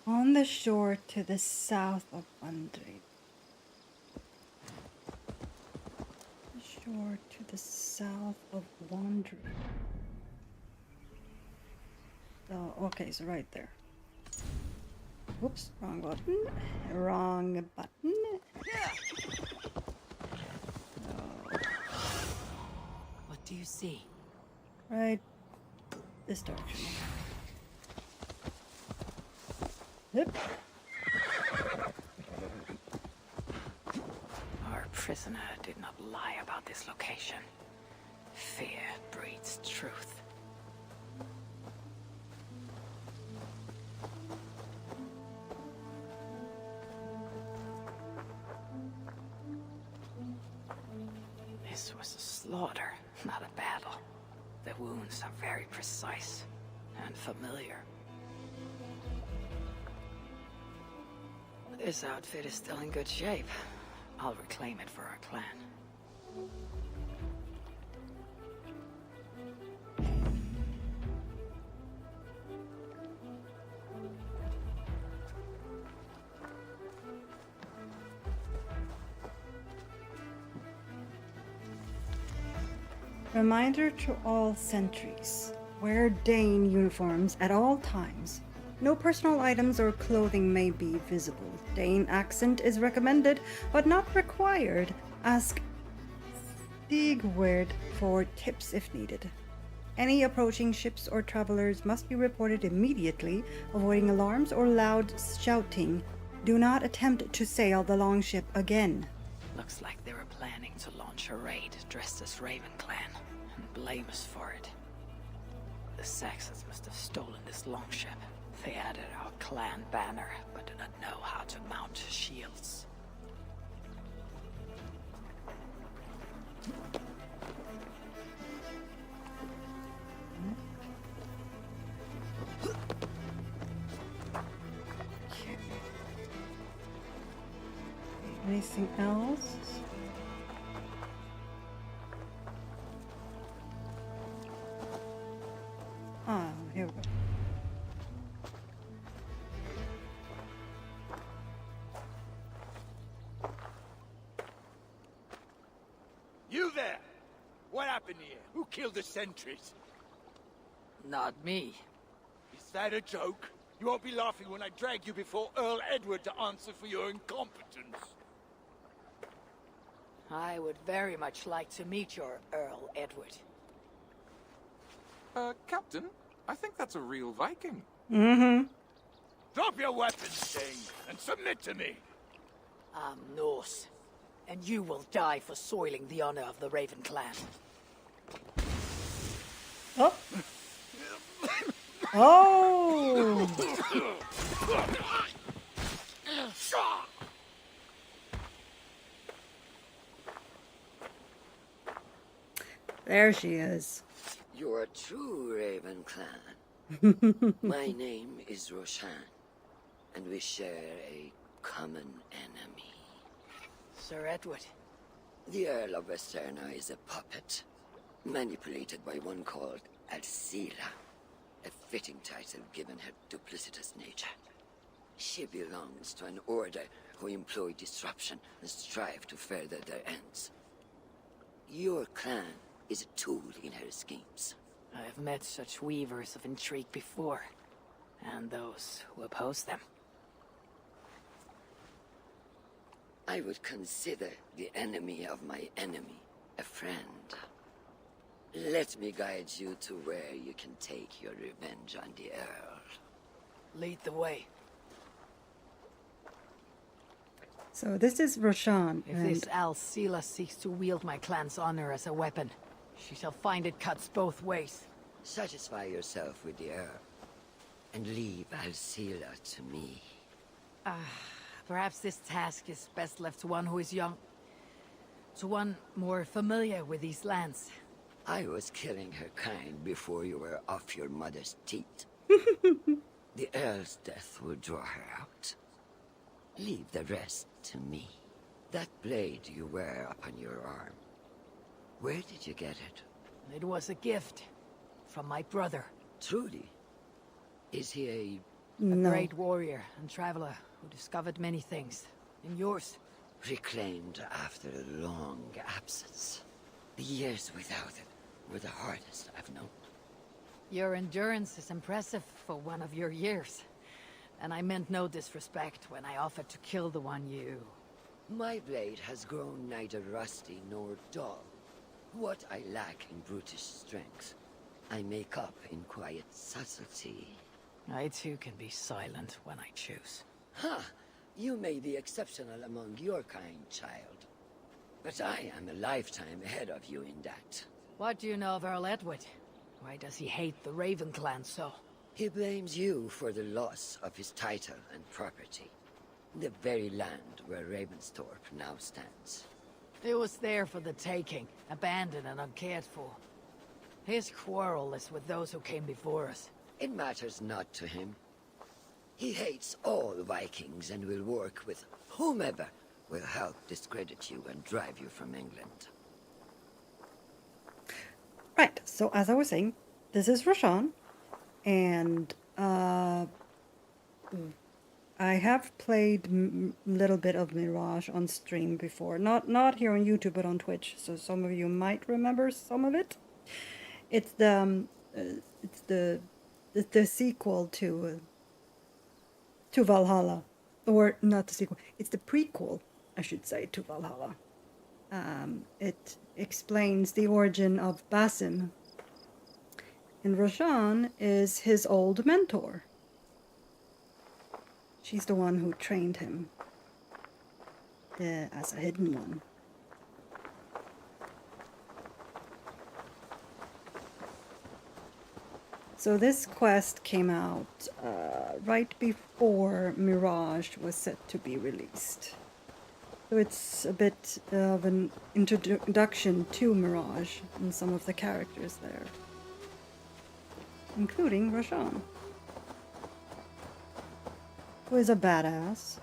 On the shore to the south of Andre. The shore to the south of Wandre. So, okay, so right there. Oops, wrong button. Wrong button. What do you see? Right this direction. Yep. Our prisoner did not lie about this location. Fear breeds truth. This was a slaughter, not a battle. The wounds are very precise and familiar. This outfit is still in good shape. I'll reclaim it for our clan. Reminder to all sentries. Wear Dane uniforms at all times. No personal items or clothing may be visible. Dane accent is recommended, but not required. Ask Sigurd for tips if needed. Any approaching ships or travelers must be reported immediately, avoiding alarms or loud shouting. Do not attempt to sail the longship again. Looks like they were planning to launch a raid dressed as Raven Clan, and blame us for it. The Saxons must have stolen this longship. They added our clan banner, but do not know how to mount shields. Anything else? Ah, here we go. You there! What happened here? Who killed the sentries? Not me. Is that a joke? You won't be laughing when I drag you before Earl Edward to answer for your incompetence. I would very much like to meet your Earl Edward. Captain, I think that's a real Viking. Mm-hmm. Drop your weapons, Sting, and submit to me. I'm Norse, and you will die for soiling the honor of the Raven Clan. Oh. Oh. There she is. You're a true Raven Clan. My name is Roshan, and we share a common enemy. Sir Edward. The Earl of Westerna is a puppet, manipulated by one called Alcira, a fitting title given her duplicitous nature. She belongs to an order who employ disruption and strive to further their ends. Your clan is a tool in her schemes. I have met such weavers of intrigue before, and those who oppose them. I would consider the enemy of my enemy a friend. Let me guide you to where you can take your revenge on the Earl. Lead the way. So this is Roshan, If and this Al-Sila seeks to wield my clan's honor as a weapon, she shall find it cuts both ways. Satisfy yourself with the herb, and leave Al-Sila to me. Perhaps this task is best left to one who is young. To one more familiar with these lands. I was killing her kind before you were off your mother's teeth. The Earl's death will draw her out. Leave the rest to me. That blade you wear upon your arm, where did you get it? It was a gift from my brother. Truly? Is he a... No. Great warrior and traveler who discovered many things. And yours? Reclaimed after a long absence. The years without it were the hardest I've known. Your endurance is impressive for one of your years. And I meant no disrespect when I offered to kill the one you... My blade has grown neither rusty nor dull. What I lack in brutish strength, I make up in quiet subtlety. I too can be silent when I choose. Ha! You may be exceptional among your kind, child. But I am a lifetime ahead of you in that. What do you know of Earl Edward? Why does he hate the Raven clan so? He blames you for the loss of his title and property. The very land where Ravensthorpe now stands. It was there for the taking, abandoned and uncared for. His quarrel is with those who came before us. It matters not to him. He hates all Vikings and will work with whomever will help discredit you and drive you from England. right. So as I was saying, this is Roshan, and I have played a little bit of Mirage on stream before, not here on YouTube, but on Twitch. So some of you might remember some of it. It's the sequel to Valhalla, or not the sequel. It's the prequel, I should say, to Valhalla. It explains the origin of Basim, and Roshan is his old mentor. She's the one who trained him as a hidden one. So this quest came out right before Mirage was set to be released. So it's a bit of an introduction to Mirage and some of the characters there, including Roshan, who is a badass.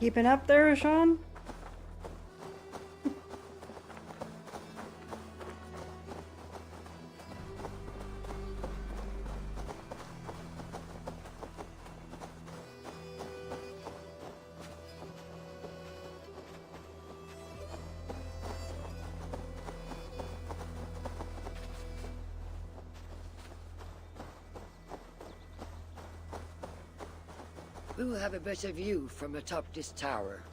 Keeping up there, Sean? We will have a better view from atop this tower.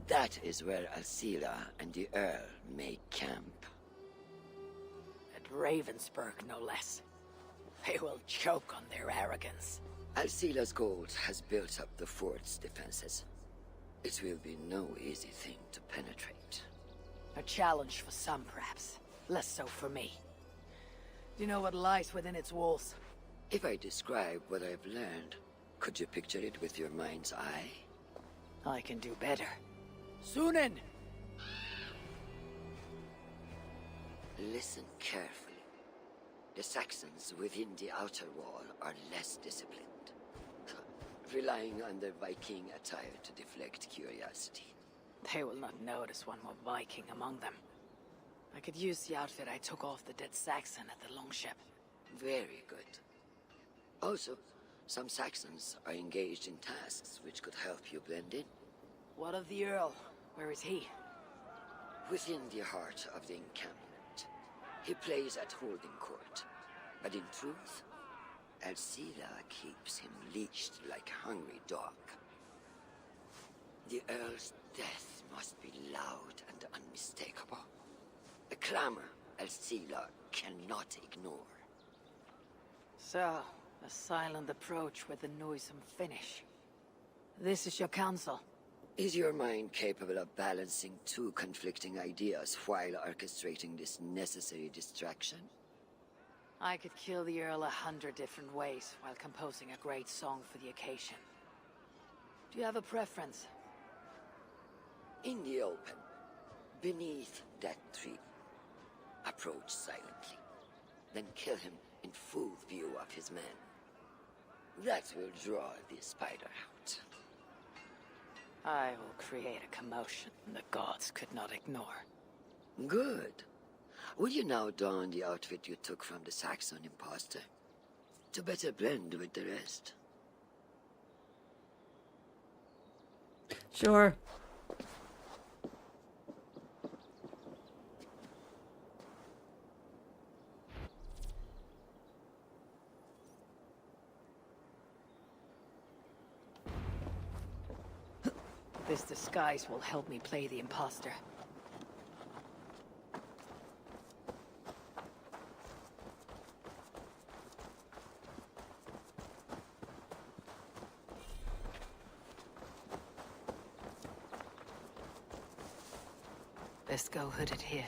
That is where Alcila and the Earl make camp. At Ravensburg, no less. They will choke on their arrogance. Alcila's gold has built up the fort's defenses. It will be no easy thing to penetrate. A challenge for some, perhaps. Less so for me. Do you know what lies within its walls? If I describe what I've learned, Could you picture it with your mind's eye? I can do better. Sunan! Listen carefully. The Saxons within the outer wall are less disciplined, relying on their Viking attire to deflect curiosity. They will not notice one more Viking among them. I could use the outfit I took off the dead Saxon at the longship. Very good. Also, some Saxons are engaged in tasks which could help you blend in. What of the Earl? Where is he? Within the heart of the encampment. He plays at holding court. But in truth, Alcila keeps him leashed like a hungry dog. The Earl's death must be loud and unmistakable. A clamor Alcila cannot ignore. So, a silent approach with a noisome finish. This is your counsel. Is your mind capable of balancing two conflicting ideas while orchestrating this necessary distraction? I could kill the Earl 100 different ways while composing a great song for the occasion. Do you have a preference? In the open, beneath that tree. Approach silently, then kill him in full view of his men. That will draw the spider out. I will create a commotion the gods could not ignore. Good. Will you now don the outfit you took from the Saxon imposter? To better blend with the rest. Sure. This disguise will help me play the imposter. Best go hooded here.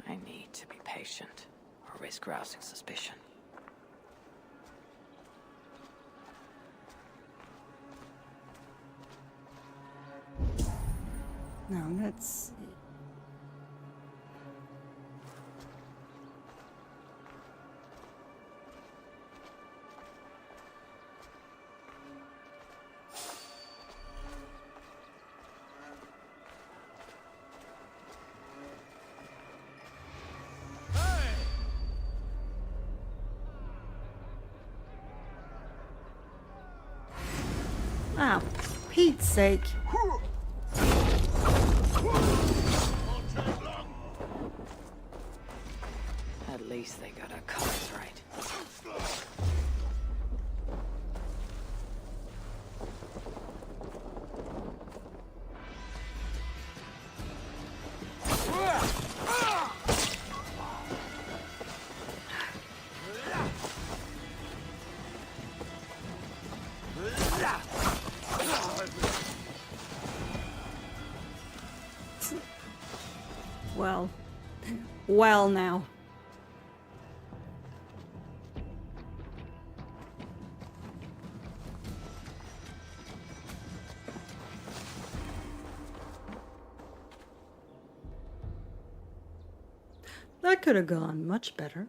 I need to be patient, or risk rousing suspicion. Now let's see. Ah, for Pete's sake. At least they got our colors right. Well now. That could have gone much better.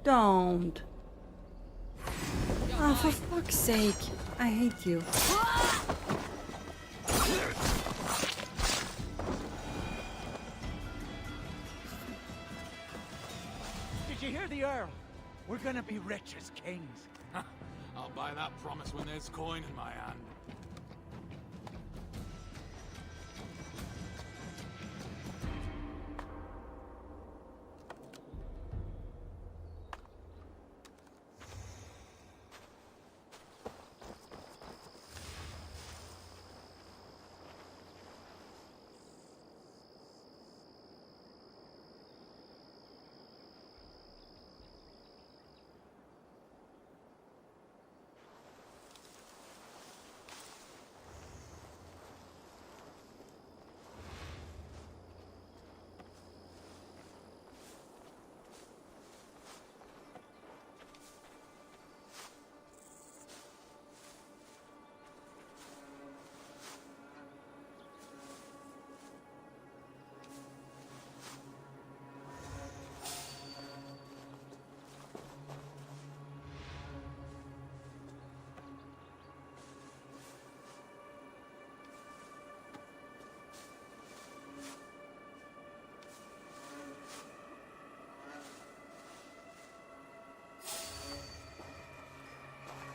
Don't. Oh, for fuck's sake. I hate you. Did you hear the Earl? We're gonna be rich as kings. I'll Can't buy that promise when there's coin in my hand.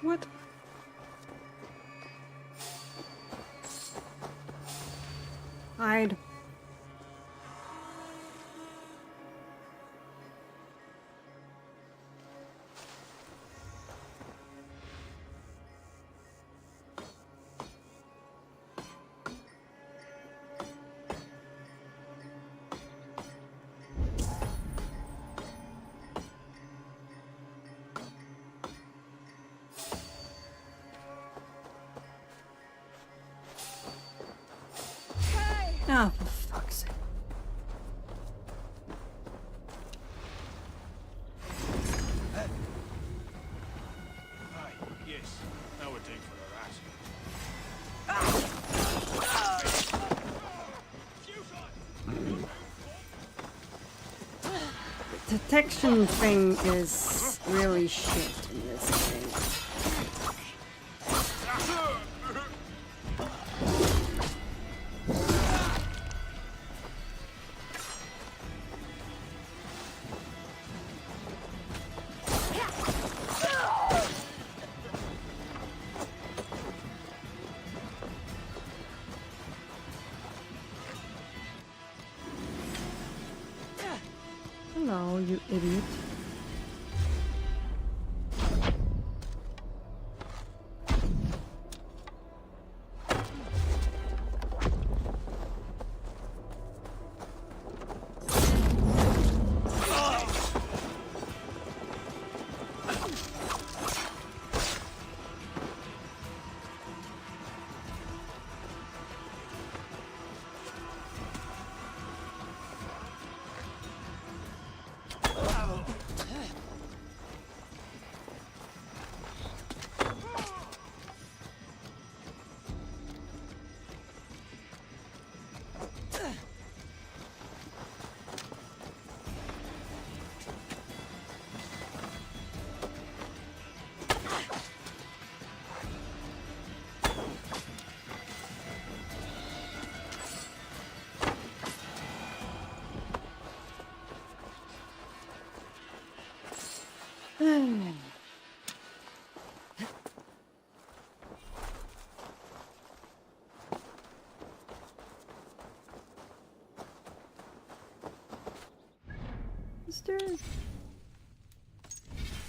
What? Hide. Oh, for fuck's sake. Aye, yes. Now we're doing for the rat. The detection thing is really shit in this game. Hello, you idiot. Is there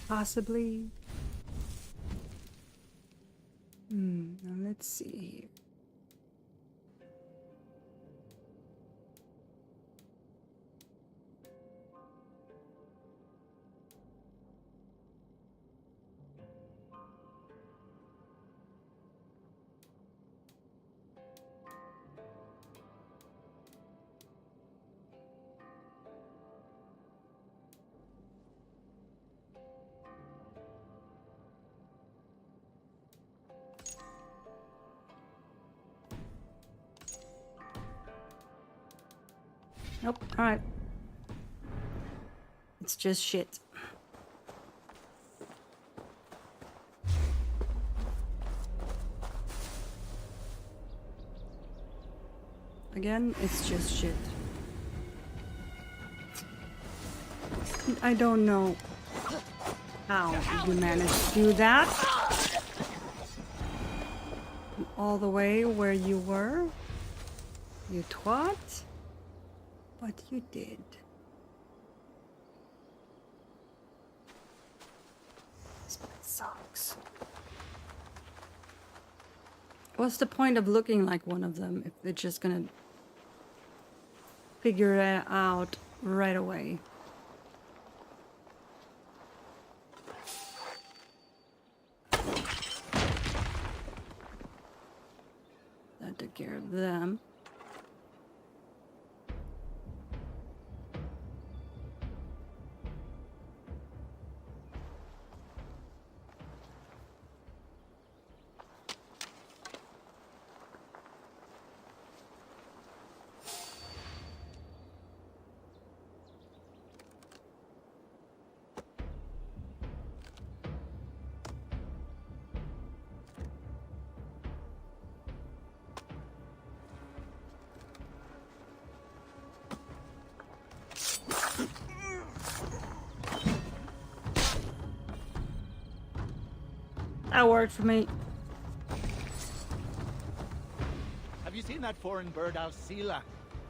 possibly? Now let's see here. Nope. Alright. It's just shit. Again, it's just shit. I don't know how you managed to do that. all the way where you were, you twat, but you did. This place sucks. What's the point of looking like one of them if they're just gonna figure it out right away? That took care of them. That worked for me. Have you seen that foreign bird out Sela?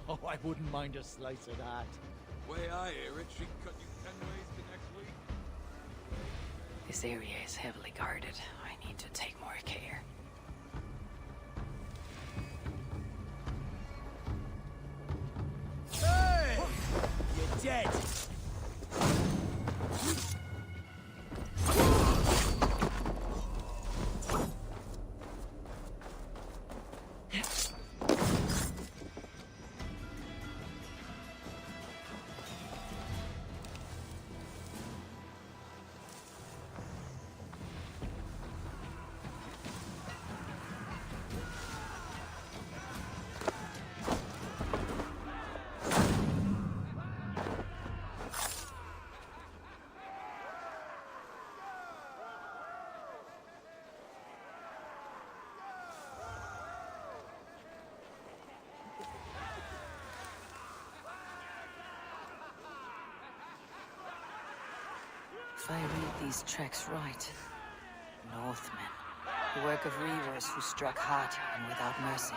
Oh, I wouldn't mind a slice of that. Way I hear it, she can cut you 10 ways to next week. This area is heavily guarded. I need to take more care. Hey! You're dead! If I read these tracks right, Northmen, the work of reavers who struck hard and without mercy.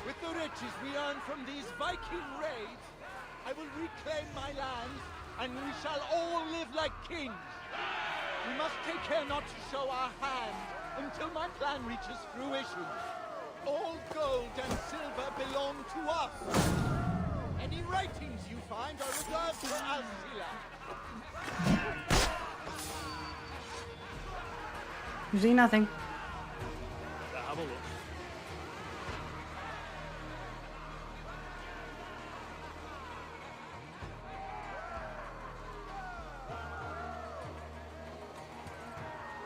With the riches we earn from these Viking raids, I will reclaim my lands, and we shall all live like kings. We must take care not to show our hand until my plan reaches fruition. All gold and silver belong to us. Any writings you find are reserved for Al-Sila. You see nothing. Have a look.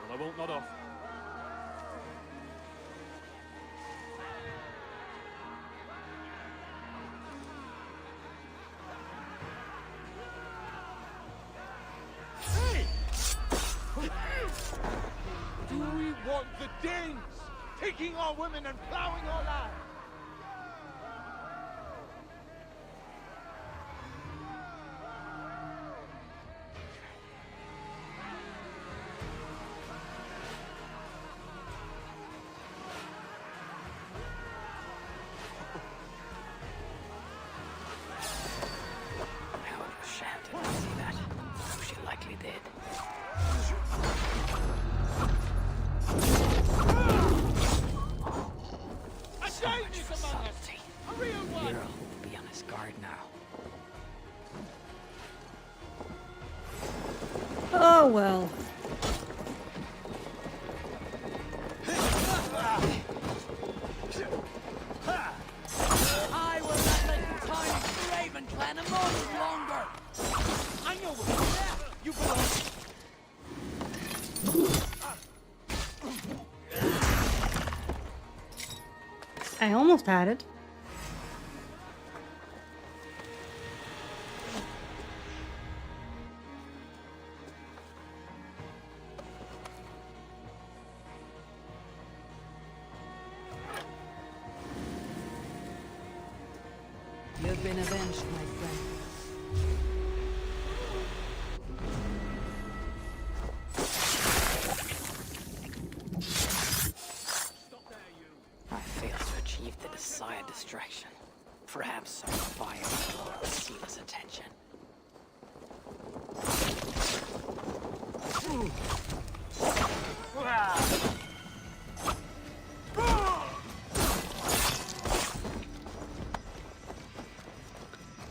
Well, I won't nod off. Hey! Do we want the Danes taking our women and plowing our land? Shan't didn't see that. So she likely did. Earl will be on his guard now. Oh well. I will not let the time of the Raven clan a moment longer. I know what you're there. You belong. I almost had it. You've been avenged, my friend. I failed to achieve the desired distraction. Perhaps our fire will steal his attention.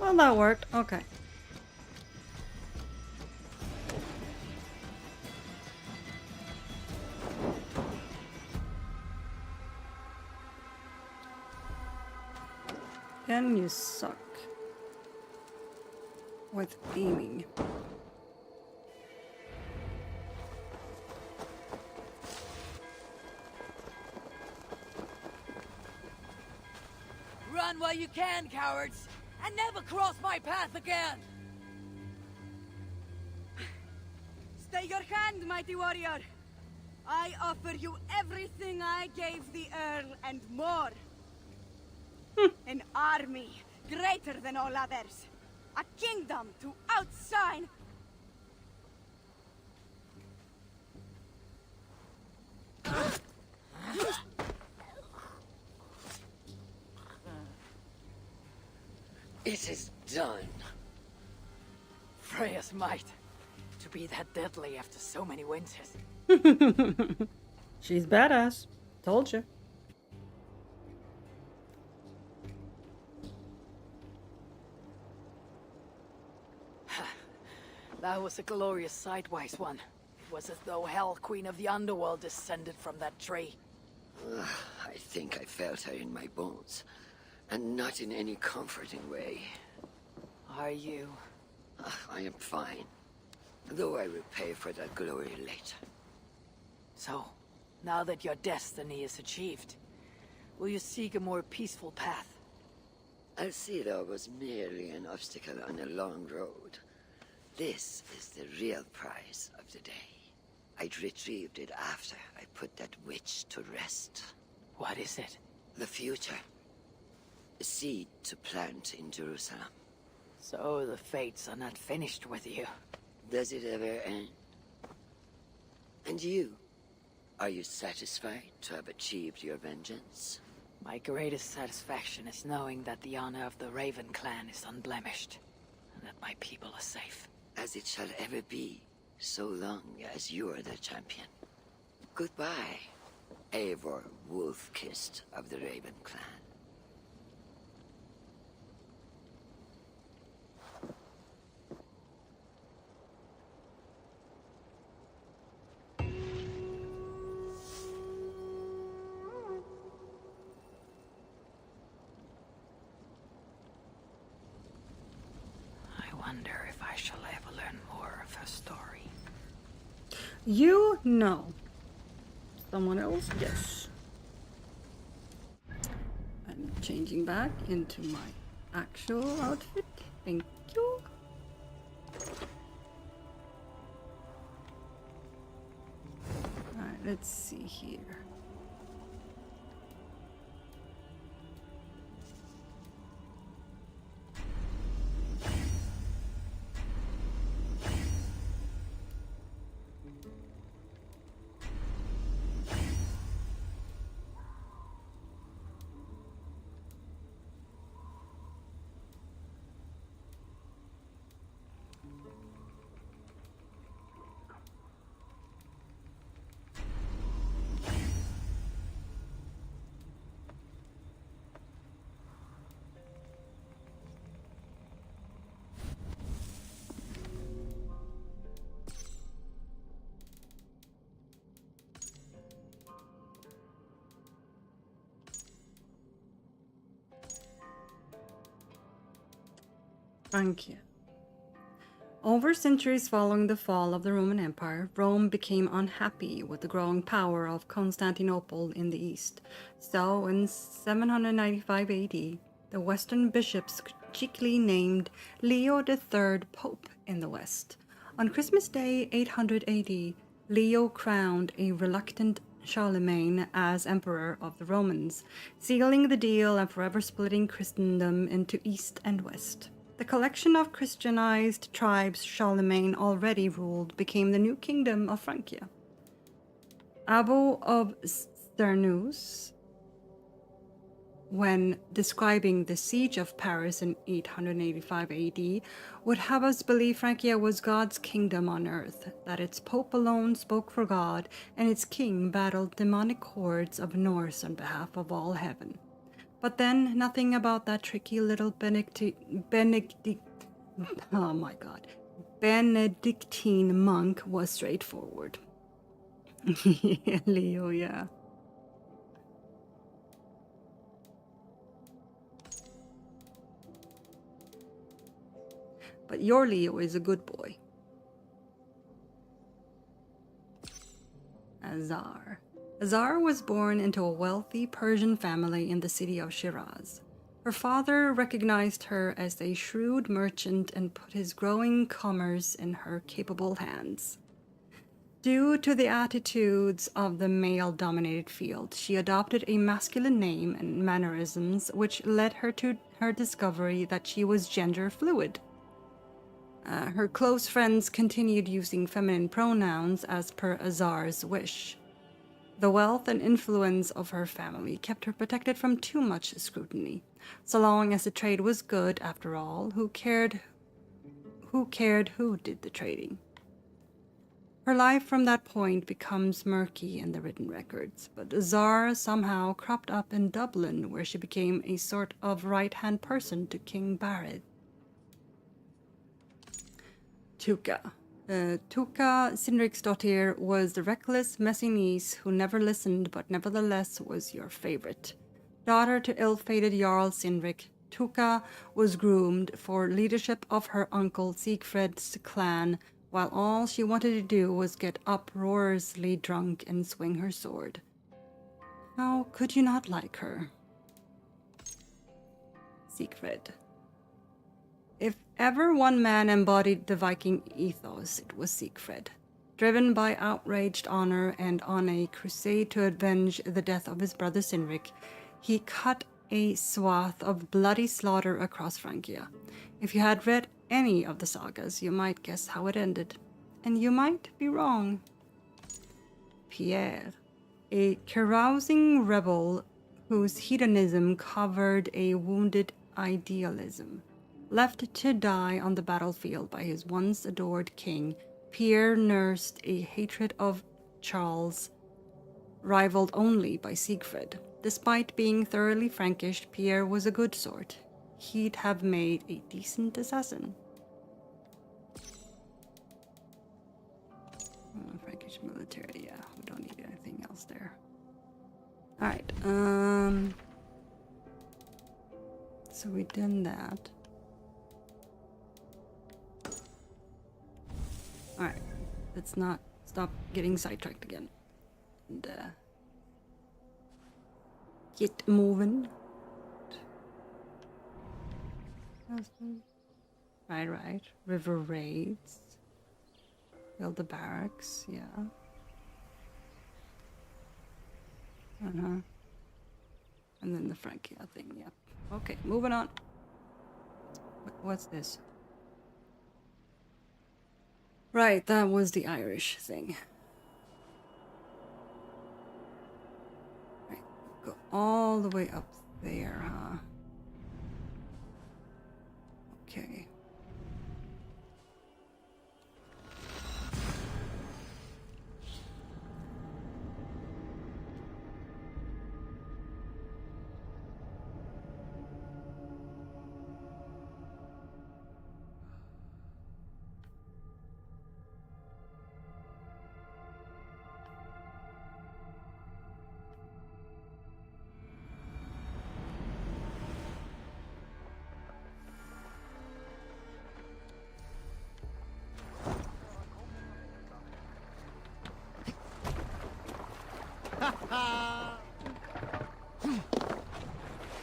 Well, that worked. Okay. Can you suck with aiming? Run while you can, cowards, and never cross my path again. Stay your hand, mighty warrior. I offer you everything I gave the Earl and more. An army greater than all others. A kingdom to outshine. It is done. Freya's might. To be that deadly after so many winters. She's badass. Told you. That was a glorious sight-wise one. It was as though Hell, Queen of the Underworld, descended from that tree. I think I felt her in my bones. And not in any comforting way. Are you? I am fine. Though I will pay for that glory later. So, now that your destiny is achieved, will you seek a more peaceful path? Alcida was merely an obstacle on a long road. This is the real prize of the day. I'd retrieved it after I put that witch to rest. What is it? The future. A seed to plant in Jerusalem. So the fates are not finished with you. Does it ever end? And you? Are you satisfied to have achieved your vengeance? My greatest satisfaction is knowing that the honor of the Raven clan is unblemished, and that my people are safe. As it shall ever be, so long as you are the champion. Goodbye, Eivor Wolf-Kissed of the Raven clan. I wonder if I shall ever learn more of her story. You know. Someone else? Yes. I'm changing back into my actual outfit. Thank you. Alright, let's see here. Francia. Over centuries following the fall of the Roman Empire, Rome became unhappy with the growing power of Constantinople in the east. So, in 795 AD, the Western bishops cheekily named Leo III Pope in the west. On Christmas Day, 800 AD, Leo crowned a reluctant Charlemagne as Emperor of the Romans, sealing the deal and forever splitting Christendom into East and West. The collection of Christianized tribes Charlemagne already ruled became the new kingdom of Francia. Abbo of Sternus, when describing the siege of Paris in 885 AD, would have us believe Francia was God's kingdom on earth, that its pope alone spoke for God, and its king battled demonic hordes of Norse on behalf of all heaven. But then, nothing about that tricky little Benedictine monk was straightforward. Yeah, Leo, yeah. But your Leo is a good boy. Azar. Azar was born into a wealthy Persian family in the city of Shiraz. Her father recognized her as a shrewd merchant and put his growing commerce in her capable hands. Due to the attitudes of the male-dominated field, she adopted a masculine name and mannerisms, which led her to her discovery that she was gender fluid. Her close friends continued using feminine pronouns as per Azar's wish. The wealth and influence of her family kept her protected from too much scrutiny. So long as the trade was good, after all, who cared who did the trading? Her life from that point becomes murky in the written records, but Azar somehow cropped up in Dublin, where she became a sort of right-hand person to King Barad. Tuka. Tuka Sinriksdottir was the reckless, messy niece who never listened but nevertheless was your favorite. Daughter to ill-fated Jarl Sinrik, Tuka was groomed for leadership of her uncle Siegfried's clan, while all she wanted to do was get uproariously drunk and swing her sword. How could you not like her? Siegfried. If ever one man embodied the Viking ethos, it was Siegfried. Driven by outraged honor and on a crusade to avenge the death of his brother Sinrik, he cut a swath of bloody slaughter across Francia. If you had read any of the sagas, you might guess how it ended. And you might be wrong. Pierre, a carousing rebel whose hedonism covered a wounded idealism. Left to die on the battlefield by his once adored king, Pierre nursed a hatred of Charles, rivaled only by Siegfried. Despite being thoroughly Frankish, Pierre was a good sort. He'd have made a decent assassin. Frankish military, yeah, we don't need anything else there. Alright, so we done that. Alright, let's not stop getting sidetracked again. And, get moving. Right. River raids. Build the barracks, yeah. And then the Francia thing, yep. Okay, moving on. What's this? Right, that was the Irish thing. Right, go all the way up there, huh? Okay.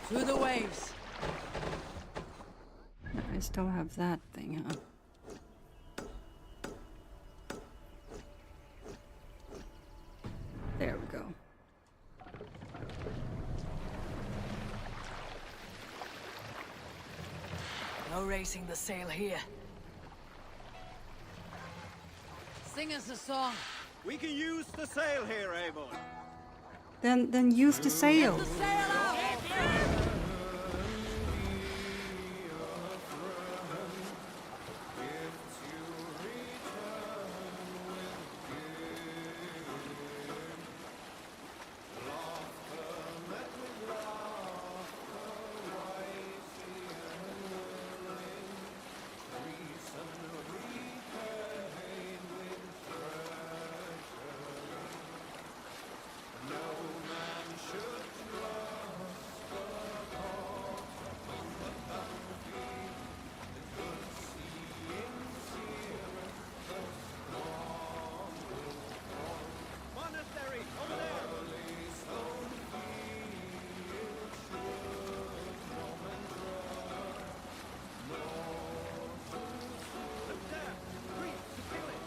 To the waves. I still have that thing, huh? There we go. No raising the sail here. Sing us a song. We can use the sail here, Eivor. Then use the sail. Monastery, over there! Look there! Creep to kill it!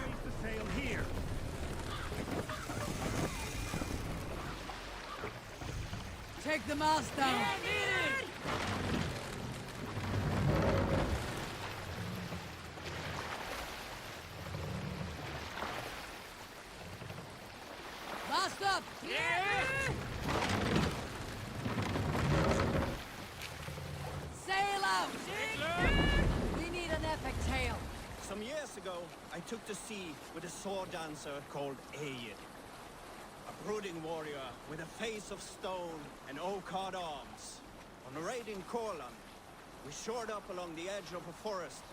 Raise the sail here! Take the mast down. Mast up. Sail out. We need an epic tale. Some years ago, I took to sea with a sword dancer called Aed. A brooding warrior with a face of stone and oak-hard arms. On a raid in Corland, we shored up along the edge of a forest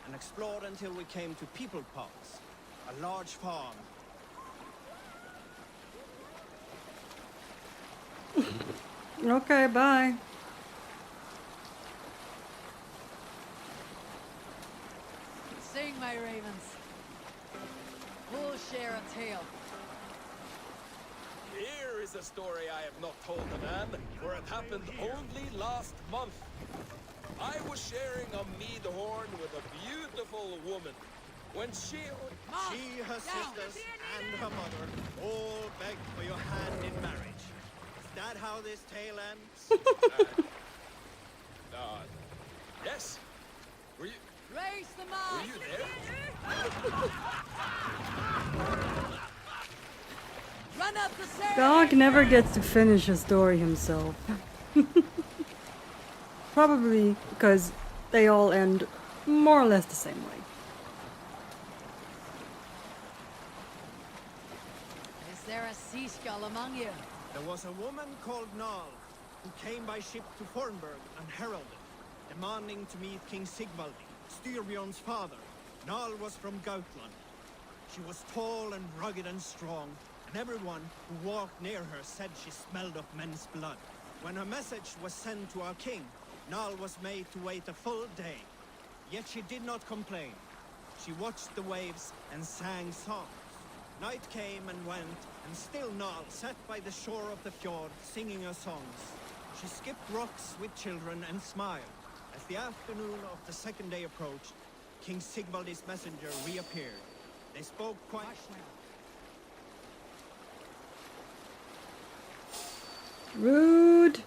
and explored until we came to People Pots, a large farm. Okay, bye. Sing, my ravens. We'll share a tale. Here is a story I have not told to man, for it happened only last month. I was sharing a mead horn with a beautiful woman. When she, her sisters, and her mother all begged for your hand in marriage. Is that how this tale ends? Yes. Were you? Raise the mast. Were you there? Run up the sail. Dog never gets to finish a story himself. Probably because they all end more or less the same way. Is there a sea skull among you? There was a woman called Nal, who came by ship to Fornburg unheralded, demanding to meet King Sigvaldi, Styrbjorn's father. Nal was from Gautland. She was tall and rugged and strong, and everyone who walked near her said she smelled of men's blood. When her message was sent to our king, Nal was made to wait a full day. Yet she did not complain. She watched the waves and sang songs. Night came and went, and still Nal sat by the shore of the fjord singing her songs. She skipped rocks with children and smiled. As the afternoon of the second day approached, King Sigvaldi's messenger reappeared. They spoke quite... Rude.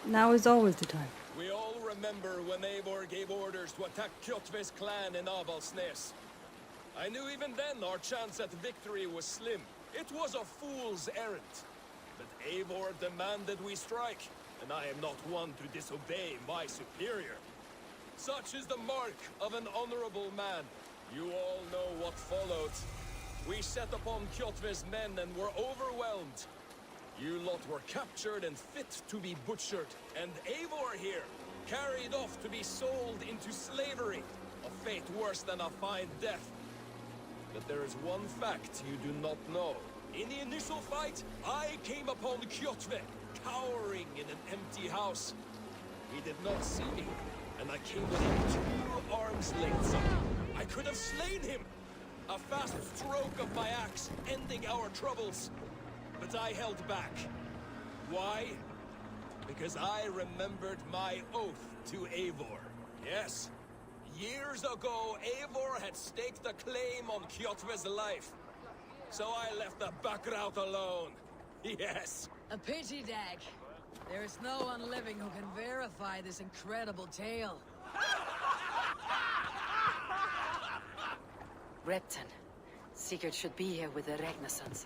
Now is always the time. We all remember when Eivor gave orders to attack Kjotve's clan in Avaldsnes. I knew even then our chance at victory was slim. It was a fool's errand. But Eivor demanded we strike, and I am not one to disobey my superior. Such is the mark of an honorable man. You all know what followed. We set upon Kjotve's men and were overwhelmed. You lot were captured and fit to be butchered, and Eivor here, carried off to be sold into slavery. A fate worse than a fine death. But there is one fact you do not know. In the initial fight, I came upon Kjotve, cowering in an empty house. He did not see me, and I came within 2 arms lengths of him. I could have slain him! A fast stroke of my axe, ending our troubles. But I held back. Why? Because I remembered my oath to Eivor. Yes. Years ago, Eivor had staked a claim on Kjotve's life. So I left the background alone. Yes. A pity, Dag. There is no one living who can verify this incredible tale. Repton. Sigurd should be here with the Regnarsons.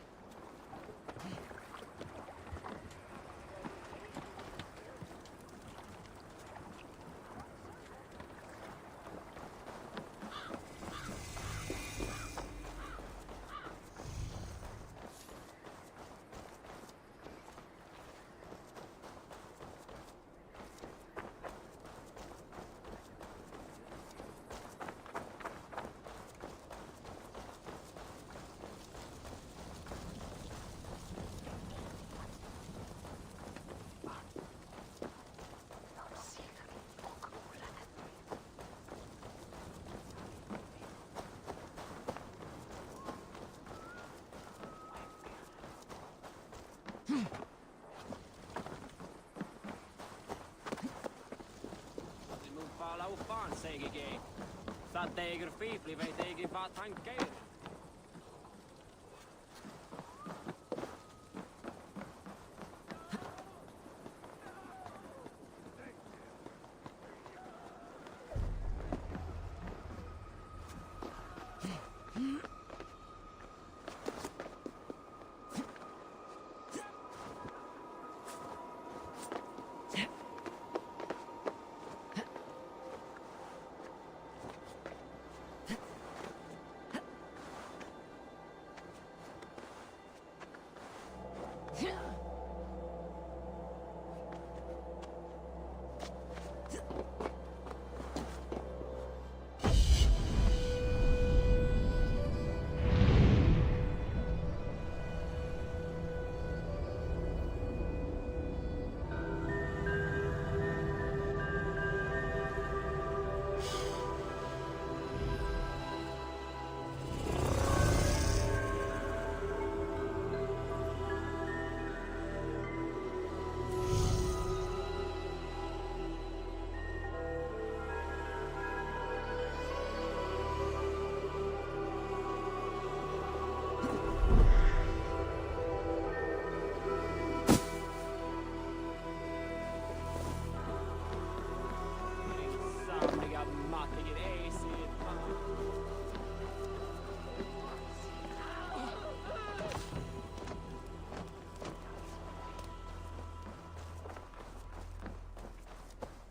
Seg ikke. Satt deg fiflig vet jeg hva tanker.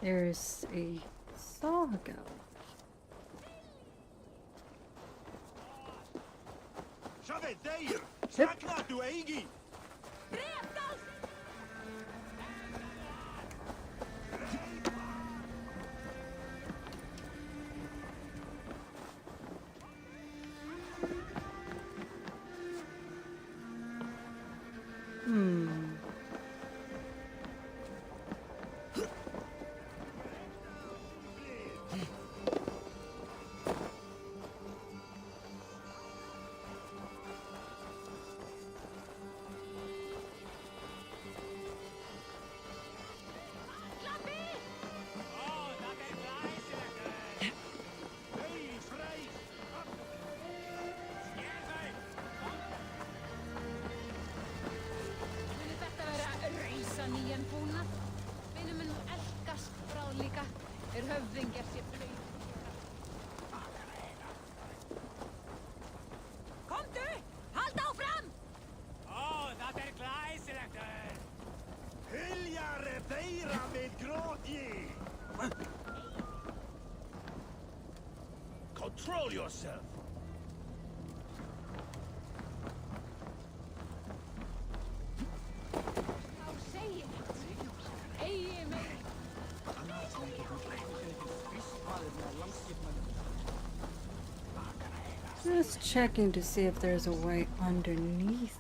There's a saga. Shabbat Deir! Sakna tu Eigi! Nýjan búnað. Vinur minn elskast bráð líka. Höfðingjar sér blöyt. Komdu! Halda áfram! Ó, það glæsilegt. Hyljar þeirra við grótji! Control yourself! Just checking to see if there's a way underneath.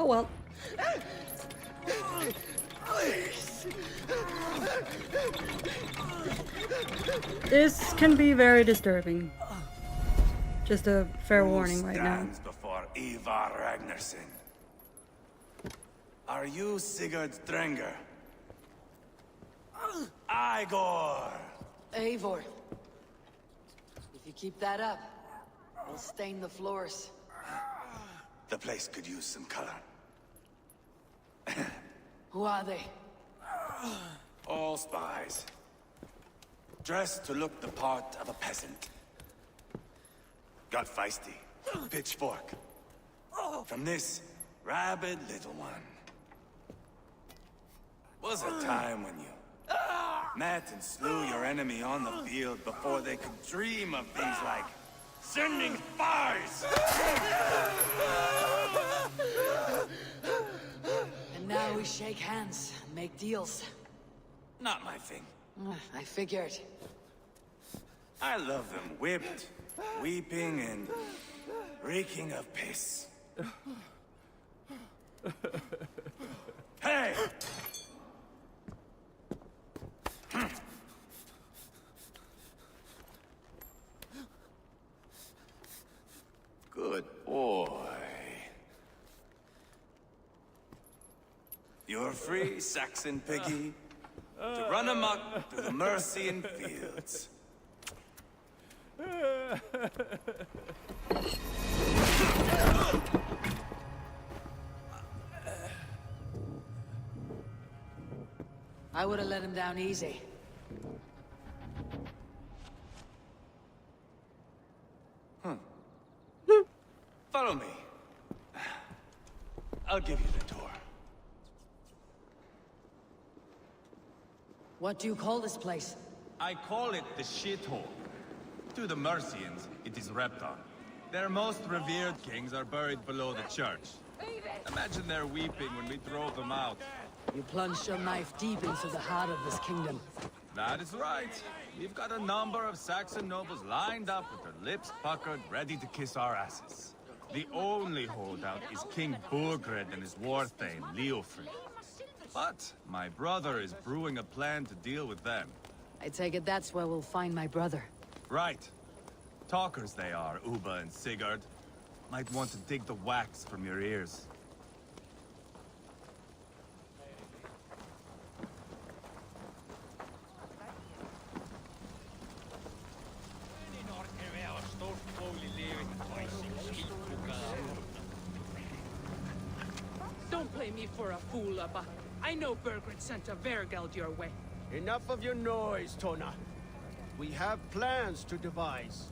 Oh well. This can be very disturbing. Just a fair warning right now. Stands before Ivar Ragnarsson. Are you Sigurd Drenger? Igor! Eivor. If you keep that up, we'll stain the floors. The place could use some color. Who are they? All spies. Dressed to look the part of a peasant. Got feisty. Pitchfork. From this rabid little one. Was a time when you met and slew your enemy on the field before they could dream of things like sending spies! And now we shake hands, make deals. Not my thing. I figured. I love them whipped, weeping, and reeking of piss. Hey! Good boy. You're free, Saxon piggy, to run amok through the Mercian fields. I would have let him down easy. Follow me. I'll give you the tour. What do you call this place? I call it the shithole. To the Mercians, it is Repton. Their most revered kings are buried below the church. Imagine their weeping when we drove them out. You plunged your knife deep into the heart of this kingdom. That is right. We've got a number of Saxon nobles lined up with their lips puckered, ready to kiss our asses. The only holdout is King Burgred and his war thane, Leofrid. But my brother is brewing a plan to deal with them. I take it that's where we'll find my brother. Right. Talkers they are, Uba and Sigurd. Might want to dig the wax from your ears. Don't play me for a fool, Abba. I know Burgred sent a Vergeld your way. Enough of your noise, Tona. We have plans to devise.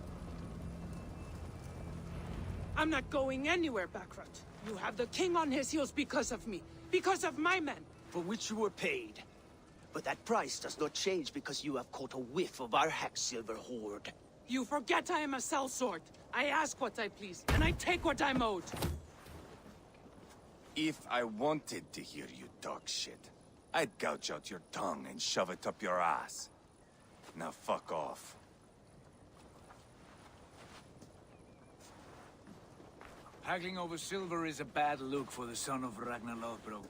I'm not going anywhere, Backrot. You have the king on his heels because of me. Because of my men. For which you were paid. But that price does not change because you have caught a whiff of our Hacksilver hoard. You forget I am a sellsword. I ask what I please, and I take what I'm owed. If I wanted to hear you talk shit, I'd gouge out your tongue and shove it up your ass. Now fuck off. Haggling over silver is a bad look for the son of Ragnar Lothbrok.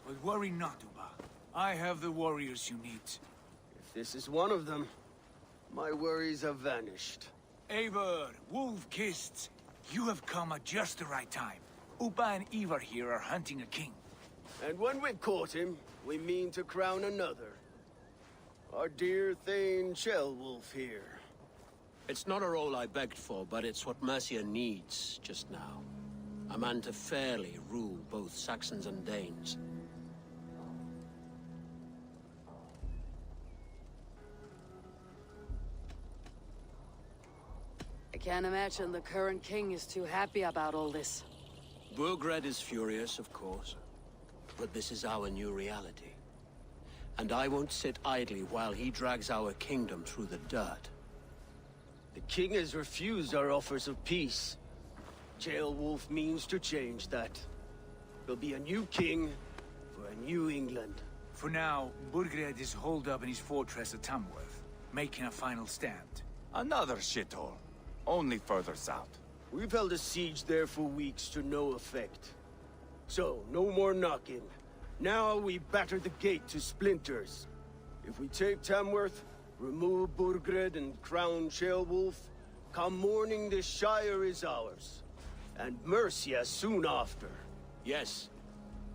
But worry not, Uba. I have the warriors you need. If this is one of them, my worries have vanished. Eivor, Wolf-Kissed, you have come at just the right time. Uba and Ivar here are hunting a king. And when we've caught him, we mean to crown another. Our dear Thane Shellwolf here. It's not a role I begged for, but it's what Mercia needs just now. A man to fairly rule both Saxons and Danes. I can't imagine the current king is too happy about all this. Burgred is furious, of course. But this is our new reality. And I won't sit idly while he drags our kingdom through the dirt. The king has refused our offers of peace. Jailwolf means to change that. There'll be a new king for a new England. For now, Burgred is holed up in his fortress at Tamworth, making a final stand. Another shithole. Only further south. We've held a siege there for weeks to no effect. So, no more knocking. Now we batter the gate to splinters. If we take Tamworth, remove Burgred and crown Shellwolf, come morning the Shire is ours. And Mercia soon after. Yes,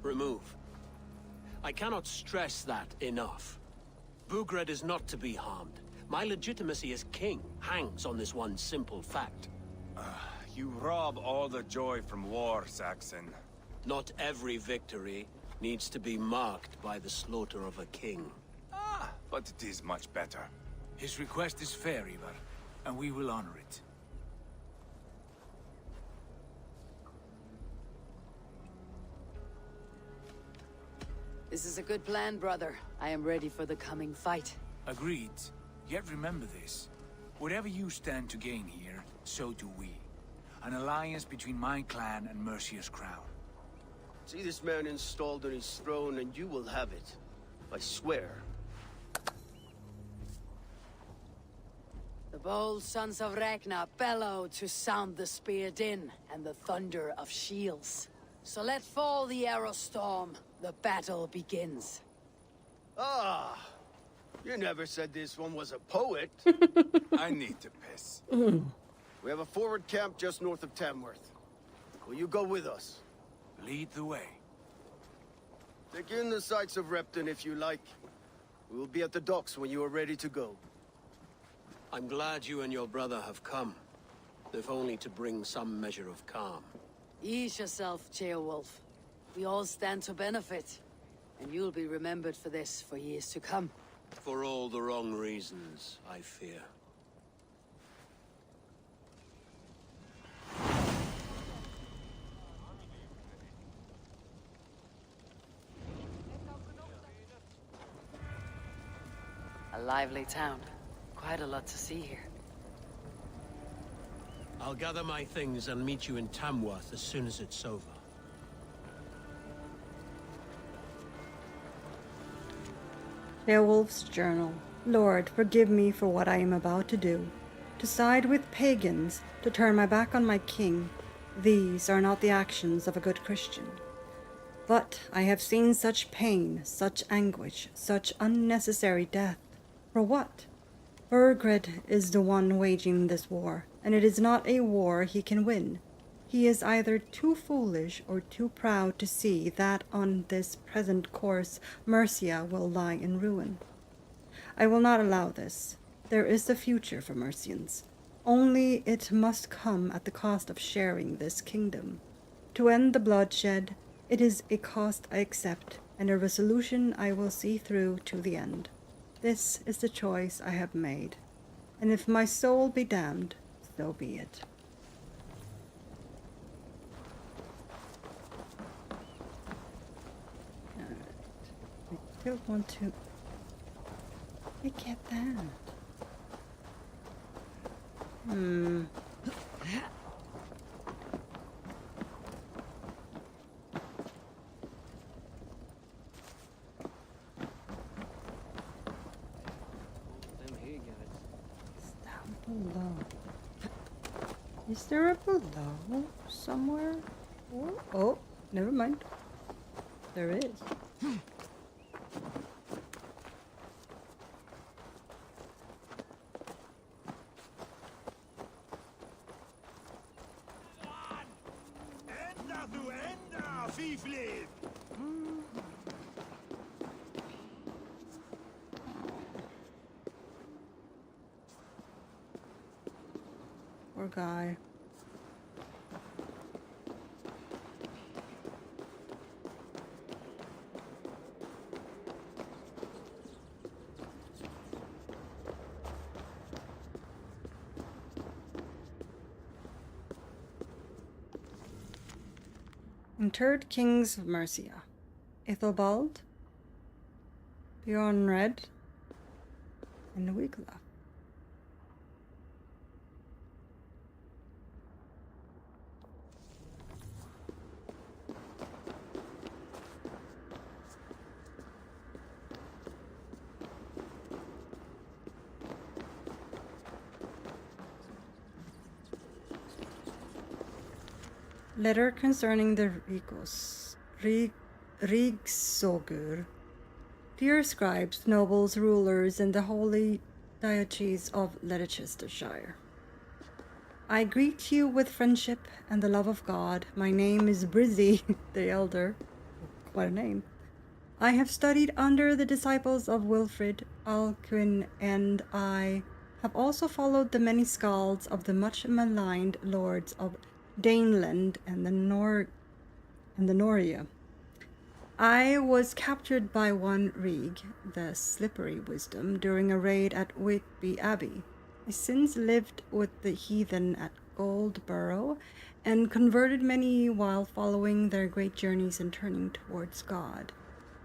remove. I cannot stress that enough. Burgred is not to be harmed. My legitimacy as king hangs on this one simple fact. You rob all the joy from war, Saxon. Not every victory needs to be marked by the slaughter of a king. But it is much better. His request is fair, Ivar, and we will honor it. This is a good plan, brother. I am ready for the coming fight. Agreed. Yet remember this. Whatever you stand to gain here, so do we. An alliance between my clan and Mercia's crown. See this man installed on his throne and you will have it. I swear. The bold sons of Ragnar bellow to sound the spear din and the thunder of shields. So let fall the arrow storm. The battle begins. Ah! You never said this one was a poet. I need to piss. We have a forward camp just north of Tamworth. Will you go with us? Lead the way. Take in the sights of Repton if you like. We will be at the docks when you are ready to go. I'm glad you and your brother have come, if only to bring some measure of calm. Ease yourself, Ceolwulf. We all stand to benefit, and you'll be remembered for this for years to come. For all the wrong reasons, I fear. A lively town. Quite a lot to see here. I'll gather my things and meet you in Tamworth as soon as it's over. Beowulf's Journal. Lord, forgive me for what I am about to do. To side with pagans, to turn my back on my king, these are not the actions of a good Christian. But I have seen such pain, such anguish, such unnecessary death. For what? Burgred is the one waging this war, and it is not a war he can win. He is either too foolish or too proud to see that on this present course Mercia will lie in ruin. I will not allow this. There is a future for Mercians. Only it must come at the cost of sharing this kingdom. To end the bloodshed, it is a cost I accept, and a resolution I will see through to the end. This is the choice I have made, and if my soul be damned, so be it. I still want to... I get that. Below. Is there a below somewhere? Oh, never mind. There is. Poor guy. Interred Kings of Mercia. Ethelbald, Bjornred, and Wigla. Letter concerning the Rigsogur. Dear scribes, nobles, rulers, and the holy diocese of Leicestershire. I greet you with friendship and the love of God. My name is Brizzy the Elder. What a name. I have studied under the disciples of Wilfrid, Alcuin, and I have also followed the many skalds of the much maligned lords of Daneland and the Noria. I was captured by one Rig, the Slippery Wisdom, during a raid at Whitby Abbey. I since lived with the heathen at Goldborough and converted many while following their great journeys and turning towards God.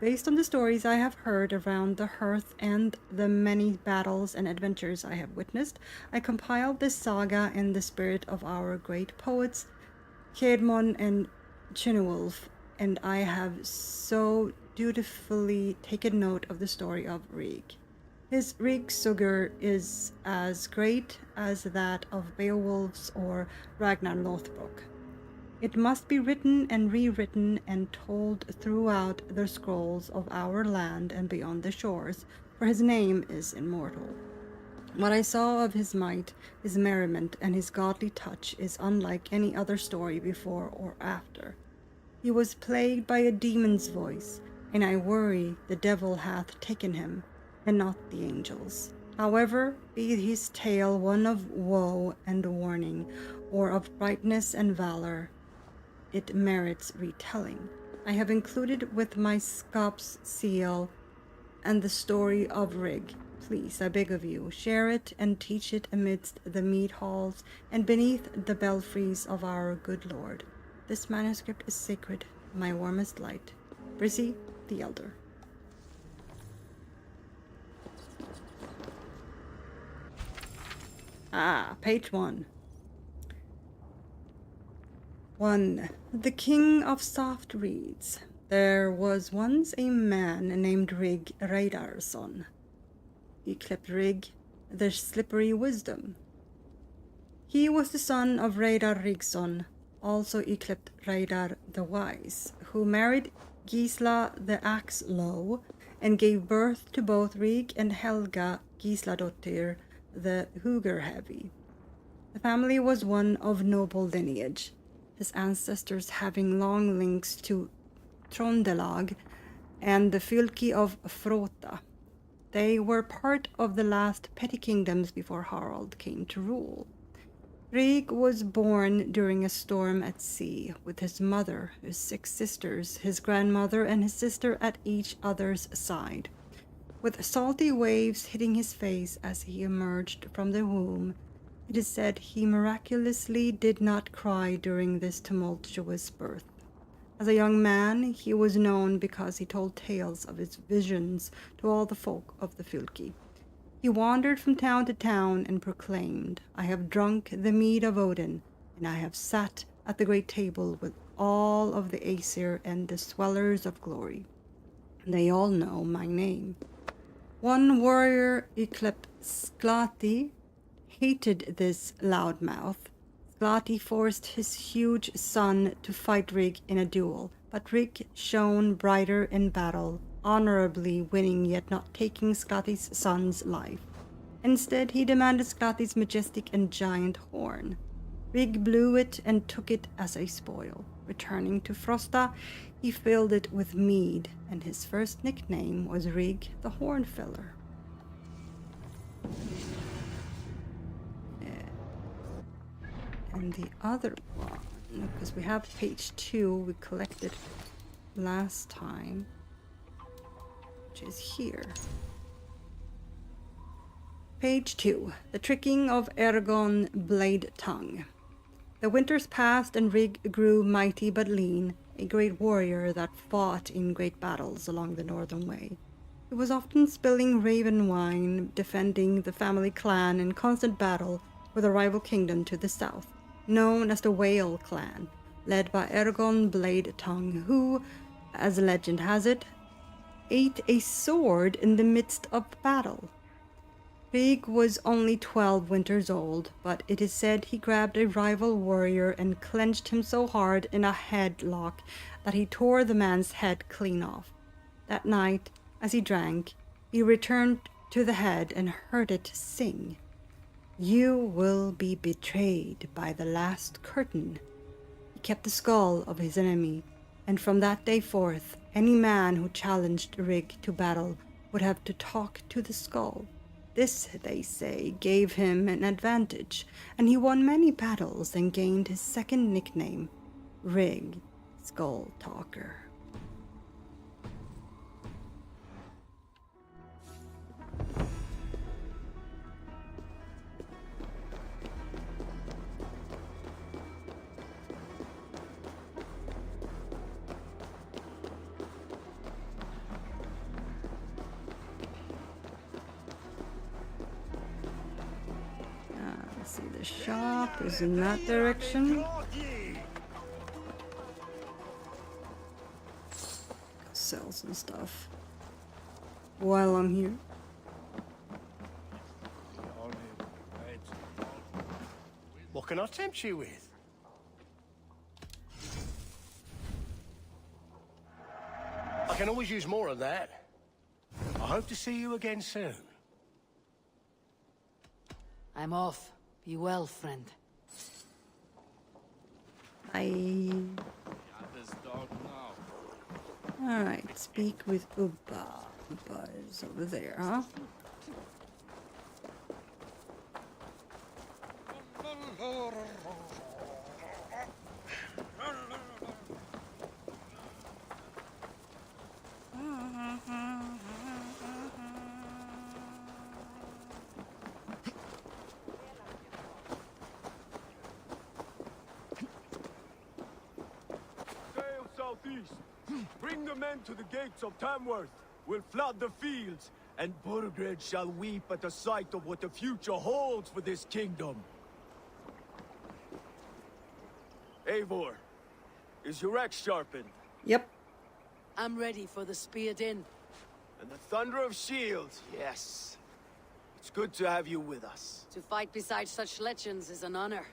Based on the stories I have heard around the hearth and the many battles and adventures I have witnessed, I compiled this saga in the spirit of our great poets, Caedmon and Cynewulf, and I have so dutifully taken note of the story of Rig. His Rigsugur is as great as that of Beowulf's or Ragnar Lothbrok. It must be written and rewritten and told throughout the scrolls of our land and beyond the shores, for his name is immortal. What I saw of his might, his merriment, and his godly touch is unlike any other story before or after. He was plagued by a demon's voice, and I worry the devil hath taken him, and not the angels. However, be his tale one of woe and warning, or of brightness and valor, it merits retelling. I have included with my scop's seal and the story of Rig. Please, I beg of you, share it and teach it amidst the mead halls and beneath the belfries of our good Lord. This manuscript is sacred, my warmest light. Brizzy the Elder. Page 1. 1. The King of Soft Reeds. There was once a man named Rig Raidarson. Yclept Rig, the Slippery Wisdom. He was the son of Reidar Rigsson, also yclept Reidar the Wise, who married Gisla the Axe-Low and gave birth to both Rig and Helga Gisladottir the Hugger-Heavy. The family was one of noble lineage, his ancestors having long links to Trondelag and the fylke of Frota. They were part of the last petty kingdoms before Harald came to rule. Rig was born during a storm at sea, with his mother, his 6 sisters, his grandmother, and his sister at each other's side. With salty waves hitting his face as he emerged from the womb, it is said he miraculously did not cry during this tumultuous birth. As a young man, he was known because he told tales of his visions to all the folk of the fylke. He wandered from town to town and proclaimed, I have drunk the mead of Odin, and I have sat at the great table with all of the Aesir and the swellers of glory. They all know my name. One warrior, yclept Sklati, hated this loudmouth. Sklati forced his huge son to fight Rig in a duel, but Rig shone brighter in battle, honorably winning yet not taking Sklati's son's life. Instead, he demanded Sklati's majestic and giant horn. Rig blew it and took it as a spoil. Returning to Frosta, he filled it with mead, and his first nickname was Rig the Hornfiller. on the other one, because we have page 2 we collected last time, which is here. Page 2. The Tricking of Eragon Blade Tongue. The winters passed and Rig grew mighty but lean, a great warrior that fought in great battles along the Northern Way. He was often spilling raven wine, defending the family clan in constant battle with a rival kingdom to the south, known as the Whale Clan, led by Eragon Blade Tongue, who, as legend has it, ate a sword in the midst of battle. Rig was only 12 winters old, but it is said he grabbed a rival warrior and clenched him so hard in a headlock that he tore the man's head clean off. That night, as he drank, he returned to the head and heard it sing, "You will be betrayed by the last curtain." He kept the skull of his enemy, and from that day forth, any man who challenged Rig to battle would have to talk to the skull. This, they say, gave him an advantage, and he won many battles and gained his second nickname, Rig Skull Talker. See, the shop is in that direction. Sell some stuff while I'm here. What can I tempt you with? I can always use more of that. I hope to see you again soon. I'm off. Be well, friend. Alright, speak with Uba. Uba is over there, huh? Southeast. Bring the men to the gates of Tamworth. We'll flood the fields, and Burgred shall weep at the sight of what the future holds for this kingdom. Eivor, is your axe sharpened? Yep. I'm ready for the spear din. And the thunder of shields, yes. It's good to have you with us. To fight beside such legends is an honor.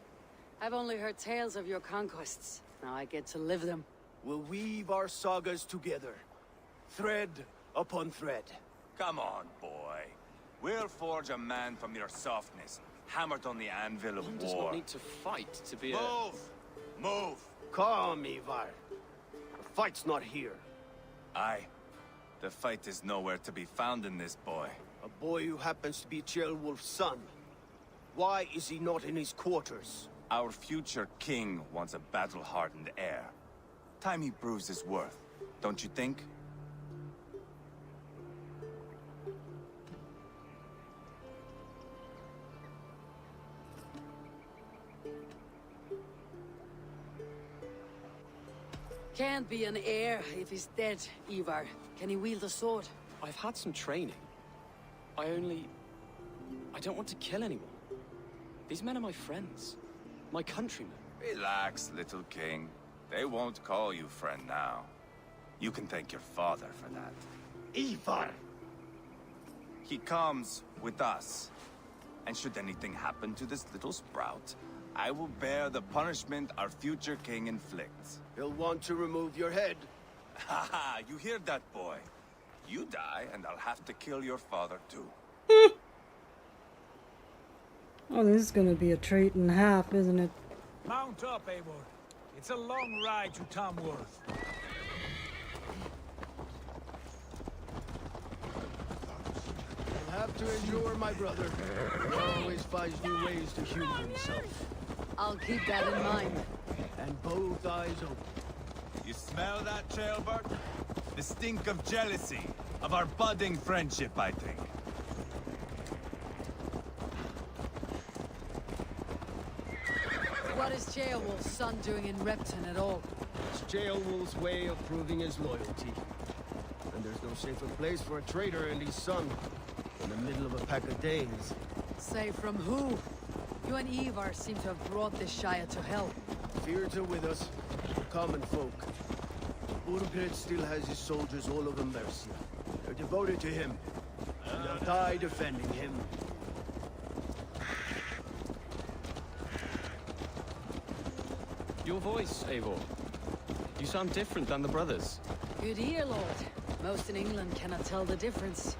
I've only heard tales of your conquests. Now I get to live them. We'll weave our sagas together, thread upon thread. Come on, boy. We'll forge a man from your softness, hammered on the anvil of One war. does not need to fight to be Move! Move! Calm, Ivar. The fight's not here. Aye. The fight is nowhere to be found in this boy. A boy who happens to be Ceolwulf's son. Why is he not in his quarters? Our future king wants a battle-hardened heir. Time he proves his worth, don't you think? Can't be an heir if he's dead, Ivar. Can he wield a sword? I've had some training. I don't want to kill anyone. These men are my friends. My countrymen. Relax, little king. They won't call you friend now. You can thank your father for that. Ivar! He comes with us. And should anything happen to this little sprout, I will bear the punishment our future king inflicts. He'll want to remove your head. Ha ha, you hear that, boy? You die, and I'll have to kill your father, too. Oh, this is gonna be a treat and a half, isn't it? Mount up, Eivor. It's a long ride to Tamworth. You'll have to endure, my brother. He always finds new ways to humor himself. I'll keep that in mind. And both eyes open. You smell that, Trailbird? The stink of jealousy, of our budding friendship, I think. What is Ceolwulf's son doing in Repton at all? It's Ceolwulf's way of proving his loyalty. And there's no safer place for a traitor and his son in the middle of a pack of Danes. Say from who? You and Ivar seem to have brought this Shire to hell. Fears are with us, common folk. Burgred still has his soldiers all over Mercia. They're devoted to him, and they'll die defending him. Your voice, Eivor. You sound different than the brothers. Good ear, Lord. Most in England cannot tell the difference.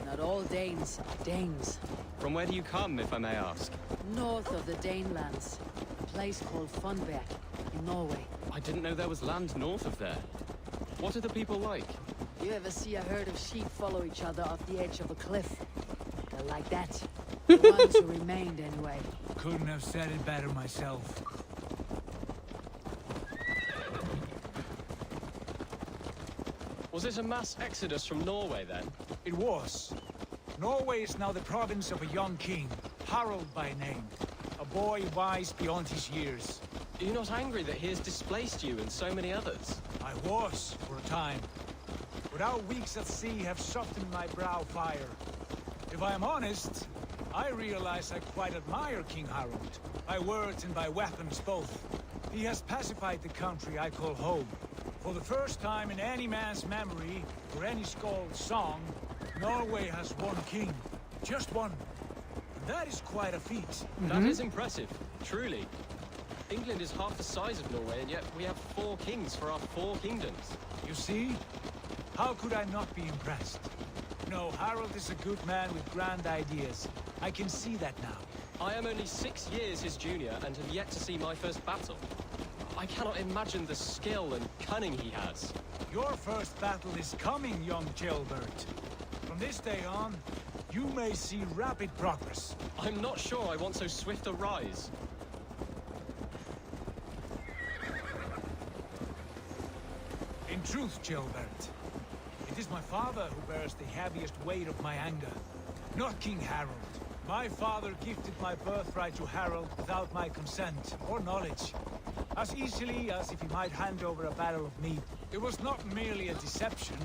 Not all Danes are Danes. From where do you come, if I may ask? North of the Danelands. A place called Funberg, in Norway. I didn't know there was land north of there. What are the people like? You ever see a herd of sheep follow each other off the edge of a cliff? They're like that. The ones who remained, anyway. Couldn't have said it better myself. Was it a mass exodus from Norway, then? It was. Norway is now the province of a young king, Harald by name. A boy wise beyond his years. Are you not angry that he has displaced you and so many others? I was, for a time. But our weeks at sea have softened my brow fire. If I am honest, I realize I quite admire King Harald. By words and by weapons both. He has pacified the country I call home. For the first time in any man's memory, or any skald's song, Norway has one king. Just one. And that is quite a feat. That is impressive, truly. England is half the size of Norway, and yet we have 4 kings for our 4 kingdoms. You see? How could I not be impressed? No, Harald is a good man with grand ideas. I can see that now. I am only 6 years his junior, and have yet to see my first battle. I cannot imagine the skill and cunning he has. Your first battle is coming, young Ceolbert. From this day on, you may see rapid progress. I'm not sure I want so swift a rise. In truth, Ceolbert, it is my father who bears the heaviest weight of my anger, not King Harald. My father gifted my birthright to Harald without my consent or knowledge. As easily as if he might hand over a barrel of meat. It was not merely a deception,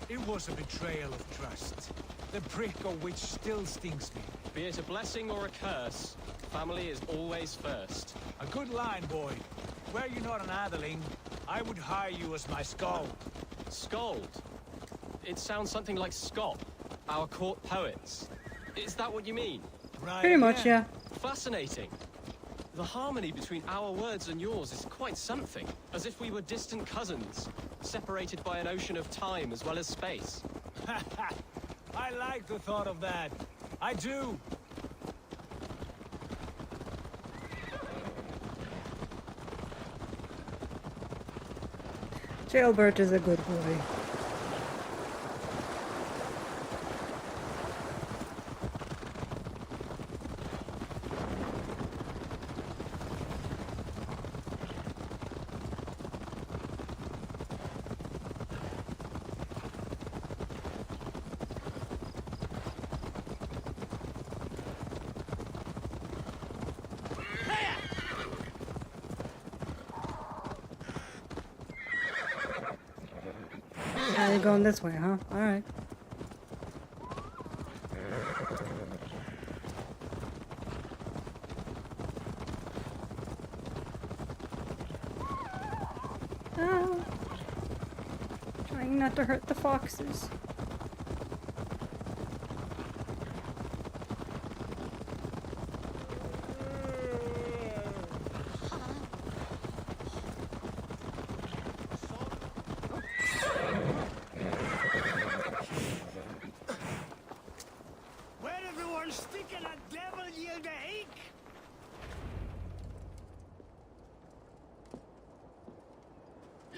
it was a betrayal of trust. The prick of which still stings me. Be it a blessing or a curse, family is always first. A good line, boy. Were you not an atheling, I would hire you as my skald. Skald? It sounds something like Scott, our court poets. Is that what you mean? Right. Pretty much, yeah. Fascinating. The harmony between our words and yours is quite something. As if we were distant cousins, separated by an ocean of time as well as space. I like the thought of that. I do. Ceolbert is a good boy. You're going this way, huh? Alright. Oh. Trying not to hurt the foxes.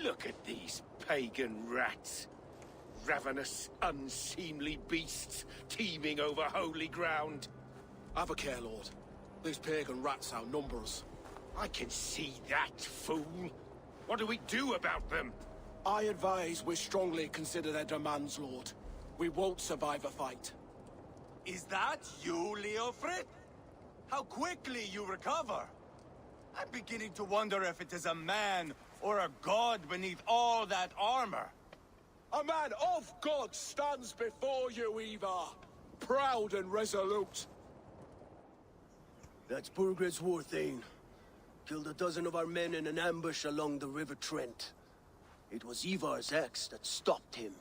Look at these pagan rats. Ravenous, unseemly beasts teeming over holy ground. Have a care, Lord. These pagan rats outnumber us. I can see that, fool. What do we do about them? I advise we strongly consider their demands, Lord. We won't survive a fight. Is that you, Leofrid? How quickly you recover! I'm beginning to wonder if it is a man or a god beneath all that armor. A man of God stands before you, Ivar. Proud and resolute. That's Burgred's Warthane. Killed a dozen of our men in an ambush along the River Trent. It was Ivar's axe that stopped him.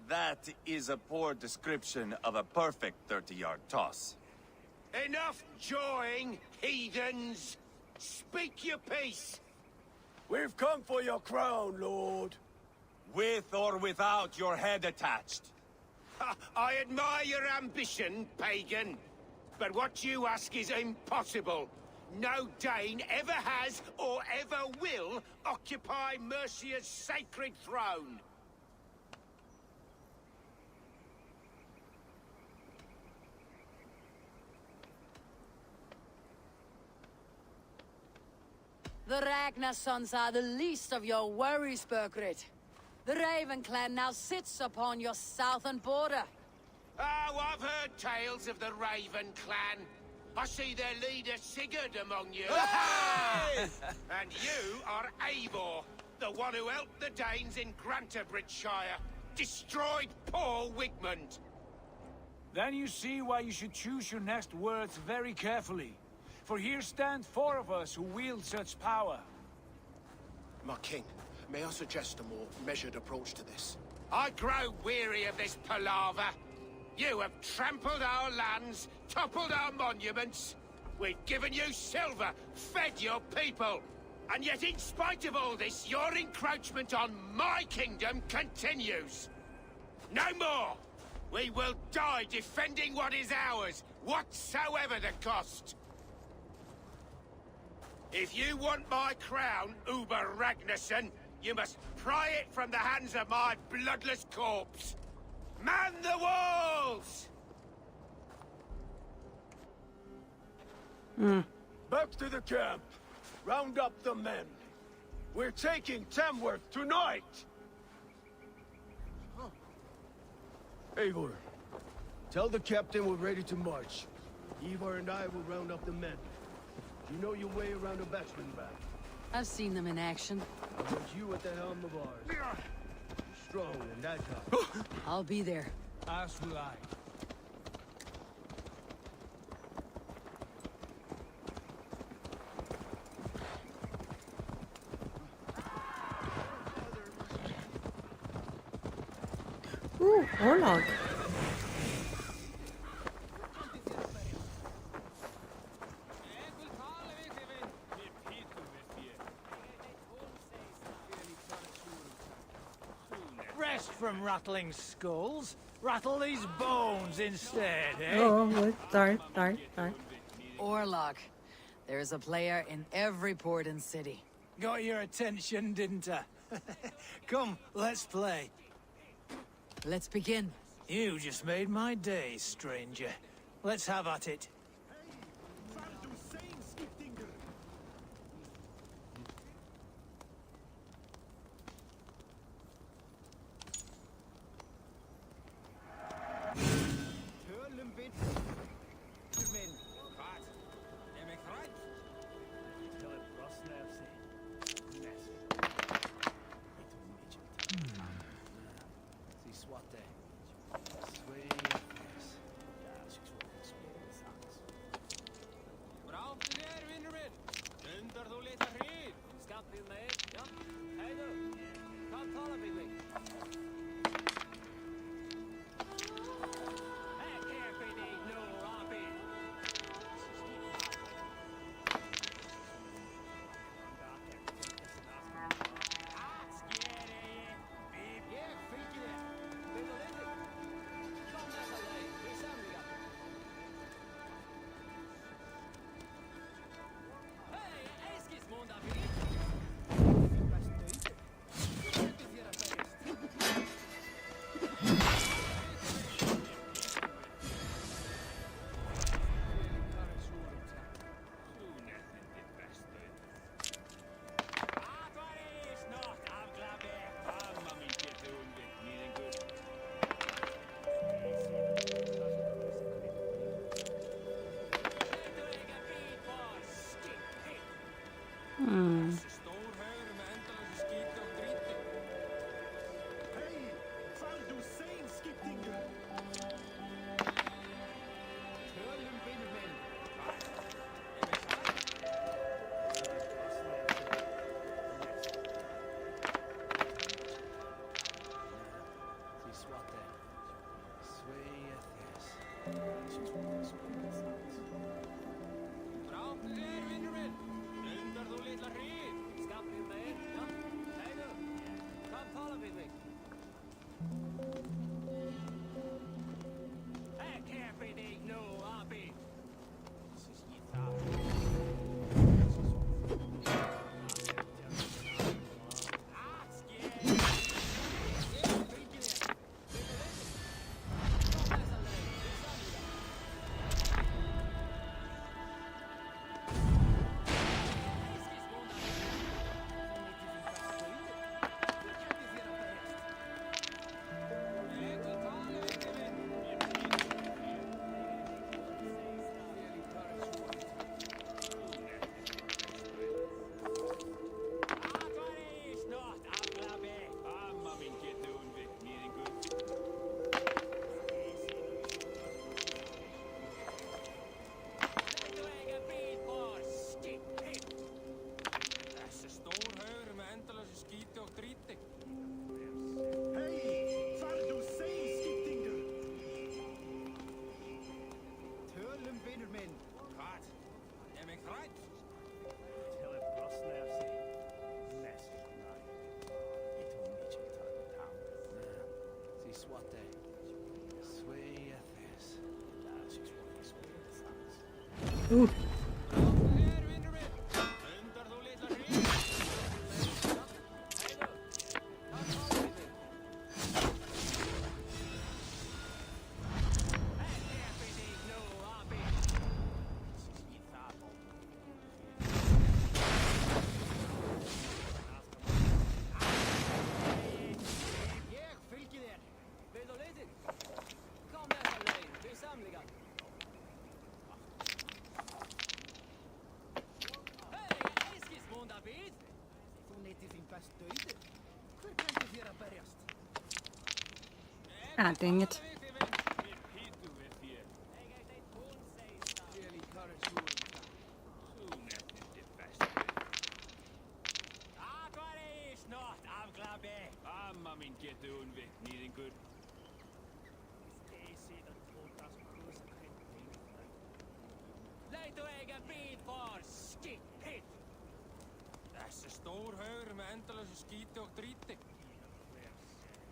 That is a poor description of a perfect 30-yard toss. Enough jawing, heathens! Speak your piece! We've come for your crown, Lord. With or without your head attached. Ha, I admire your ambition, pagan. But what you ask is impossible. No Dane ever has or ever will occupy Mercia's sacred throne. The Ragnar sons are the least of your worries, Burgred. The Raven clan now sits upon your southern border. Oh, I've heard tales of the Raven clan. I see their leader Sigurd among you. Hey! And you are Eivor, the one who helped the Danes in Grantabridgeshire. Destroyed poor Wigmund. Then you see why you should choose your next words very carefully. For here stand 4 of us who wield such power. My king, may I suggest a more measured approach to this? I grow weary of this palaver. You have trampled our lands, toppled our monuments. We've given you silver, fed your people. And yet in spite of all this, your encroachment on my kingdom continues. No more! We will die defending what is ours, whatsoever the cost. If you want my crown, Uber Ragnarsson, you must pry it from the hands of my bloodless corpse. Man the walls! Back to the camp. Round up the men. We're taking Tamworth tonight! Eivor, tell the captain we're ready to march. Ivar and I will round up the men. You know your way around a batsman back. I've seen them in action. I want you at the helm of ours. Strong and agile. I'll be there. As will I. Ooh, Orlog. Rest from rattling skulls. Rattle these bones instead, eh? Oh, wait. Sorry. Orlog. There's a player in every port and city. Got your attention, didn't I? Come, let's play. Let's begin. You just made my day, stranger. Let's have at it. Ooh. Ah, dang it.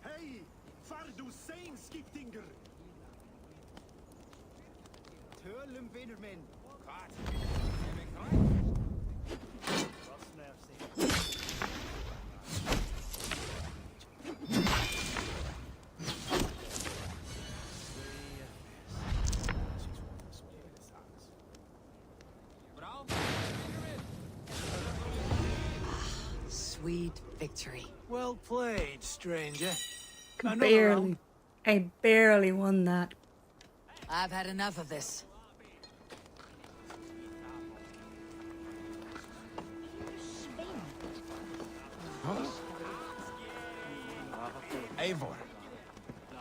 Hey, far du sein, skiptinger! Tölum vinnermen! Sweet victory. Well played, stranger. Barely. I barely won that. I've had enough of this. Eivor.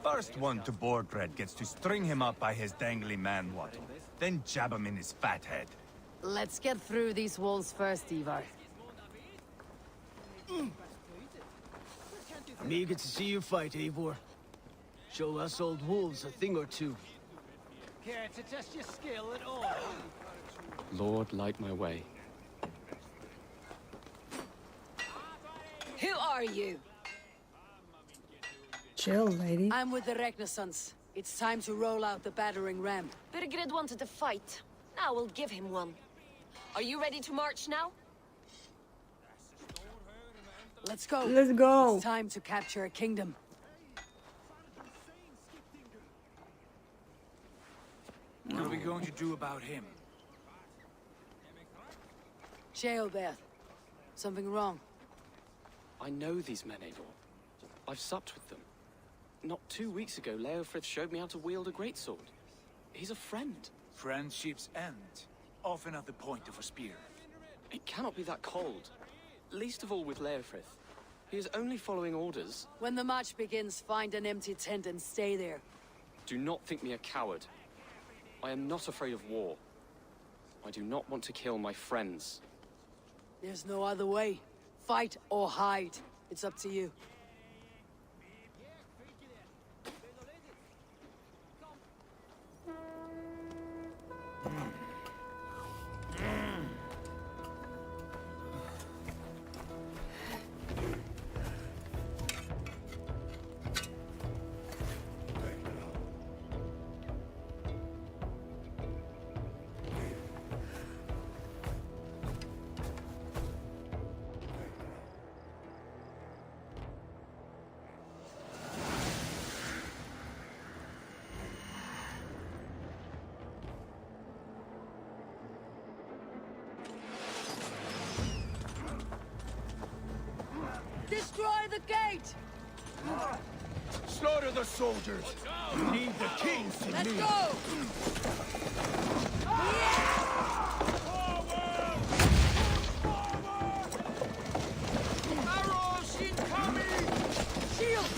First one to Borgred gets to string him up by his dangly man-waddle, then jab him in his fat head. Let's get through these walls first, Ivar. I'm eager to see you fight, Eivor. Show us old wolves a thing or two. Care to test your skill at all? Lord, light my way. Who are you? Chill, lady. I'm with the Renaissance. It's time to roll out the battering ram. Birgred wanted to fight. Now we'll give him one. Are you ready to march now? Let's go. Let's go. It's time to capture a kingdom. What are we going to do about him? Sheobeth. Something wrong. I know these men, Eivor. I've supped with them. Not 2 weeks ago, Leofrith showed me how to wield a greatsword. He's a friend. Friendships end, often at the point of a spear. It cannot be that cold. Least of all with Leofrith. He is only following orders. When the march begins, find an empty tent and stay there. Do not think me a coward. I am not afraid of war. I do not want to kill my friends. There's no other way. Fight or hide. It's up to you. the gate! Slaughter the soldiers! Need the kings to Let's lead. go! Arrows incoming! Shield!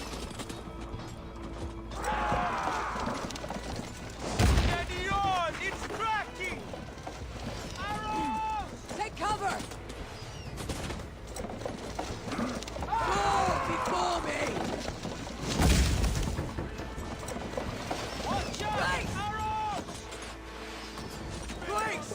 Steady on! It's tracking! Arrows! Take cover! Go before me! Watch out! Right. Arrows! Grace!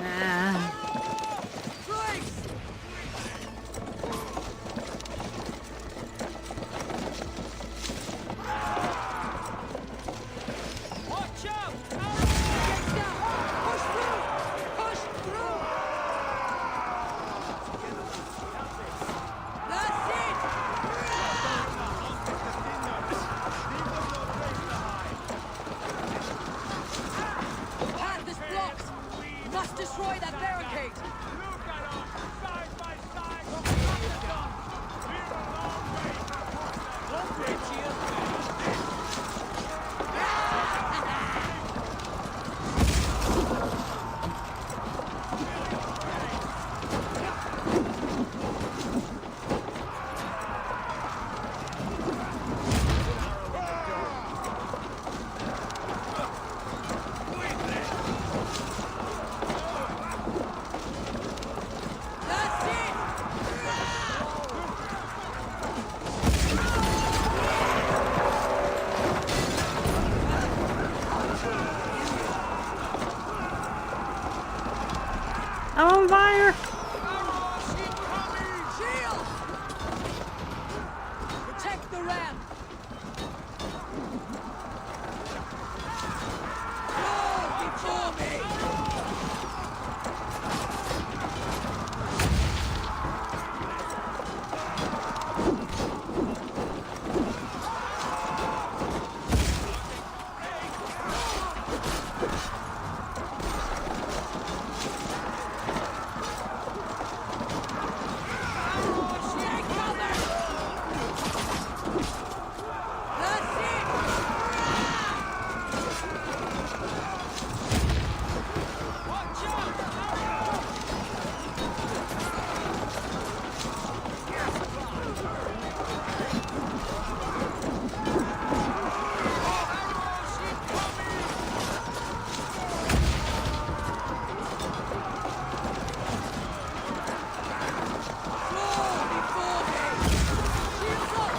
Ah. Grace! Watch out! Get down! Push through! Push through! That's it! The path is blocked! Must destroy that barricade! Look at us! Side by side! We're a long way from That's it! I'm on fire! Arrows incoming! Shield! Protect the ram! Go before me! Take cover! That's it! Watch out! Arrows incoming! Go before me! Shields up!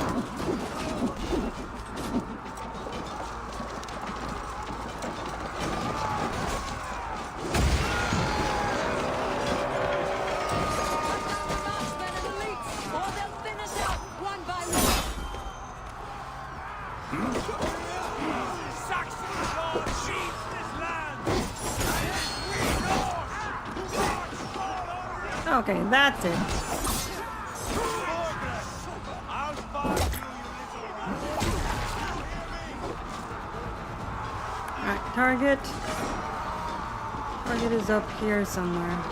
Marksmen and elites, or they'll thin us out one by one! Saxons all sheathe this land! Okay, that's it. I'll find Alright, target. Target is up here somewhere.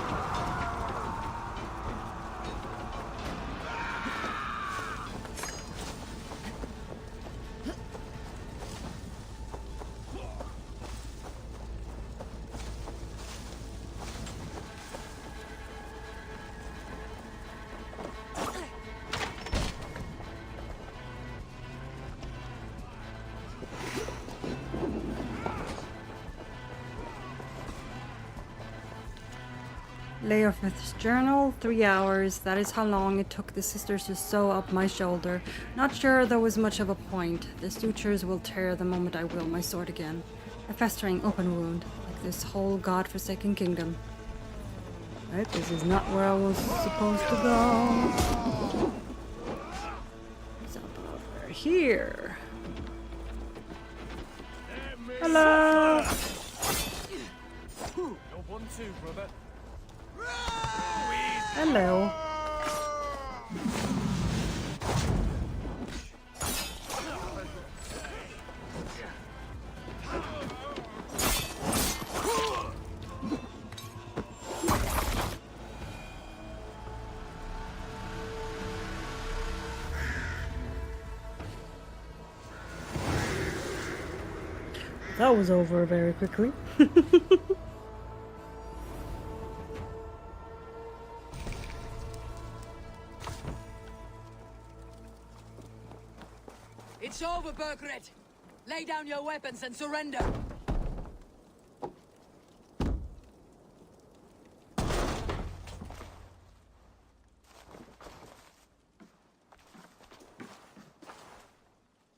Leofith's journal, 3 hours. That is how long it took the sisters to sew up my shoulder. Not sure there was much of a point. The sutures will tear the moment I wield my sword again. A festering open wound, like this whole god-forsaken kingdom. Right, this is not where I was supposed to go. It's up over here. Hello! No 1-2, brother. Hello. That was over very quickly. It's over, Burgred. Lay down your weapons and surrender.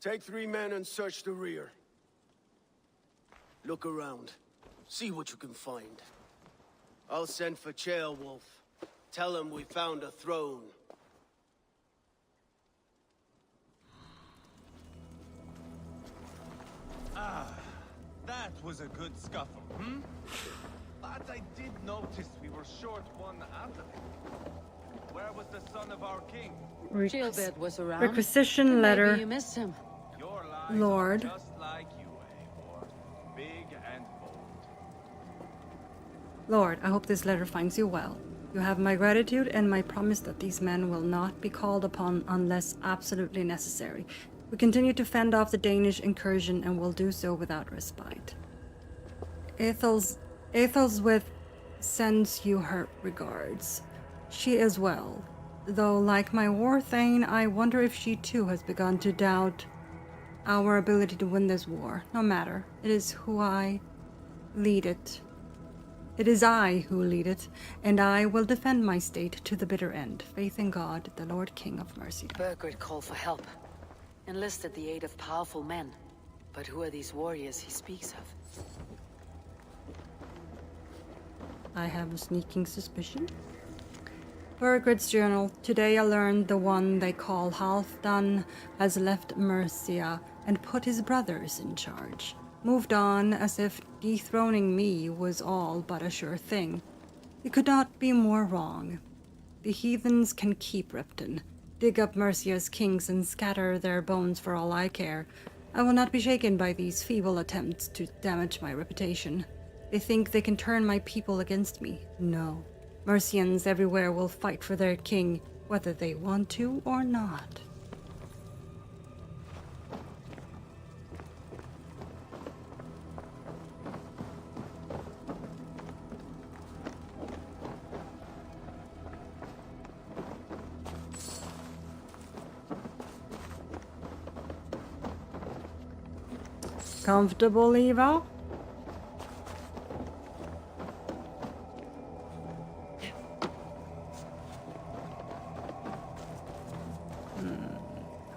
Take 3 men and search the rear. Look around. See what you can find. I'll send for Chaelwolf. Tell him we found a throne. Ah, that was a good scuffle, hmm? But I did notice we were short one athlete. Where was the son of our king? Gilbert was around. Requisition letter. Maybe you missed him. Your lies Lord. are just like you, Eivor. Big and bold. Lord, I hope this letter finds you well. You have my gratitude and my promise that these men will not be called upon unless absolutely necessary. We continue to fend off the Danish incursion and will do so without respite. Aethelswith sends you her regards. She is well, though like my war thane, I wonder if she too has begun to doubt our ability to win this war. No matter, it is who I lead it. It is I who lead it, and I will defend my state to the bitter end. Faith in God, the Lord King of Mercia. Burgred called for help. Enlisted the aid of powerful men. But who are these warriors he speaks of? I have a sneaking suspicion. Burgred's journal. Today I learned the one they call Halfdan has left Mercia and put his brothers in charge. Moved on as if dethroning me was all but a sure thing. It could not be more wrong. The heathens can keep Ripton, dig up Mercia's kings and scatter their bones for all I care. I will not be shaken by these feeble attempts to damage my reputation. They think they can turn my people against me. No. Mercians everywhere will fight for their king, whether they want to or not. Comfortable, Eva?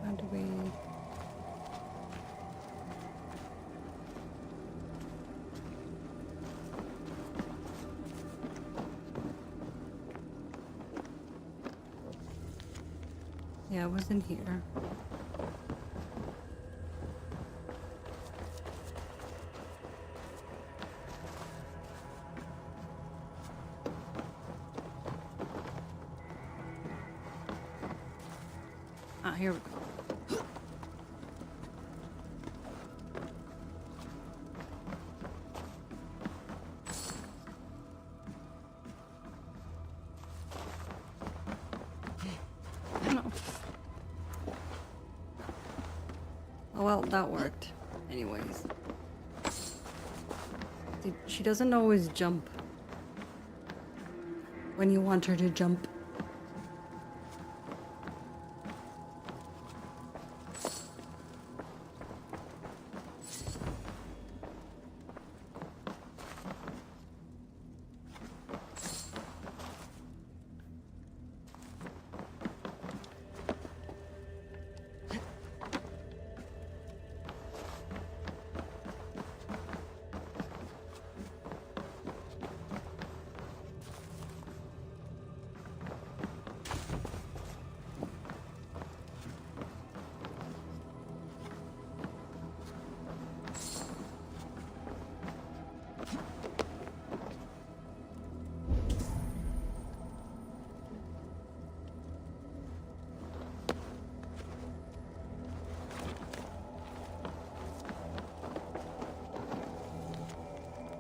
How do we... Yeah, it was in here. Ah, here we go. No. Oh well, that worked. Anyways. She doesn't always jump when you want her to jump.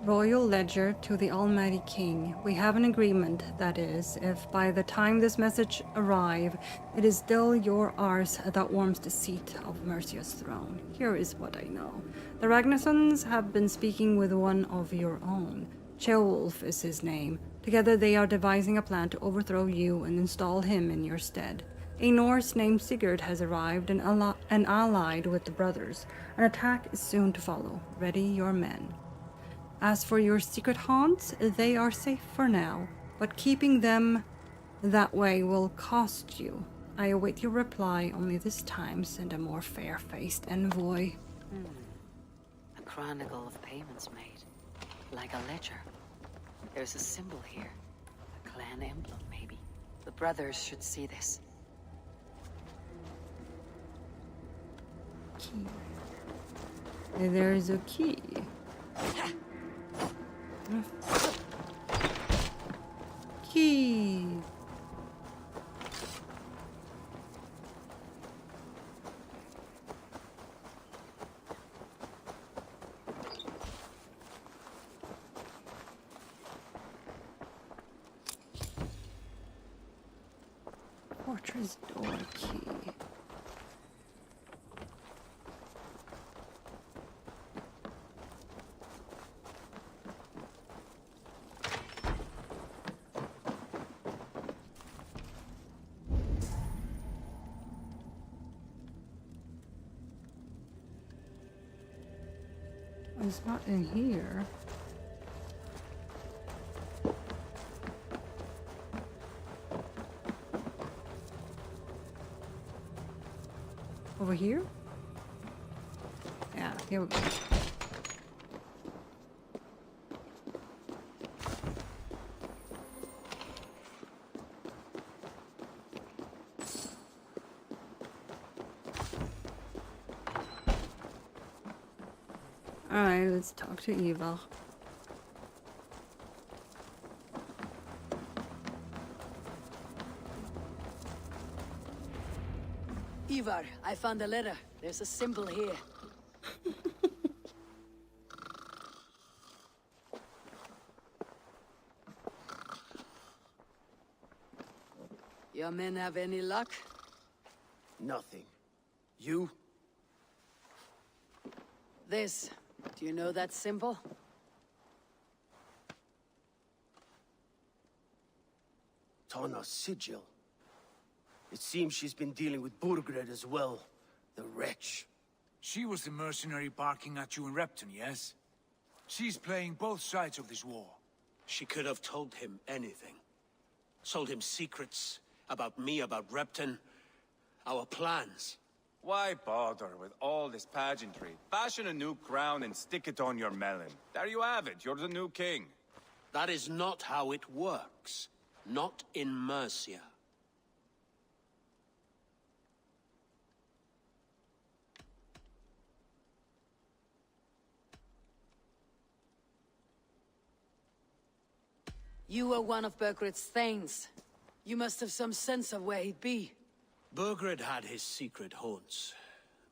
Royal Ledger to the Almighty King. We have an agreement, that is, if by the time this message arrive, it is still your ours that warms the seat of Mercia's throne. Here is what I know. The Ragnarsons have been speaking with one of your own. Ceolwulf is his name. Together they are devising a plan to overthrow you and install him in your stead. A Norse named Sigurd has arrived and allied with the brothers. An attack is soon to follow. Ready your men. As for your secret haunts, they are safe for now, but keeping them that way will cost you. I await your reply, only this time send a more fair-faced envoy. A chronicle of payments made. Like a ledger. There's a symbol here. A clan emblem, maybe. The brothers should see this. Key. There's a key. Key. Fortress door key. It's not in here. Over here? Yeah, here we go. Alright, let's talk to Eva. Ivar, I found a letter. There's a symbol here. Your men have any luck? Nothing. You? This. Do you know that symbol? Tana's sigil. It seems she's been dealing with Burgred as well. The wretch. She was the mercenary barking at you in Repton, yes? She's playing both sides of this war. She could have told him anything. Sold him secrets about me, about Repton, our plans. Why bother with all this pageantry? Fashion a new crown and stick it on your melon. There you have it, you're the new king. That is not how it works. Not in Mercia. You were one of Burgred's thanes. You must have some sense of where he'd be. Burgred had his secret haunts,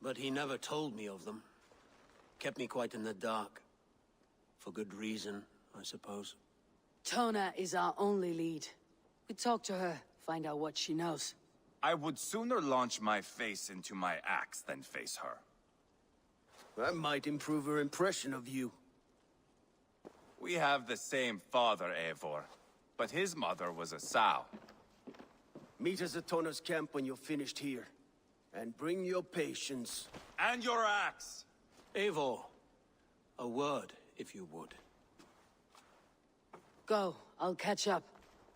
but he never told me of them. Kept me quite in the dark. For good reason, I suppose. Tona is our only lead. We talk to her, find out what she knows. I would sooner launch my face into my axe than face her. That might improve her impression of you. We have the same father, Eivor, but his mother was a sow. Meet us at Tona's camp when you're finished here. And bring your patience. And your axe! Eivor, a word, if you would. Go, I'll catch up.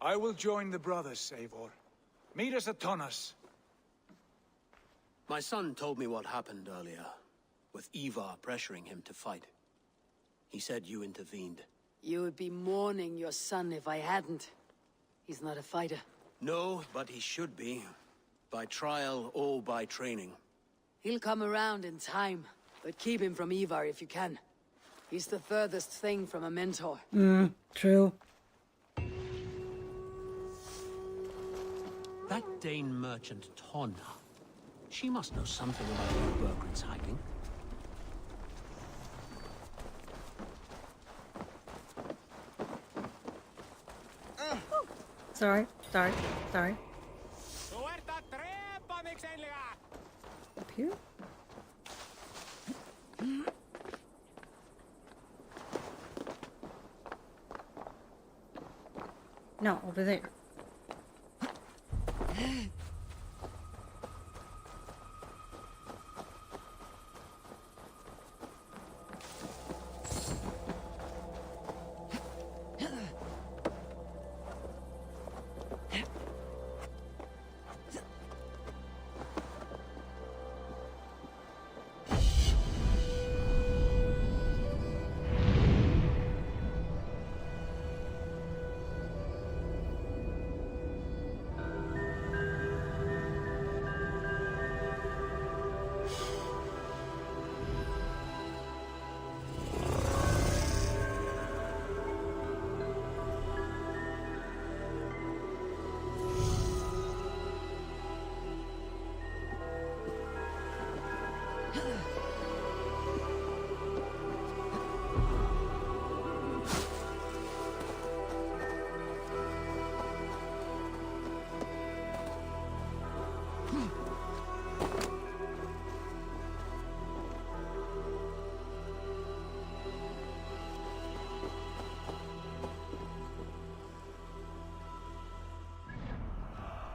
I will join the brothers, Eivor. Meet us at Tonas. My son told me what happened earlier, with Ivar pressuring him to fight. He said you intervened. You would be mourning your son if I hadn't. He's not a fighter. No, but he should be. By trial or by training. He'll come around in time, but keep him from Ivar if you can. He's the furthest thing from a mentor. True. That Dane merchant Tonna. She must know something about where Burgred's hiding. sorry. Up here? No, over there.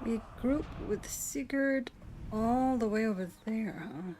We group with Sigurd all the way over there, huh?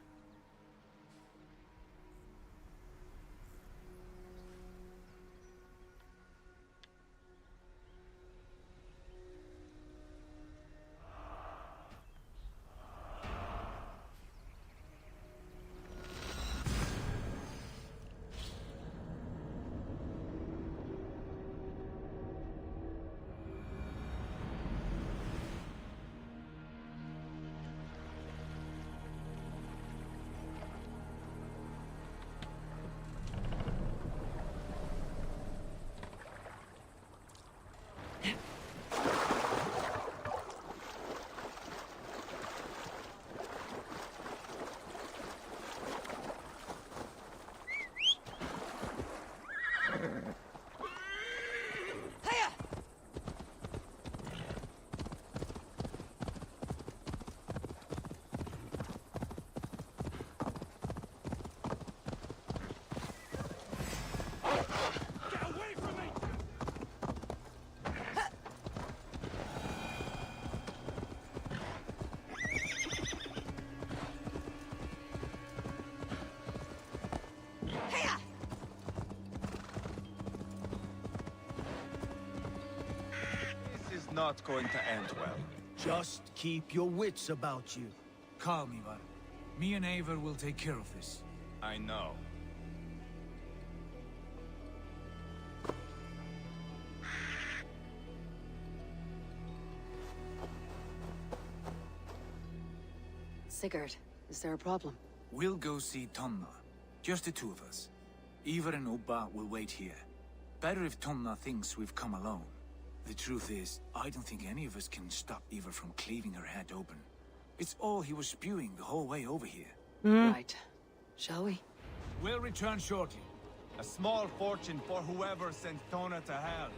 Not going to end well. Just keep your wits about you. Calm, Ivar. Me and Eivor will take care of this. I know. Sigurd, is there a problem? We'll go see Tonna. Just the two of us. Ivar and Ubba will wait here. Better if Tonna thinks we've come alone. The truth is, I don't think any of us can stop Ivar from cleaving her head open. It's all he was spewing the whole way over here. Right. Shall we? We'll return shortly. A small fortune for whoever sent Tona to hell.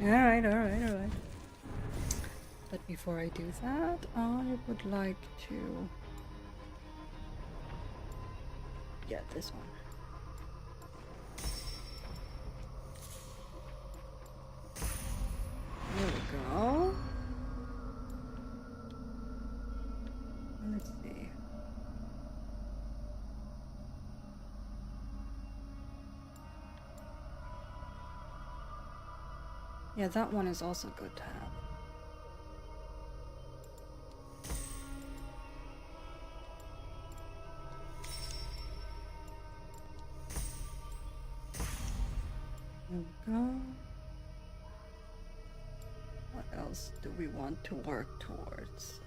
Alright. But before I do that, I would like to get this one. There we go. Let's see. Yeah, that one is also good to have. There we go. What else do we want to work towards?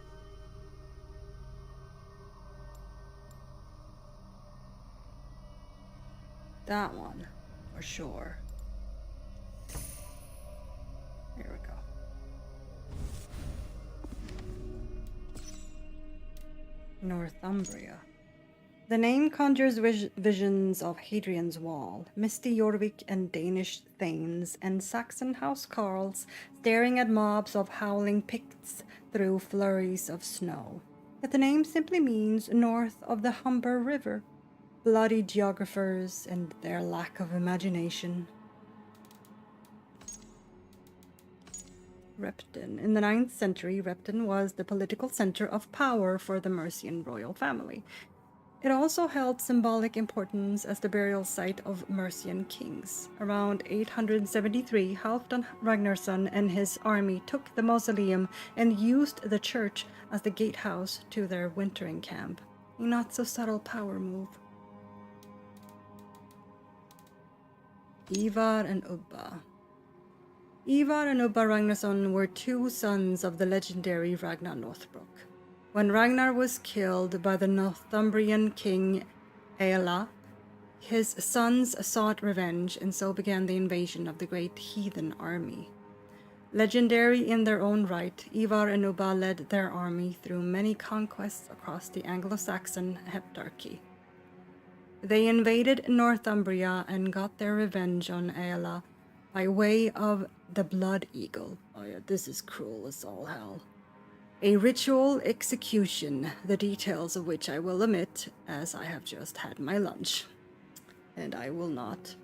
That one, for sure. Here we go. Northumbria. The name conjures visions of Hadrian's Wall, misty Jorvik and Danish thanes, and Saxon housecarls staring at mobs of howling Picts through flurries of snow. Yet the name simply means north of the Humber River. Bloody geographers and their lack of imagination. Repton. In the 9th century, Repton was the political center of power for the Mercian royal family. It also held symbolic importance as the burial site of Mercian kings. Around 873, Halfdan Ragnarsson and his army took the mausoleum and used the church as the gatehouse to their wintering camp. A not-so-subtle power move. Ivar and Ubba. Ivar and Ubba Ragnarsson were two sons of the legendary Ragnar Lothbrok. When Ragnar was killed by the Northumbrian king Aella, his sons sought revenge, and so began the invasion of the great heathen army. Legendary in their own right, Ivar and Ubba led their army through many conquests across the Anglo-Saxon heptarchy. They invaded Northumbria and got their revenge on Aella by way of the Blood Eagle. Oh yeah, this is cruel as all hell. A ritual execution, the details of which I will omit, as I have just had my lunch. And I will not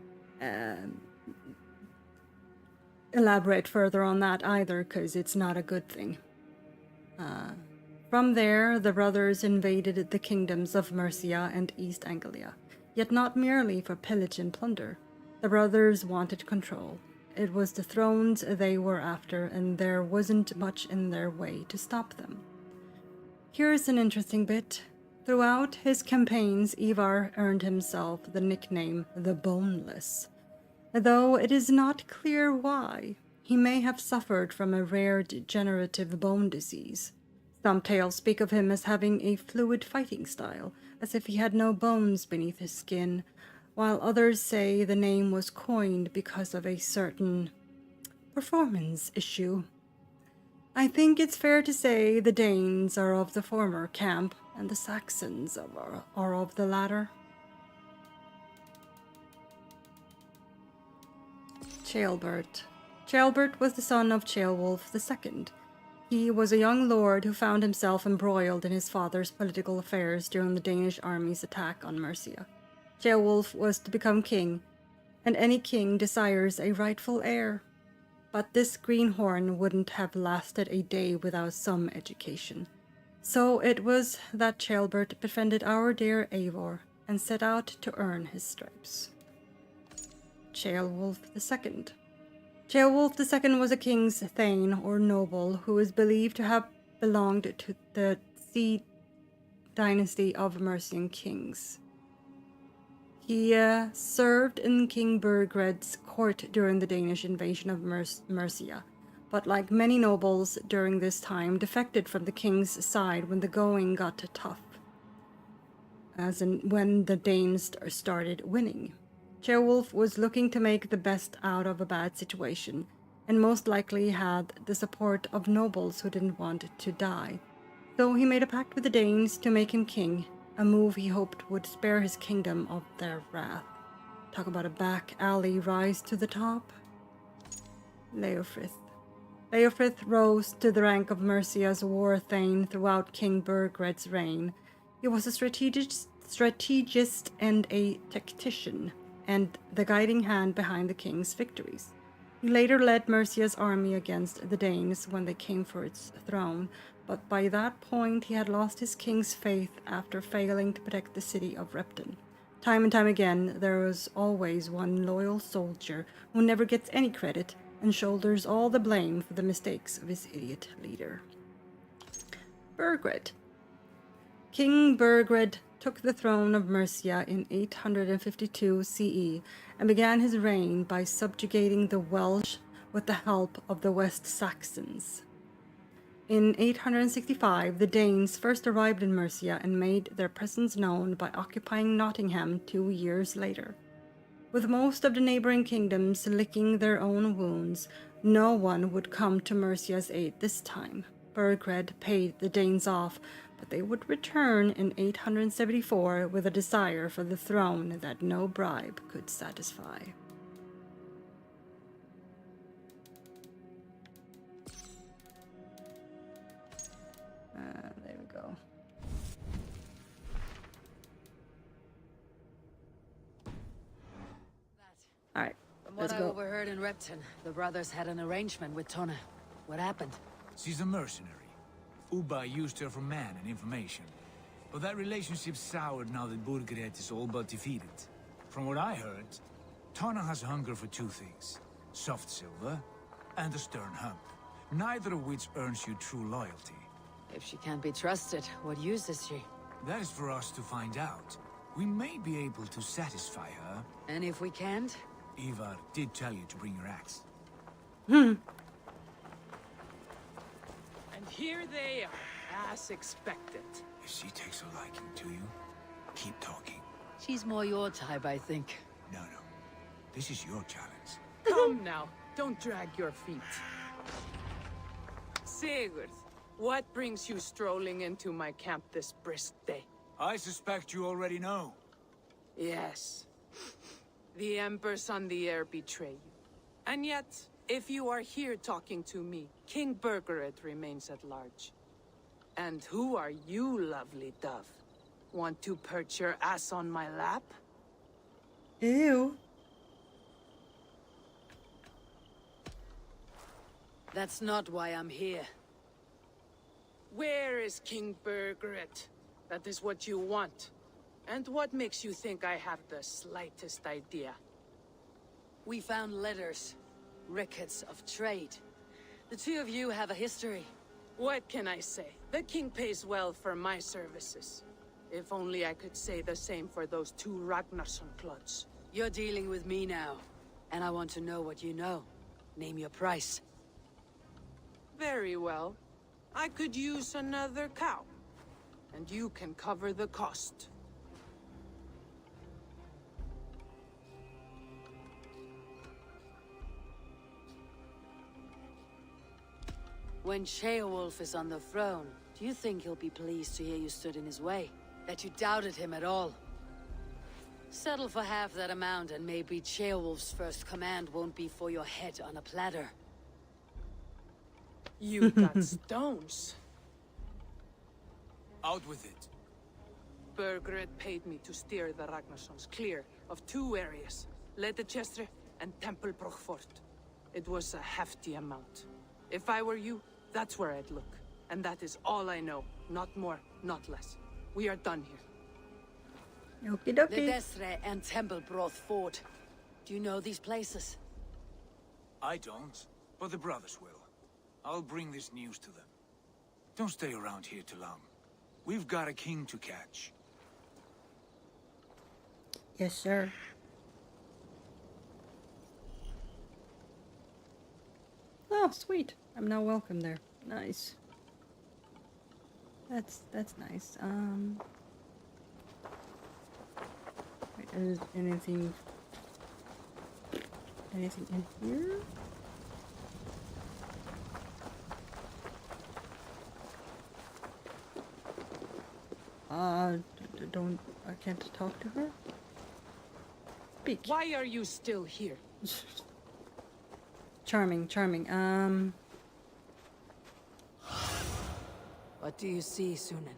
elaborate further on that either, because it's not a good thing. From there, the brothers invaded the kingdoms of Mercia and East Anglia, yet not merely for pillage and plunder. The brothers wanted control. It was the thrones they were after, and there wasn't much in their way to stop them. Here's an interesting bit. Throughout his campaigns, Ivar earned himself the nickname the Boneless, though it is not clear why. He may have suffered from a rare degenerative bone disease. Some tales speak of him as having a fluid fighting style, as if he had no bones beneath his skin, while others say the name was coined because of a certain performance issue. I think it's fair to say the Danes are of the former camp, and the Saxons are of the latter. Ceolbert. Ceolbert was the son of Ceolwulf II. He was a young lord who found himself embroiled in his father's political affairs during the Danish army's attack on Mercia. Ceolwulf was to become king, and any king desires a rightful heir. But this greenhorn wouldn't have lasted a day without some education. So it was that Ceolbert befriended our dear Eivor and set out to earn his stripes. Ceolwulf II. Ceolwulf II was a king's thane or noble who is believed to have belonged to the seed dynasty of Mercian kings. He served in King Burgred's court during the Danish invasion of Mercia, but like many nobles during this time, defected from the king's side when the going got tough, as in when the Danes started winning. Ceolwulf was looking to make the best out of a bad situation, and most likely had the support of nobles who didn't want to die. So he made a pact with the Danes to make him king, a move he hoped would spare his kingdom of their wrath. Talk about a back alley rise to the top. Leofrith. Leofrith rose to the rank of Mercia's war thane throughout King Burgred's reign. He was a strategist and a tactician, and the guiding hand behind the king's victories. He later led Mercia's army against the Danes when they came for its throne, but by that point he had lost his king's faith after failing to protect the city of Repton. Time and time again, there was always one loyal soldier who never gets any credit and shoulders all the blame for the mistakes of his idiot leader. Burgred. King Burgred took the throne of Mercia in 852 CE and began his reign by subjugating the Welsh with the help of the West Saxons. In 865, the Danes first arrived in Mercia and made their presence known by occupying Nottingham 2 years later. With most of the neighboring kingdoms licking their own wounds, no one would come to Mercia's aid this time. Burgred paid the Danes off but they would return in 874 with a desire for the throne that no bribe could satisfy. There we go. Alright, From let's what I go. overheard in Repton, the brothers had an arrangement with Tona. What happened? She's a mercenary. Uba used her for man and information. But that relationship soured now that Burgred is all but defeated. From what I heard, Tana has hunger for two things. Soft silver and a stern hump. Neither of which earns you true loyalty. If she can't be trusted, what use is she? That is for us to find out. We may be able to satisfy her. And if we can't? Ivar did tell you to bring your axe. And here they are, as expected. If she takes a liking to you, keep talking. She's more your type, I think. No. This is your challenge. Come now, don't drag your feet. Sigurd, what brings you strolling into my camp this brisk day? I suspect you already know. Yes. The Embers on the air betray you. And yet, if you are here talking to me, King Burgred remains at large. And who are you, lovely dove? Want to perch your ass on my lap? Ew. That's not why I'm here. Where is King Burgred? That is what you want. And what makes you think I have the slightest idea? We found letters, records of trade. The two of you have a history. What can I say? The king pays well for my services. If only I could say the same for those two Ragnarsson clods. You're dealing with me now, and I want to know what you know. Name your price. Very well. I could use another cow. And you can cover the cost. When Ceolwulf is on the throne, do you think he'll be pleased to hear you stood in his way? That you doubted him at all? Settle for half that amount and maybe Ceolwulf's first command won't be for your head on a platter. You got stones. Out with it. Burgred paid me to steer the Ragnarssons clear of two areas, Ledechestre and Tempelbroch Fort. It was a hefty amount. If I were you, that's where I'd look. And that is all I know. Not more, not less. We are done here. Okie dokie. Ledestre and Tempelbroch Fort. Do you know these places? I don't, but the brothers will. I'll bring this news to them. Don't stay around here too long. We've got a king to catch. Yes, sir. Oh, sweet. I'm now welcome there. Nice. That's nice. Wait, is anything in here? I can't talk to her? Speak. Why are you still here? Charming. What do you see, Sunan?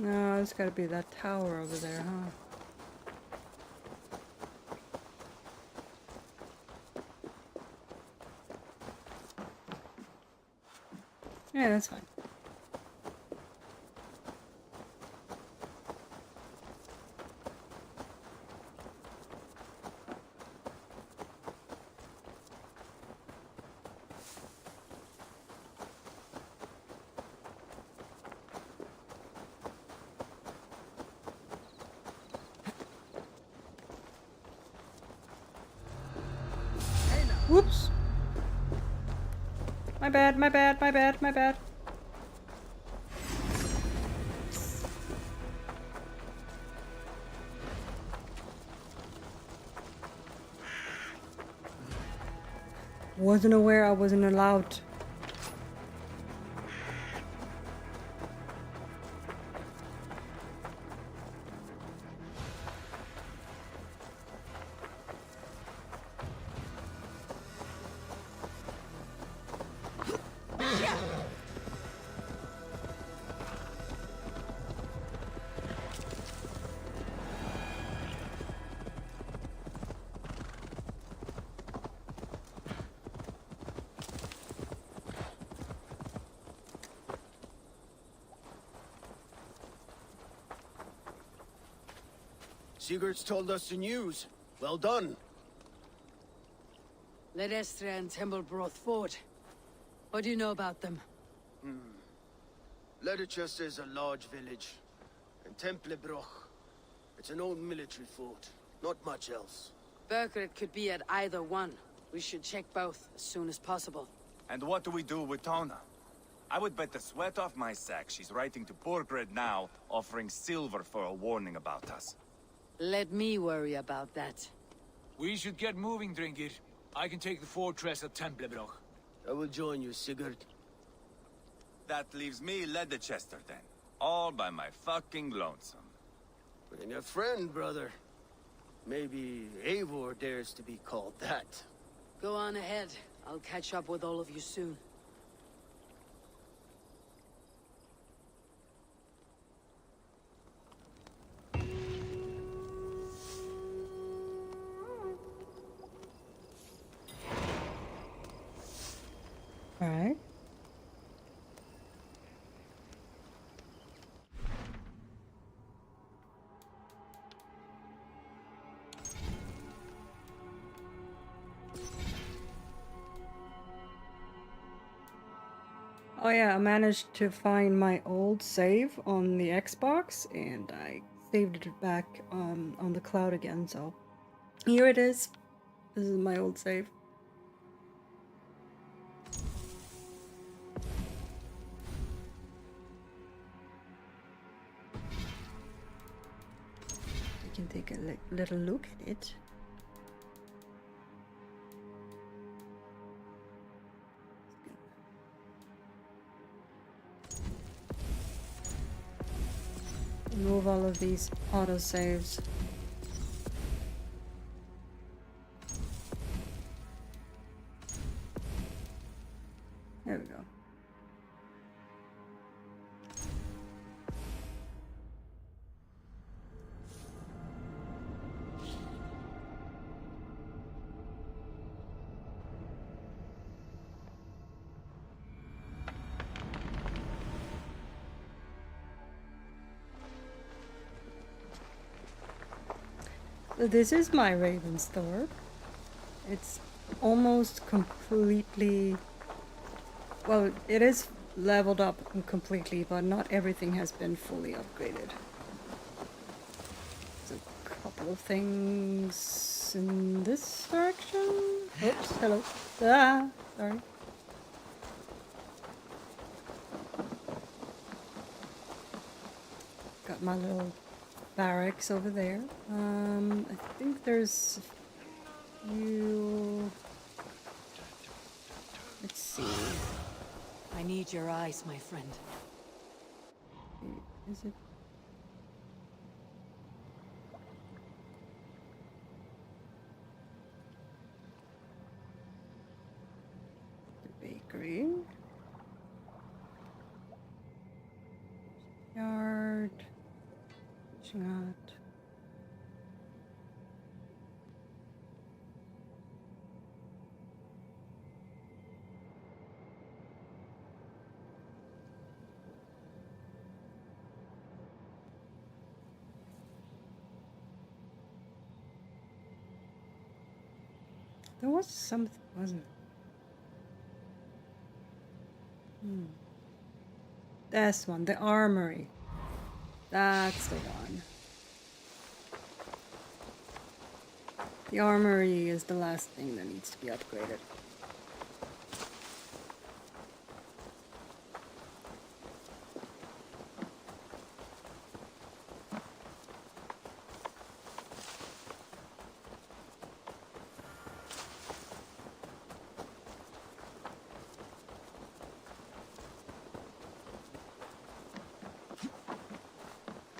No, it's gotta be that tower over there, huh? Yeah, that's fine. Whoops. My bad, my bad, my bad, my bad. Wasn't aware I wasn't allowed. Sigurd's told us the news. Well done. Ledestra and Templebroth fought. What do you know about them? Leicester is a large village. And Templebroch, it's an old military fort. Not much else. Burgred could be at either one. We should check both as soon as possible. And what do we do with Tona? I would bet the sweat off my sack she's writing to Borgred now, offering silver for a warning about us. Let me worry about that. We should get moving, Drinkir. I can take the fortress at Templebroch. I will join you, Sigurd. That leaves me Leicester then. All by my fucking lonesome. Bring a friend, brother. Maybe Eivor dares to be called that. Go on ahead. I'll catch up with all of you soon. Alright. Oh yeah, I managed to find my old save on the Xbox and I saved it back on the cloud again, so here it is. This is my old save. We can take a little look at it. Remove all of these autosaves. There we go. So this is my Ravensthorpe. It's almost completely... Well, it is leveled up completely, but not everything has been fully upgraded. There's a couple of things in this direction. Oops, hello. Ah, sorry. Got my little barracks over there. I think there's a few... Let's see. I need your eyes, my friend. Is it? The bakery. Yard. Shot. There was something, wasn't there? This one, the armory. That's the one. The armory is the last thing that needs to be upgraded.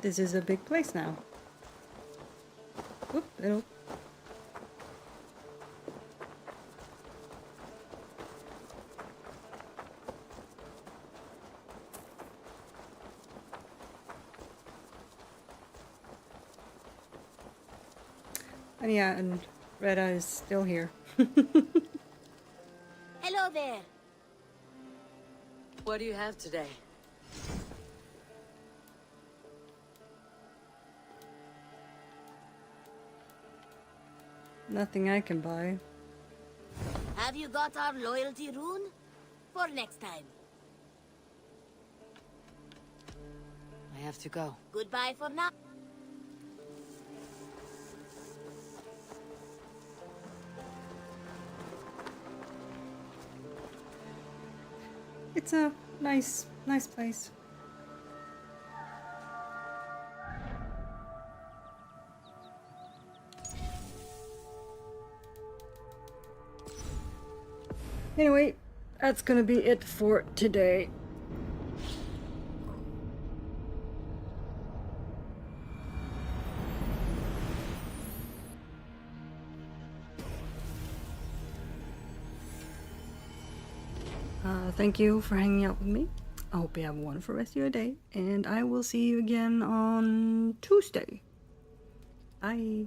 This is a big place now. Oop, it'll... And yeah, and Retta is still here. Hello there. What do you have today? Nothing I can buy. Have you got our loyalty rune? For next time. I have to go. Goodbye for now. It's a nice place. Anyway, that's gonna be it for today. Thank you for hanging out with me. I hope you have a wonderful rest of your day, and I will see you again on Tuesday. Bye.